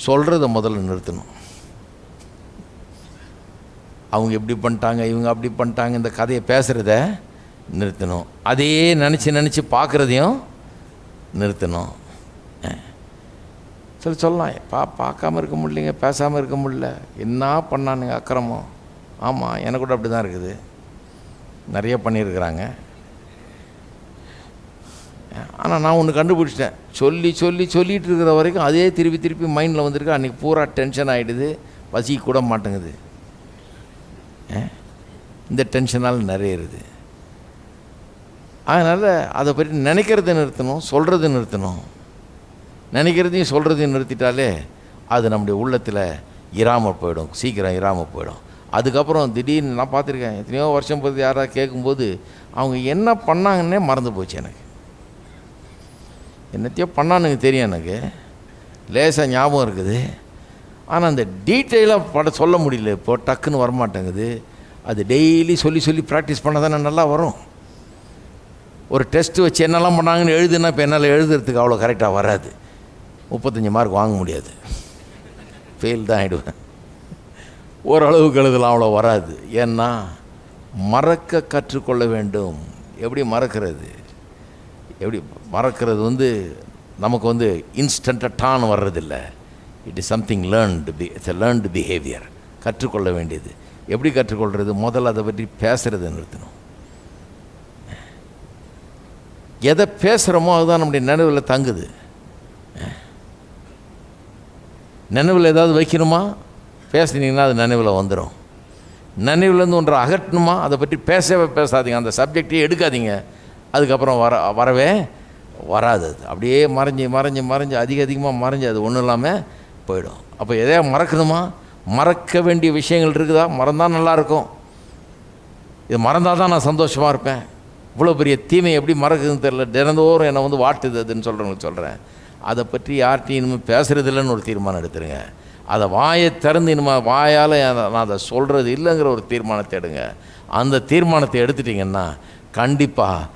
சொல்கிறத முதல்ல நிறுத்தணும். அவங்க எப்படி பண்ணிட்டாங்க, இவங்க அப்படி பண்ணிட்டாங்க, இந்த கதையை பேசுகிறத நிறுத்தணும். அதையே நினச்சி பார்க்குறதையும் நிறுத்தணும். சொல்லலாம், பார்க்காம இருக்க முடியலைங்க, பேசாமல் இருக்க முடியல, என்ன பண்ணானுங்க அக்கிரமம். ஆமாம், எனக்கு கூட அப்படி தான் இருக்குது, நிறைய பண்ணியிருக்கிறாங்க. ஆனால் நான் ஒன்று கண்டுபிடிச்சிட்டேன், சொல்லிகிட்டு இருக்கிற வரைக்கும் அதே திருப்பி திருப்பி மைண்டில் வந்திருக்கு. அன்றைக்கி பூரா டென்ஷன் ஆகிடுது, பசிக்க கூட மாட்டேங்குது. இந்த டென்ஷனால் நிறைய இருக்குது. அதனால் அதை பற்றி நினைக்கிறத நிறுத்தணும், சொல்கிறத நிறுத்தணும். நினைக்கிறதையும் சொல்கிறதையும் நிறுத்திட்டாலே அது நம்முடைய உள்ளத்தில் இராமல் போயிடும், சீக்கிரம் இராமல் போயிடும். அதுக்கப்புறம் திடீர்னு நான் பார்த்துருக்கேன், எத்தனையோ வருஷம் போது யாராவது கேட்கும்போது அவங்க என்ன பண்ணாங்கன்னே மறந்து போச்சு. எனக்கு என்னத்தையோ பண்ணானுங்க தெரியும், எனக்கு லேசாக ஞாபகம் இருக்குது. ஆனால் அந்த டீட்டெயிலாக சொல்ல முடியல, இப்போ டக்குன்னு வரமாட்டேங்குது. அது டெய்லி சொல்லி ப்ராக்டிஸ் பண்ண தானே நல்லா வரும். ஒரு டெஸ்ட்டு வச்சு என்னெல்லாம் பண்ணாங்கன்னு எழுதுனா இப்போ என்னால் எழுதுறதுக்கு அவ்வளோ கரெக்டாக வராது. 35 மார்க் வாங்க முடியாது, ஃபெயில் தான் ஆகிடுவேன். ஓரளவுக்கு எழுதலாம், அவ்வளோ வராது. ஏன்னா மறக்க கற்றுக்கொள்ள வேண்டும். எப்படி மறக்கிறது? எப்படி மறக்கிறது வந்து நமக்கு வந்து இன்ஸ்டண்ட்டாக டான் வர்றதில்லை. It is something learned, it's a learned behaviour. கற்றுக்கொள்ள வேண்டியது. எப்படி கற்றுக்கொள்கிறது? முதல்ல அதை பற்றி பேசுகிறத நிறுத்தணும். எதை பேசுகிறோமோ அதுதான் நம்முடைய நினைவில் தங்குது. நினைவில் ஏதாவது வைக்கணுமா, பேசுனீங்கன்னா அது நினைவில் வந்துடும். நினைவுலேருந்து ஒன்றை அகட்டணுமா, அதை பற்றி பேசவே பேசாதீங்க, அந்த சப்ஜெக்டையே எடுக்காதீங்க. அதுக்கப்புறம் வரவே வராது. அது அப்படியே மறைஞ்சு அதிகமாக மறைஞ்சு அது ஒன்றும் இல்லாமல் போயிடும். அப்போ எதையா மறக்கணுமா, மறக்க வேண்டிய விஷயங்கள் இருக்குதா? மறந்தால் நல்லாயிருக்கும். இது மறந்தால் தான் நான் சந்தோஷமாக இருப்பேன். இவ்வளோ பெரிய தீமை எப்படி மறக்குதுன்னு தெரியல, தினந்தோறும் என்னை வந்து வாட்டுது அதுன்னு சொல்கிறவங்களுக்கு சொல்கிறேன். அதை பற்றி யார்கிட்டையும் இனிமேல் பேசுகிறதில்லன்னு ஒரு தீர்மானம் எடுத்துருங்க. அதை வாயை திறந்து இனிமேல் வாயால் நான் அதை சொல்கிறது இல்லைங்கிற ஒரு தீர்மானத்தை எடுங்க. அந்த தீர்மானத்தை எடுத்துட்டிங்கன்னா கண்டிப்பாக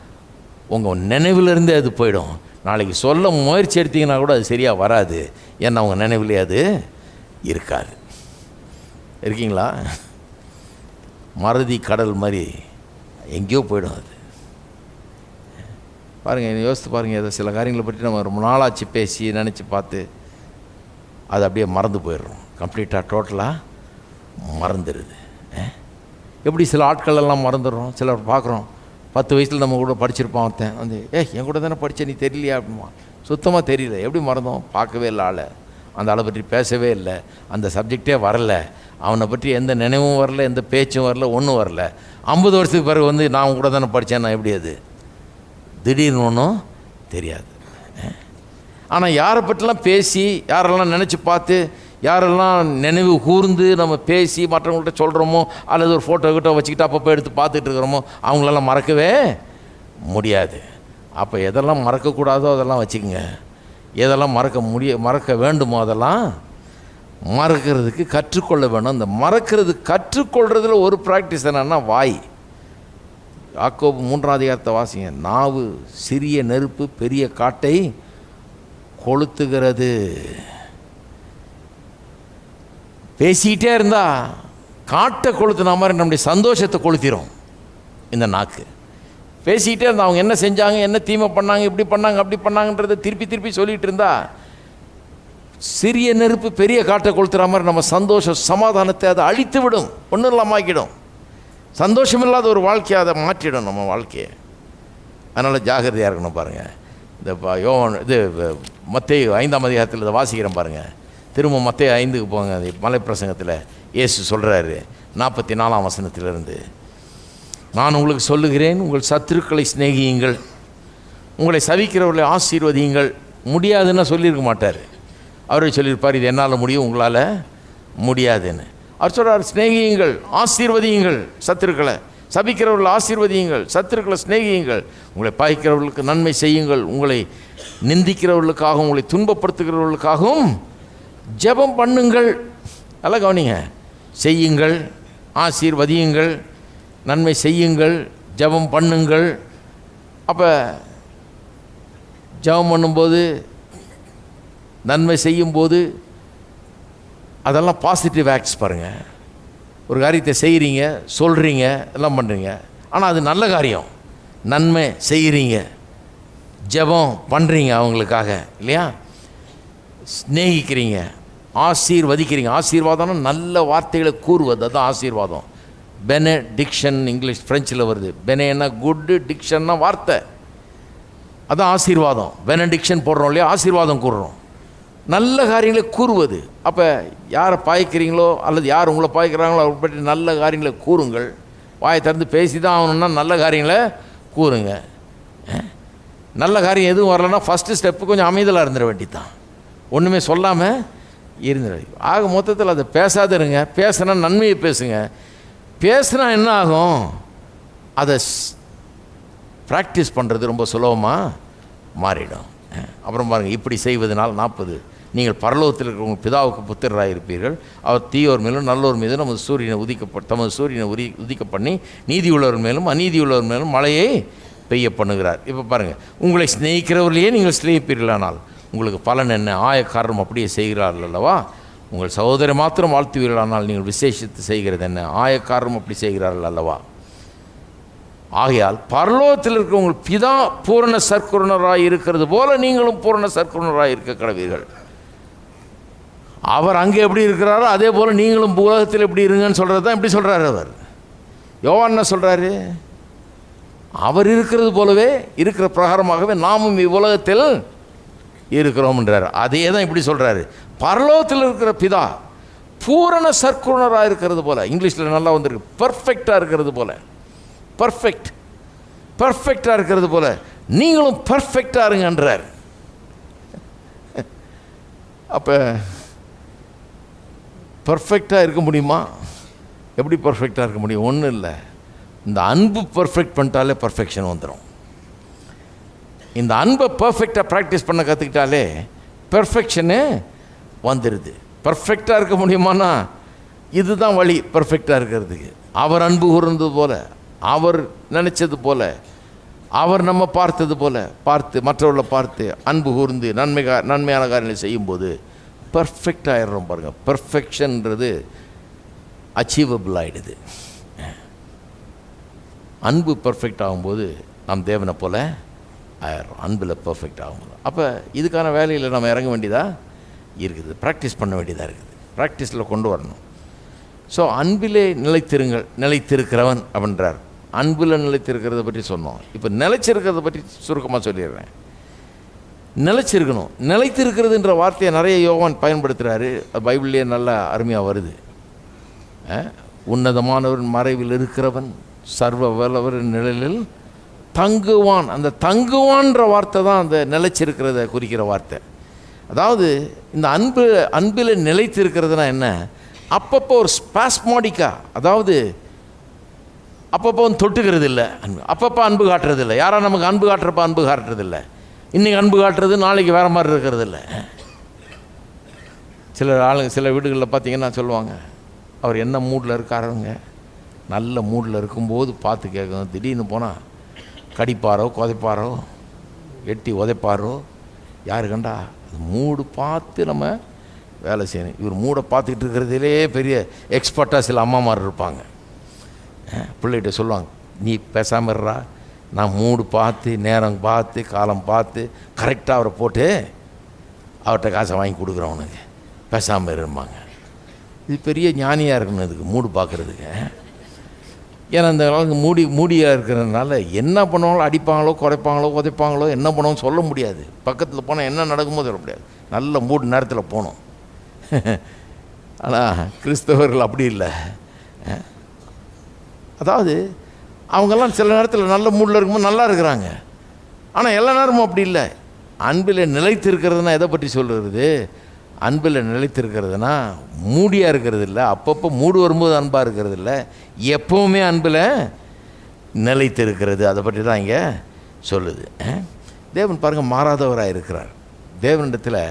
உங்கள் நினைவிலிருந்தே அது போயிடும். நாளைக்கு சொல்ல முயற்சி எடுத்திங்கன்னா கூட அது சரியாக வராது. ஏன்னா அவங்க நினைவிலே அது இருக்காது. இருக்கீங்களா? மறதி கடல் மாதிரி எங்கேயோ போய்டும் அது. பாருங்கள், யோசித்து பாருங்கள். ஏதோ சில காரியங்களை பற்றி நம்ம ரொம்ப நாளாச்சு பேசி நினச்சி பார்த்து அது அப்படியே மறந்து போயிடுறோம். கம்ப்ளீட்டாக டோட்டலாக மறந்துடுது. எப்படி சில ஆட்கள் எல்லாம் மறந்துடுறோம். சிலர் பார்க்குறோம் 10 வயசில் நம்ம கூட படிச்சிருப்பான், ஒருத்தன் வந்து என் கூட தானே படித்தேன், நீ தெரியலையா அப்படிமா. சுத்தமாக தெரியல. எப்படி மறந்தோம்? பார்க்கவே இல்லை ஆளை, அந்த ஆளை பற்றி பேசவே இல்லை, அந்த சப்ஜெக்டே வரலை, அவனை பற்றி எந்த நினைவும் வரல, எந்த பேச்சும் வரல, ஒன்றும் வரல. 50 வருஷத்துக்கு பிறகு வந்து நான் கூட தானே படித்தேன், நான் எப்படி அது திடீர்னு ஒன்றும் தெரியாது. ஆனால் யாரை பற்றிலாம் பேசி, யாரெல்லாம் நினச்சி பார்த்து, யாரெல்லாம் நினைவு கூர்ந்து நம்ம பேசி மற்றவங்கள்ட்ட சொல்கிறோமோ, அல்லது ஒரு ஃபோட்டோ கிட்ட வச்சுக்கிட்டு அப்பப்போ எடுத்து பார்த்துட்டு இருக்கிறோமோ, அவங்களெல்லாம் மறக்கவே முடியாது. அப்போ எதெல்லாம் மறக்கக்கூடாதோ அதெல்லாம் வச்சுக்கோங்க. எதெல்லாம் மறக்க வேண்டுமோ அதெல்லாம் மறக்கிறதுக்கு கற்றுக்கொள்ள வேணும். அந்த மறக்கிறது கற்றுக்கொள்றதுல ஒரு ப்ராக்டிஸ் என்னன்னா வாய். யாக்கோபு 3ஆம் அதிகாரத்தை வாசிங்க. நாவு சிறிய நெருப்பு பெரிய காட்டை கொளுத்துகிறது. பேசிக்கிட்டே இருந்தா காட்டை கொளுத்துன மாதிரி நம்முடைய சந்தோஷத்தை கொளுத்திரும் இந்த நாக்கு. பேசிக்கிட்டே இருந்தால் அவங்க என்ன செஞ்சாங்க, என்ன தீமை பண்ணாங்க, இப்படி பண்ணாங்க, அப்படி பண்ணாங்கன்றதை திருப்பி திருப்பி சொல்லிகிட்டு இருந்தா சிறிய நெருப்பு பெரிய காட்டை கொளுத்துற மாதிரி நம்ம சந்தோஷம் சமாதானத்தை அதை அழித்து விடும், ஒன்றும் இல்லாமல் ஆக்கிடும். சந்தோஷமில்லாத ஒரு வாழ்க்கையை அதை மாற்றிடும் நம்ம வாழ்க்கையை. அதனால் ஜாகிரதையாக இருக்கணும். பாருங்கள், இந்த மத்தேயு 5ஆம் அதிகாரத்தில் இதை வாசிக்கிறேன் பாருங்கள். திரும்ப மத்தேயு 5க்கு போங்க. மலை பிரசங்கத்தில் இயேசு சொல்கிறாரு 44ஆம் வசனத்திலிருந்து, நான் உங்களுக்கு சொல்லுகிறேன், உங்கள் சத்துருக்களை சிநேகியுங்கள், உங்களை சபிக்கிறவர்களை ஆசீர்வதியுங்கள். முடியாதுன்னு சொல்லியிருக்க மாட்டார். அவரே சொல்லியிருப்பார், இது என்னால் முடியும், உங்களால் முடியாதுன்னு. அவர் சொல்கிறார், சிநேகியுங்கள், ஆசீர்வதியுங்கள், சத்துருக்களை சபிக்கிறவர்கள் ஆசீர்வதியுங்கள், சத்துருக்களை சிநேகியுங்கள், உங்களை பாய்க்கிறவர்களுக்கு நன்மை செய்யுங்கள், உங்களை நிந்திக்கிறவர்களுக்காகவும் உங்களை துன்பப்படுத்துகிறவர்களுக்காகவும் ஜெபம் பண்ணுங்கள். நல்லா கவனிங்க. செய்யுங்கள், ஆசீர்வதியுங்கள், நன்மை செய்யுங்கள், ஜெபம் பண்ணுங்கள். அப்போ ஜெபம் பண்ணும்போது, நன்மை செய்யும்போது அதெல்லாம் பாசிட்டிவ் ஆக்ட்ஸ். பாருங்கள், ஒரு காரியத்தை செய்கிறீங்க, சொல்கிறீங்க, எல்லாம் பண்ணுறீங்க, ஆனால் அது நல்ல காரியம். நன்மை செய்கிறீங்க, ஜெபம் பண்ணுறீங்க அவங்களுக்காக, இல்லையா? ஸ்நேகிக்கிறீங்க, ஆசீர்வதிக்கிறீங்க. ஆசீர்வாதம்னா நல்ல வார்த்தைகளை கூறுவது, அதுதான் ஆசீர்வாதம். பெனடிக்ஷன் இங்கிலீஷ் ஃப்ரெஞ்சில் வருது. பெனேன்னா குட், டிக்ஷன்னா வார்த்தை, அதுதான் ஆசீர்வாதம். பெனடிக்ஷன் போடுறோம் இல்லையா, ஆசீர்வாதம் கூறுறோம், நல்ல காரியங்களை கூறுவது. அப்போ யாரை பாய்க்கிறீங்களோ அல்லது யார் உங்களை பாய்க்கிறாங்களோ அவரை பற்றி நல்ல காரியங்களை கூறுங்கள். வாயை திறந்து பேசி தான் ஆகணும்னா நல்ல காரியங்களை கூறுங்க. நல்ல காரியம் எதுவும் வரலன்னா ஃபஸ்ட்டு ஸ்டெப்பு கொஞ்சம் அமைதலாக இருந்துட வேண்டியதான், ஒன்றுமே சொல்லாமல் இருந்துட. ஆக மொத்தத்தில் அதை பேசாத இருங்க. பேசுனா நன்மையை பேசுங்க. பேசுனா என்ன ஆகும், அதை ப்ராக்டிஸ் பண்ணுறது ரொம்ப சுலபமாக மாறிடும். அப்புறம் பாருங்கள், இப்படி செய்வதனால் 40, நீங்கள் பரலோகத்தில் இருக்கிற பிதாவுக்கு புத்திரராக இருப்பீர்கள். அவர் தீயோர் மேலும் நல்லோர் மீதும் தமது சூரியனை உதிக்க பண்ணி நீதி உள்ளவர் மேலும் அநீதி உள்ளவர் மேலும் மழையை பெய்ய பண்ணுகிறார். இப்போ பாருங்கள், உங்களை ஸ்நேகிக்கிறவர்களையே நீங்கள் ஸ்நேகிப்பீர்களானால் உங்களுக்கு பலன் என்ன? ஆயக்காரரும் அப்படியே செய்கிறார்கள் அல்லவா? உங்கள் சகோதரி மாத்திரம் வாழ்த்துவீர்களானால் நீங்கள் விசேஷித்து செய்கிறது என்ன? ஆயக்காரரும் அப்படி செய்கிறார்கள் அல்லவா? ஆகையால் பரலோகத்தில் இருக்கிற உங்கள் பிதா பூரண சற்குணராக இருக்கிறது போல நீங்களும் பூரண சற்குணராக இருக்க கடவீர்கள். அவர் அங்கே எப்படி இருக்கிறாரோ அதே போல் நீங்களும் உலகத்தில் எப்படி இருங்கன்னு சொல்கிறது தான் எப்படி சொல்கிறார் அவர். யோவான் என்ன சொல்கிறாரு? அவர் இருக்கிறது போலவே இருக்கிற பிரகாரமாகவே நாமும் இவ்வுலகத்தில் இருக்கிறோம்ன்றார். அதே தான் இப்படி சொல்கிறாரு. பரலோகத்தில் இருக்கிற பிதா பூரண சற்குணராக இருக்கிறது போல, இங்கிலீஷில் நல்லா வந்திருக்கு, பர்ஃபெக்டாக இருக்கிறது போல, பர்ஃபெக்டாக இருக்கிறது போல நீங்களும் பர்ஃபெக்டாக இருங்கன்றார். அப்போ பர்ஃபெக்டாக இருக்க முடியுமா? எப்படி பர்ஃபெக்டாக இருக்க முடியும்? ஒன்றும் இல்லை, இந்த அன்பு பர்ஃபெக்ட் பண்ணிட்டாலே பர்ஃபெக்ஷன் வந்துடும். இந்த அன்பை பர்ஃபெக்டாக ப்ராக்டிஸ் பண்ண கற்றுக்கிட்டாலே பெர்ஃபெக்ஷனு வந்துடுது. பர்ஃபெக்டாக இருக்க முடியுமானா இதுதான் வழி பர்ஃபெக்டாக இருக்கிறதுக்கு. அவர் அன்பு கூர்ந்தது போல, அவர் நினச்சது போல அவர் நம்ம பார்த்தது போல் பார்த்து மற்றவர்களை பார்த்து அன்பு கூர்ந்து நன்மையான காரியங்களை செய்யும்போது பர்ஃபெக்ட் ஆகிடுறோம். பாருங்கள், பர்ஃபெக்ஷன்ன்றது அச்சீவபிள் ஆகிடுது. அன்பு பர்ஃபெக்ட் ஆகும்போது நாம் தேவனை போல் ஆயிடுறோம். அன்பில் பர்ஃபெக்ட் ஆகும்போது அப்போ இதுக்கான வேலையில் நம்ம இறங்க வேண்டியதாக இருக்குது, ப்ராக்டிஸ் பண்ண வேண்டியதாக இருக்குது, ப்ராக்டிஸில் கொண்டு வரணும். ஸோ அன்பிலே நிலைத்திருக்கிறவன் அப்படின்றார். அன்பில் நிலைத்திருக்கிறத பற்றி சொன்னோம். இப்போ நிலைச்சிருக்கிறத பற்றி சுருக்கமாக சொல்லிடுறேன். நிலைத்திருக்கிறதுன்ற வார்த்தையை நிறைய யோவான் பயன்படுத்துகிறாரு. பைபிள்லேயே நல்லா அருமையாக வருது. உன்னதமானவரின் மறைவில் இருக்கிறவன் சர்வ வல்லவரின் நிழலில் தங்குவான். அந்த தங்குவான்ற வார்த்தை தான் அந்த நிலைச்சிருக்கிறத குறிக்கிற வார்த்தை. அதாவது இந்த அன்பில் நிலைத்திருக்கிறதுனா என்ன? அப்பப்போ ஒரு ஸ்பாஸ்மாடிக்கா, அதாவது அப்பப்போ வந்து தொட்டுக்கிறது இல்லை, அப்பப்போ அன்பு காட்டுறது இல்லை. யாரா நமக்கு அன்பு காட்டுறப்ப அன்பு காட்டுறது இல்லை. இன்றைக்கி அன்பு காட்டுறது நாளைக்கு வேறு மாதிரி இருக்கிறது இல்லை. சில வீடுகளில் பார்த்திங்கன்னா சொல்லுவாங்க, அவர் என்ன மூடில் இருக்காருங்க, நல்ல மூடில் இருக்கும்போது பார்த்து கேட்கணும். திடீர்னு போனால் கடிப்பாரோ கொதைப்பாரோ எட்டி உதைப்பாரோ யாரு கண்டா, அது மூடு பார்த்து நம்ம வேலை செய்யணும். இவர் மூடை பார்த்துக்கிட்டு இருக்கிறதுலே பெரிய எக்ஸ்பர்ட்டாக சில அம்மாமார் இருப்பாங்க. பிள்ளைகிட்ட சொல்லுவாங்க, நீ பேசாமல் இருறா, நான் மூடு பார்த்து நேரம் பார்த்து காலம் பார்த்து கரெக்டாக அவரை போட்டு அவர்கிட்ட காசை வாங்கி கொடுக்குறவனுக்கு பேசாமல் இருப்பாங்க. இது பெரிய ஞானியாக இருக்கணும் இதுக்கு, மூடு பார்க்குறதுக்கு. ஏன்னா இந்த காலத்துக்கு மூடியாக இருக்கிறதுனால என்ன பண்ணுவாங்களோ, அடிப்பாங்களோ குறைப்பாங்களோ உதைப்பாங்களோ, என்ன பண்ணுவோம் சொல்ல முடியாது. பக்கத்தில் போனால் என்ன நடக்குமோ சொல்ல முடியாது. நல்ல மூடு நேரத்தில் போகணும். ஆனால் கிறிஸ்தவர்கள் அப்படி இல்லை. அதாவது அவங்கெல்லாம் சில நேரத்தில் நல்ல மூடில் இருக்கும்போது நல்லா இருக்கிறாங்க, ஆனால் எல்லா நேரமும் அப்படி இல்லை. அன்பில் நிலைத்திருக்கிறதுனா எதை பற்றி சொல்கிறது? அன்பில் நிலைத்திருக்கிறதுனா மூடியாக இருக்கிறது இல்லை, அப்பப்போ மூடு வரும்போது அன்பாக இருக்கிறது இல்லை, எப்போவுமே அன்பில் நிலைத்திருக்கிறது. அதை பற்றி தான் இங்கே சொல்லுது. தேவன் பாருங்கள் மாறாதவராக இருக்கிறார். தேவனிடத்தில்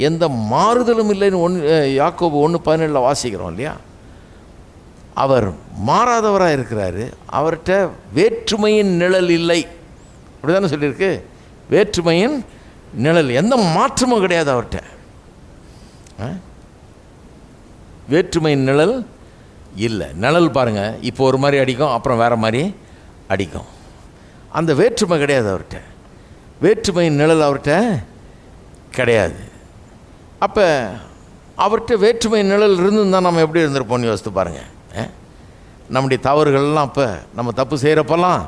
எந்த மாறுதலும் இல்லைன்னு யாக்கோபு 1:17 வாசிக்கிறோம் இல்லையா? அவர் மாறாதவராக இருக்கிறாரு. அவர்கிட்ட வேற்றுமையின் நிழல் இல்லை, அப்படி தானே சொல்லியிருக்கு. வேற்றுமையின் நிழல், எந்த மாற்றமும் கிடையாது அவர்கிட்ட. வேற்றுமையின் நிழல் இல்லை. நிழல் பாருங்கள், இப்போ ஒரு மாதிரி அடிக்கும், அப்புறம் வேறு மாதிரி அடிக்கும். அந்த வேற்றுமை கிடையாது அவர்கிட்ட. வேற்றுமையின் நிழல் அவர்கிட்ட கிடையாது. அப்போ அவர்கிட்ட வேற்றுமையின் நிழல் இருந்துதான் நம்ம எப்படி இருந்திருப்போம்னு யோசித்து பாருங்கள். நம்முடைய தவறுகள்லாம் அப்போ நம்ம தப்பு செய்கிறப்பெல்லாம்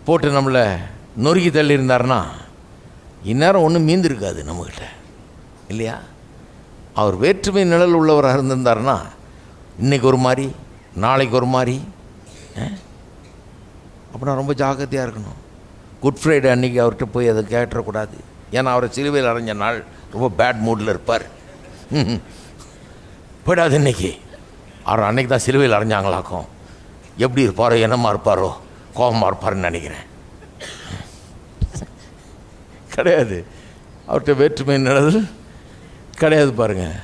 போட்டு நம்மளை நொறுக்கி தள்ளி இருந்தார்னா இந்நேரம் ஒன்றும் மீந்திருக்காது நம்மக்கிட்ட, இல்லையா? அவர் வேற்றுமை நிழல் உள்ளவராக இருந்திருந்தார்னா இன்றைக்கி ஒரு மாதிரி நாளைக்கு ஒரு மாதிரி. அப்படின்னா ரொம்ப ஜாக்கிரதையாக இருக்கணும். குட் ஃப்ரைடே அன்றைக்கி அவர்கிட்ட போய் அதை கேட்டுறக்கூடாது. ஏன்னா அவரை சிலுவையில் அரைஞ்ச நாள் ரொம்ப பேட் மூடில் இருப்பார். போயிடாது இன்றைக்கி. அவர் அன்றைக்கி தான் சிலுவையில் அரைஞ்சாங்களாக்கும். எப்படி இருப்பாரோ, என்னமா இருப்பாரோ, கோபமாக இருப்பாருன்னு நினைக்கிறேன். கிடையாது, அவர்கிட்ட வேற்றுமை நிழல் கிடையாது. பாருங்கள்,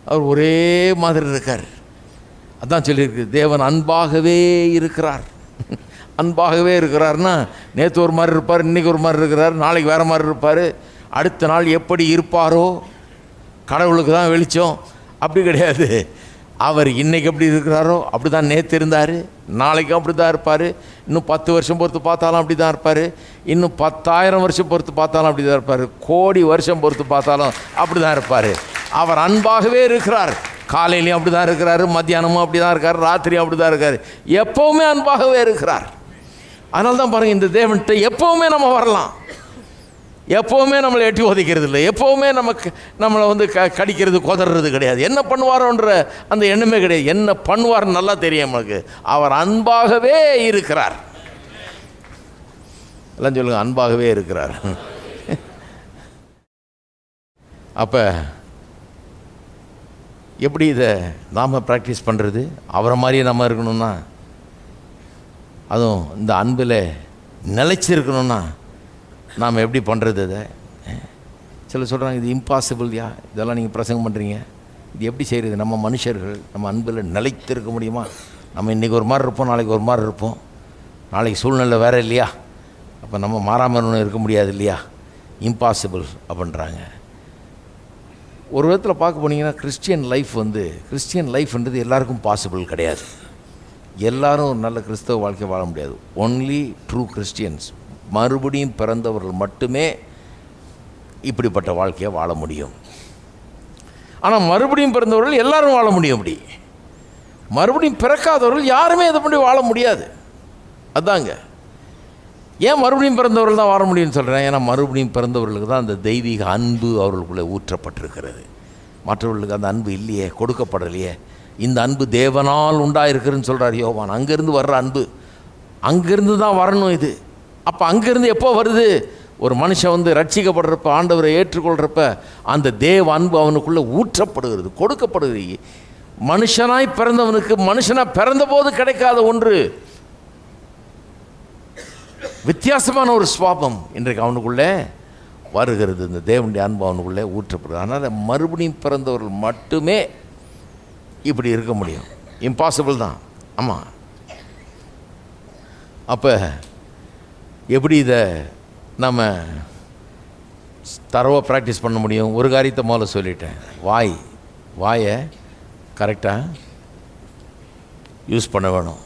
அவர் ஒரே மாதிரி இருக்கார். அதான் சொல்லியிருக்கு, தேவன் அன்பாகவே இருக்கிறார். அன்பாகவே இருக்கிறார்னா நேற்று ஒரு மாதிரி இருப்பார், இன்றைக்கி ஒரு மாதிரி இருக்கிறார், நாளைக்கு வேறு மாதிரி இருப்பார். அடுத்த நாள் எப்படி இருப்பாரோ கடவுளுக்கு தான் வெளிச்சம். அப்படி கிடையாது. அவர் இன்றைக்கி எப்படி இருக்கிறாரோ அப்படி தான் நேற்று இருந்தார், நாளைக்கும் அப்படி தான் இருப்பார். இன்னும் 10 வருஷம் பொறுத்து பார்த்தாலும் அப்படி தான் இருப்பார். இன்னும் 10,000 வருஷம் பொறுத்து பார்த்தாலும் அப்படி தான் இருப்பார். கோடி வருஷம் பொறுத்து பார்த்தாலும் அப்படி தான் இருப்பார். அவர் அன்பாகவே இருக்கிறார். காலையிலையும் அப்படி தான் இருக்கிறாரு, மத்தியானமும் அப்படி தான் இருக்கார், ராத்திரியும் அப்படி தான் இருக்கார். எப்போவுமே அன்பாகவே இருக்கிறார். அதனால தான் பாருங்கள், இந்த தேவன்கிட்ட எப்போவுமே நம்ம வரலாம். எப்போவுமே நம்மளை எட்டி உதைக்கிறது இல்லை, எப்போவுமே நம்மளை வந்து கடிக்கிறது கொதறது கிடையாது. என்ன பண்ணுவாரோன்ற அந்த எண்ணமே கிடையாது. என்ன பண்ணுவார்னு நல்லா தெரியும் நமக்கு. அவர் அன்பாகவே இருக்கிறார். எல்லாம் சொல்லுங்கள், அன்பாகவே இருக்கிறார். அப்போ எப்படி இதை நாம் ப்ராக்டிஸ் பண்ணுறது? அவரை மாதிரியே நம்ம இருக்கணும்னா, அதுவும் இந்த அன்பில் நிலைச்சிருக்கணும்னா நாம் எப்படி பண்ணுறது? அதை சிலர் சொல்கிறாங்க, இது இம்பாசிபிள்யா, இதெல்லாம் நீங்கள் பிரசங்கம் பண்ணுறீங்க, இது எப்படி செய்கிறது? நம்ம மனுஷர்கள் நம்ம அன்பில் நிலைத்திருக்க முடியுமா? நம்ம இன்றைக்கி ஒரு மாதிரி இருப்போம், நாளைக்கு ஒரு மாதிரி இருப்போம், நாளைக்கு சூழ்நிலை வேறு இல்லையா? அப்போ நம்ம மாறாமல் இருக்க முடியாது இல்லையா, இம்பாசிபிள் அப்படின்றாங்க. ஒரு விதத்தில் பார்க்க போனீங்கன்னா கிறிஸ்டியன் லைஃப்ன்றது எல்லாருக்கும் பாசிபிள் கிடையாது. எல்லாரும் ஒரு நல்ல கிறிஸ்தவ வாழ்க்கை வாழ முடியாது. ஒன்லி ட்ரூ கிறிஸ்டியன்ஸ், மறுபடியும் பிறந்தவர்கள் மட்டுமே இப்படிப்பட்ட வாழ்க்கையை வாழ முடியும். ஆனால் மறுபடியும் பிறந்தவர்கள் எல்லாரும் வாழ முடியும். அப்படி மறுபடியும் பிறக்காதவர்கள் யாருமே இதை பண்ணி வாழ முடியாது. அதாங்க ஏன் மறுபடியும் பிறந்தவர்கள் தான் வாழ முடியும்னு சொல்கிறேன். ஏன்னா மறுபடியும் பிறந்தவர்களுக்கு தான் அந்த தெய்வீக அன்பு அவர்களுக்குள்ளே ஊற்றப்பட்டிருக்கிறது. மற்றவர்களுக்கு அந்த அன்பு இல்லையே, கொடுக்கப்படலையே. இந்த அன்பு தேவனால் உண்டாயிருக்குன்னு சொல்கிறார் யோவான். அங்கேருந்து வர்ற அன்பு அங்கேருந்து தான் வரணும். இது அப்போ அங்கேருந்து எப்போ வருது? ஒரு மனுஷன் ரட்சிக்கப்படுறப்ப, ஆண்டவரை ஏற்றுக்கொள்கிறப்ப அந்த தேவ அன்பு அவனுக்குள்ளே ஊற்றப்படுகிறது, கொடுக்கப்படுகிறது. மனுஷனாய் பிறந்தவனுக்கு மனுஷனாக பிறந்த போது கிடைக்காத ஒன்று, வித்தியாசமான ஒரு சுவாபம் இன்றைக்கு அவனுக்குள்ளே வருகிறது. இந்த தேவனுடைய அன்பு அவனுக்குள்ளே ஊற்றப்படுகிறது. அதனால் மறுபடியும் பிறந்தவர்கள் மட்டுமே இப்படி இருக்க முடியும். இம்பாசிபிள் தான். ஆமாம். அப்போ எப்படி இதை நம்ம தரவாக ப்ராக்டிஸ் பண்ண முடியும்? ஒரு காரியத்தை முதல்ல சொல்லிட்டேன். வாயை கரெக்டாக யூஸ் பண்ண வேணும்.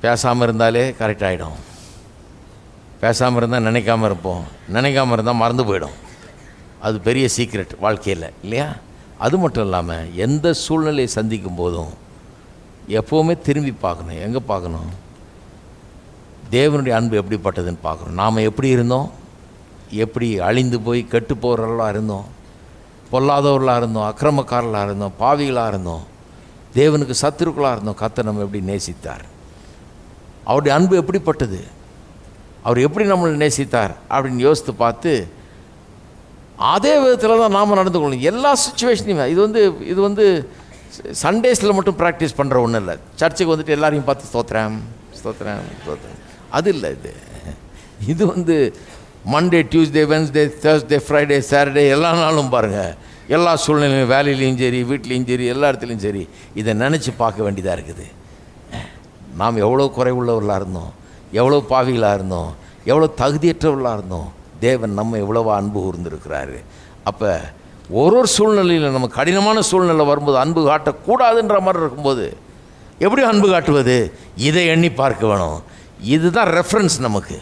பேசாமல் இருந்தாலே கரெக்டாகிடும். பேசாமல் இருந்தால் நினைக்காமல் இருப்போம், நினைக்காமல் இருந்தால் மறந்து போயிடும். அது பெரிய சீக்ரெட் வாழ்க்கையில் இல்லையா? அது மட்டும் இல்லாமல் எந்த சூழ்நிலையை சந்திக்கும் போதும் எப்போவுமே திரும்பி பார்க்கணும். எங்கே பார்க்கணும்? தேவனுடைய அன்பு எப்படிப்பட்டதுன்னு பார்க்கணும். நாம் எப்படி இருந்தோம், எப்படி அழிந்து போய் கெட்டு போகிறவர்களாக இருந்தோம், பொல்லாதவர்களாக இருந்தோம், அக்கிரமக்காரர்களாக இருந்தோம், பாவிகளாக இருந்தோம், தேவனுக்கு சத்துருக்களாக இருந்தோம். கர்த்தர் நம்ம எப்படி நேசித்தார், அவருடைய அன்பு எப்படிப்பட்டது, அவர் எப்படி நம்மளை நேசித்தார் அப்படின்னு யோசித்து பார்த்து அதே விதத்தில் தான் நாம் நடந்து கொள்ளணும் எல்லா சுச்சுவேஷனையுமே. இது சண்டேஸில் மட்டும் ப்ராக்டிஸ் பண்ணுற ஒன்றும் இல்லை. சர்ச்சுக்கு வந்துட்டு எல்லாரையும் பார்த்து ஸ்தோத்திரம் அது இல்லை. இது Monday, Tuesday, Wednesday, Thursday, Friday, Saturday எல்லா நாளும் பாருங்கள், எல்லா சூழ்நிலையும், வேலையிலையும் சரி, வீட்லேயும் சரி, எல்லா இடத்துலையும் சரி, இதை நினச்சி பார்க்க வேண்டியதாக இருக்குது. நாம் எவ்வளோ குறைவுள்ளவர்களாக இருந்தோம், எவ்வளோ பாவிகளாக இருந்தோம், எவ்வளோ தகுதியற்றவர்களாக இருந்தோம், தேவன் நம்ம எவ்வளவோ அன்பு கூர்ந்துருக்கிறாரு. அப்போ ஒரு சூழ்நிலையில் நம்ம கடினமான சூழ்நிலை வரும்போது அன்பு காட்டக்கூடாதுன்ற மாதிரி இருக்கும்போது எப்படி அன்பு காட்டுவது? இதை எண்ணி பார்க்க வேணும். இதுதான் ரெஃபரன்ஸ் நமக்கு.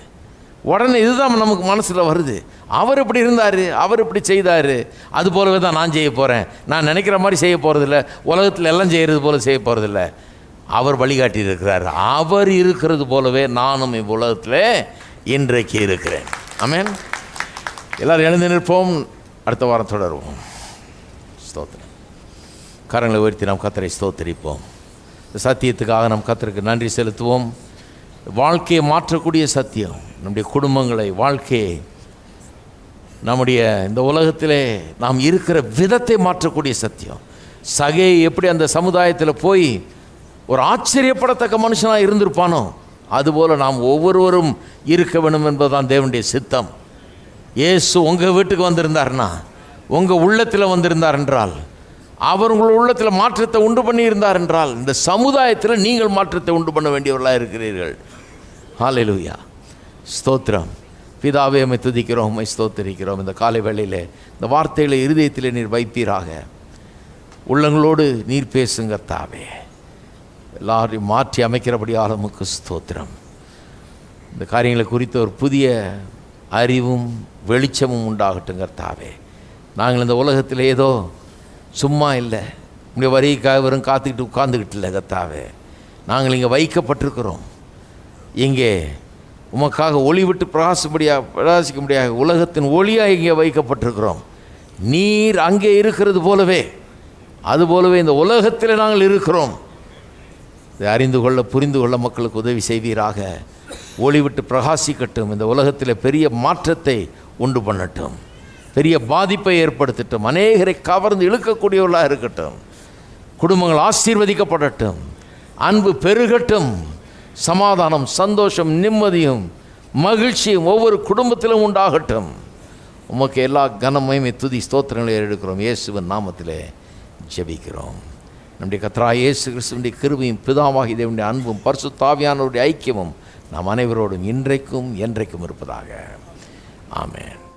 உடனே இதுதான் நமக்கு மனசில் வருது. அவர் இப்படி இருந்தார், அவர் இப்படி செய்தார், அது போலவே தான் நான் செய்ய போகிறேன். நான் நினைக்கிற மாதிரி செய்ய போகிறதில்ல, உலகத்தில் எல்லாம் செய்கிறது போல் செய்ய போகிறதில்ல. அவர் வழிகாட்டி இருக்கிறார். அவர் இருக்கிறது போலவே நானும் இவ்வுலகத்தில் இன்றைக்கு இருக்கிறேன். ஆமென். எல்லாரும் எழுந்து நிற்போம். அடுத்த வாரம் தொடருவோம். ஸ்தோத்திரம். கரங்களை உயர்த்தி நாம் கர்த்தரை ஸ்தோத்திரிப்போம். சத்தியத்துக்காக நாம் கர்த்தருக்கு நன்றி செலுத்துவோம். வாழ்க்கையை மாற்றக்கூடிய சத்தியம், நம்முடைய குடும்பங்களை, வாழ்க்கையை, நம்முடைய இந்த உலகத்திலே நாம் இருக்கிற விதத்தை மாற்றக்கூடிய சத்தியம். சகை எப்படி அந்த சமுதாயத்தில் போய் ஒரு ஆச்சரியப்படத்தக்க மனுஷனாக இருந்திருப்பானோ அதுபோல் நாம் ஒவ்வொருவரும் இருக்க வேண்டும் என்பதுதான் தேவனுடைய சித்தம். இயேசு உங்கள் வீட்டுக்கு வந்திருந்தார்னா, உங்கள் உள்ளத்தில் வந்திருந்தார் என்றால், அவர் உங்கள் உள்ளத்தில் மாற்றத்தை உண்டு பண்ணியிருந்தார் என்றால், இந்த சமுதாயத்தில் நீங்கள் மாற்றத்தை உண்டு பண்ண வேண்டியவர்களாக இருக்கிறீர்கள். ஹல்லேலூயா. ஸ்தோத்திரம். பிதாவே, உம்மை துதிக்கிறோம், உம்மை ஸ்தோத்திரிக்கிறோம். இந்த காலை வேளையிலே இந்த வார்த்தைகளை இருதயத்தில் நீர் வைப்பீராக. உள்ளங்களோடு நீர் பேசுங்க தாவே. எல்லாரையும் மாற்றி அமைக்கிறபடியாக உமக்கு ஸ்தோத்திரம். இந்த காரியங்களை குறித்த ஒரு புதிய அறிவும் வெளிச்சமும் உண்டாகட்டுங்க தாவே. நாங்கள் இந்த உலகத்தில் ஏதோ சும்மா இல்லை, உங்களுடைய வரிக்காக வெறும் காத்துக்கிட்டு உட்கார்ந்துக்கிட்டு இல்லை கர்த்தாவே. நாங்கள் இங்கே வைக்கப்பட்டிருக்கிறோம். இங்கே உமக்காக ஒளி விட்டு பிரகாசிக்க முடியாது உலகத்தின் ஒளியாக இங்கே வைக்கப்பட்டிருக்கிறோம். நீர் அங்கே இருக்கிறது போலவே, அதுபோலவே இந்த உலகத்தில் நாங்கள் இருக்கிறோம். இதை அறிந்து கொள்ள, புரிந்து கொள்ள மக்களுக்கு உதவி செய்வீராக. ஒளி விட்டு பிரகாசிக்கட்டும். இந்த உலகத்தில் பெரிய மாற்றத்தை உண்டு பண்ணட்டும், பெரிய பாதிப்பை ஏற்படுத்தட்டும், அநேகரை கவர்ந்து இழுக்கக்கூடியவர்களாக இருக்கட்டும். குடும்பங்கள் ஆசீர்வதிக்கப்படட்டும், அன்பு பெருகட்டும், சமாதானம், சந்தோஷம், நிம்மதியும் மகிழ்ச்சியும் ஒவ்வொரு குடும்பத்திலும் உண்டாகட்டும். உமக்கு எல்லா கனமையுமே துதி ஸ்தோத்திரங்களை எடுக்கிறோம். இயேசுவின் நாமத்திலே ஜெபிக்கிறோம். நம்முடைய கர்த்தராகிய இயேசு கிறிஸ்துவின் கிருபையும் பிதாவாகிய தேவனுடைய அன்பும் பரிசுத்த ஆவியானவருடைய ஐக்கியமும் நாம் அனைவரோடும் இன்றைக்கும் என்றைக்கும் இருப்பதாக. ஆமென்.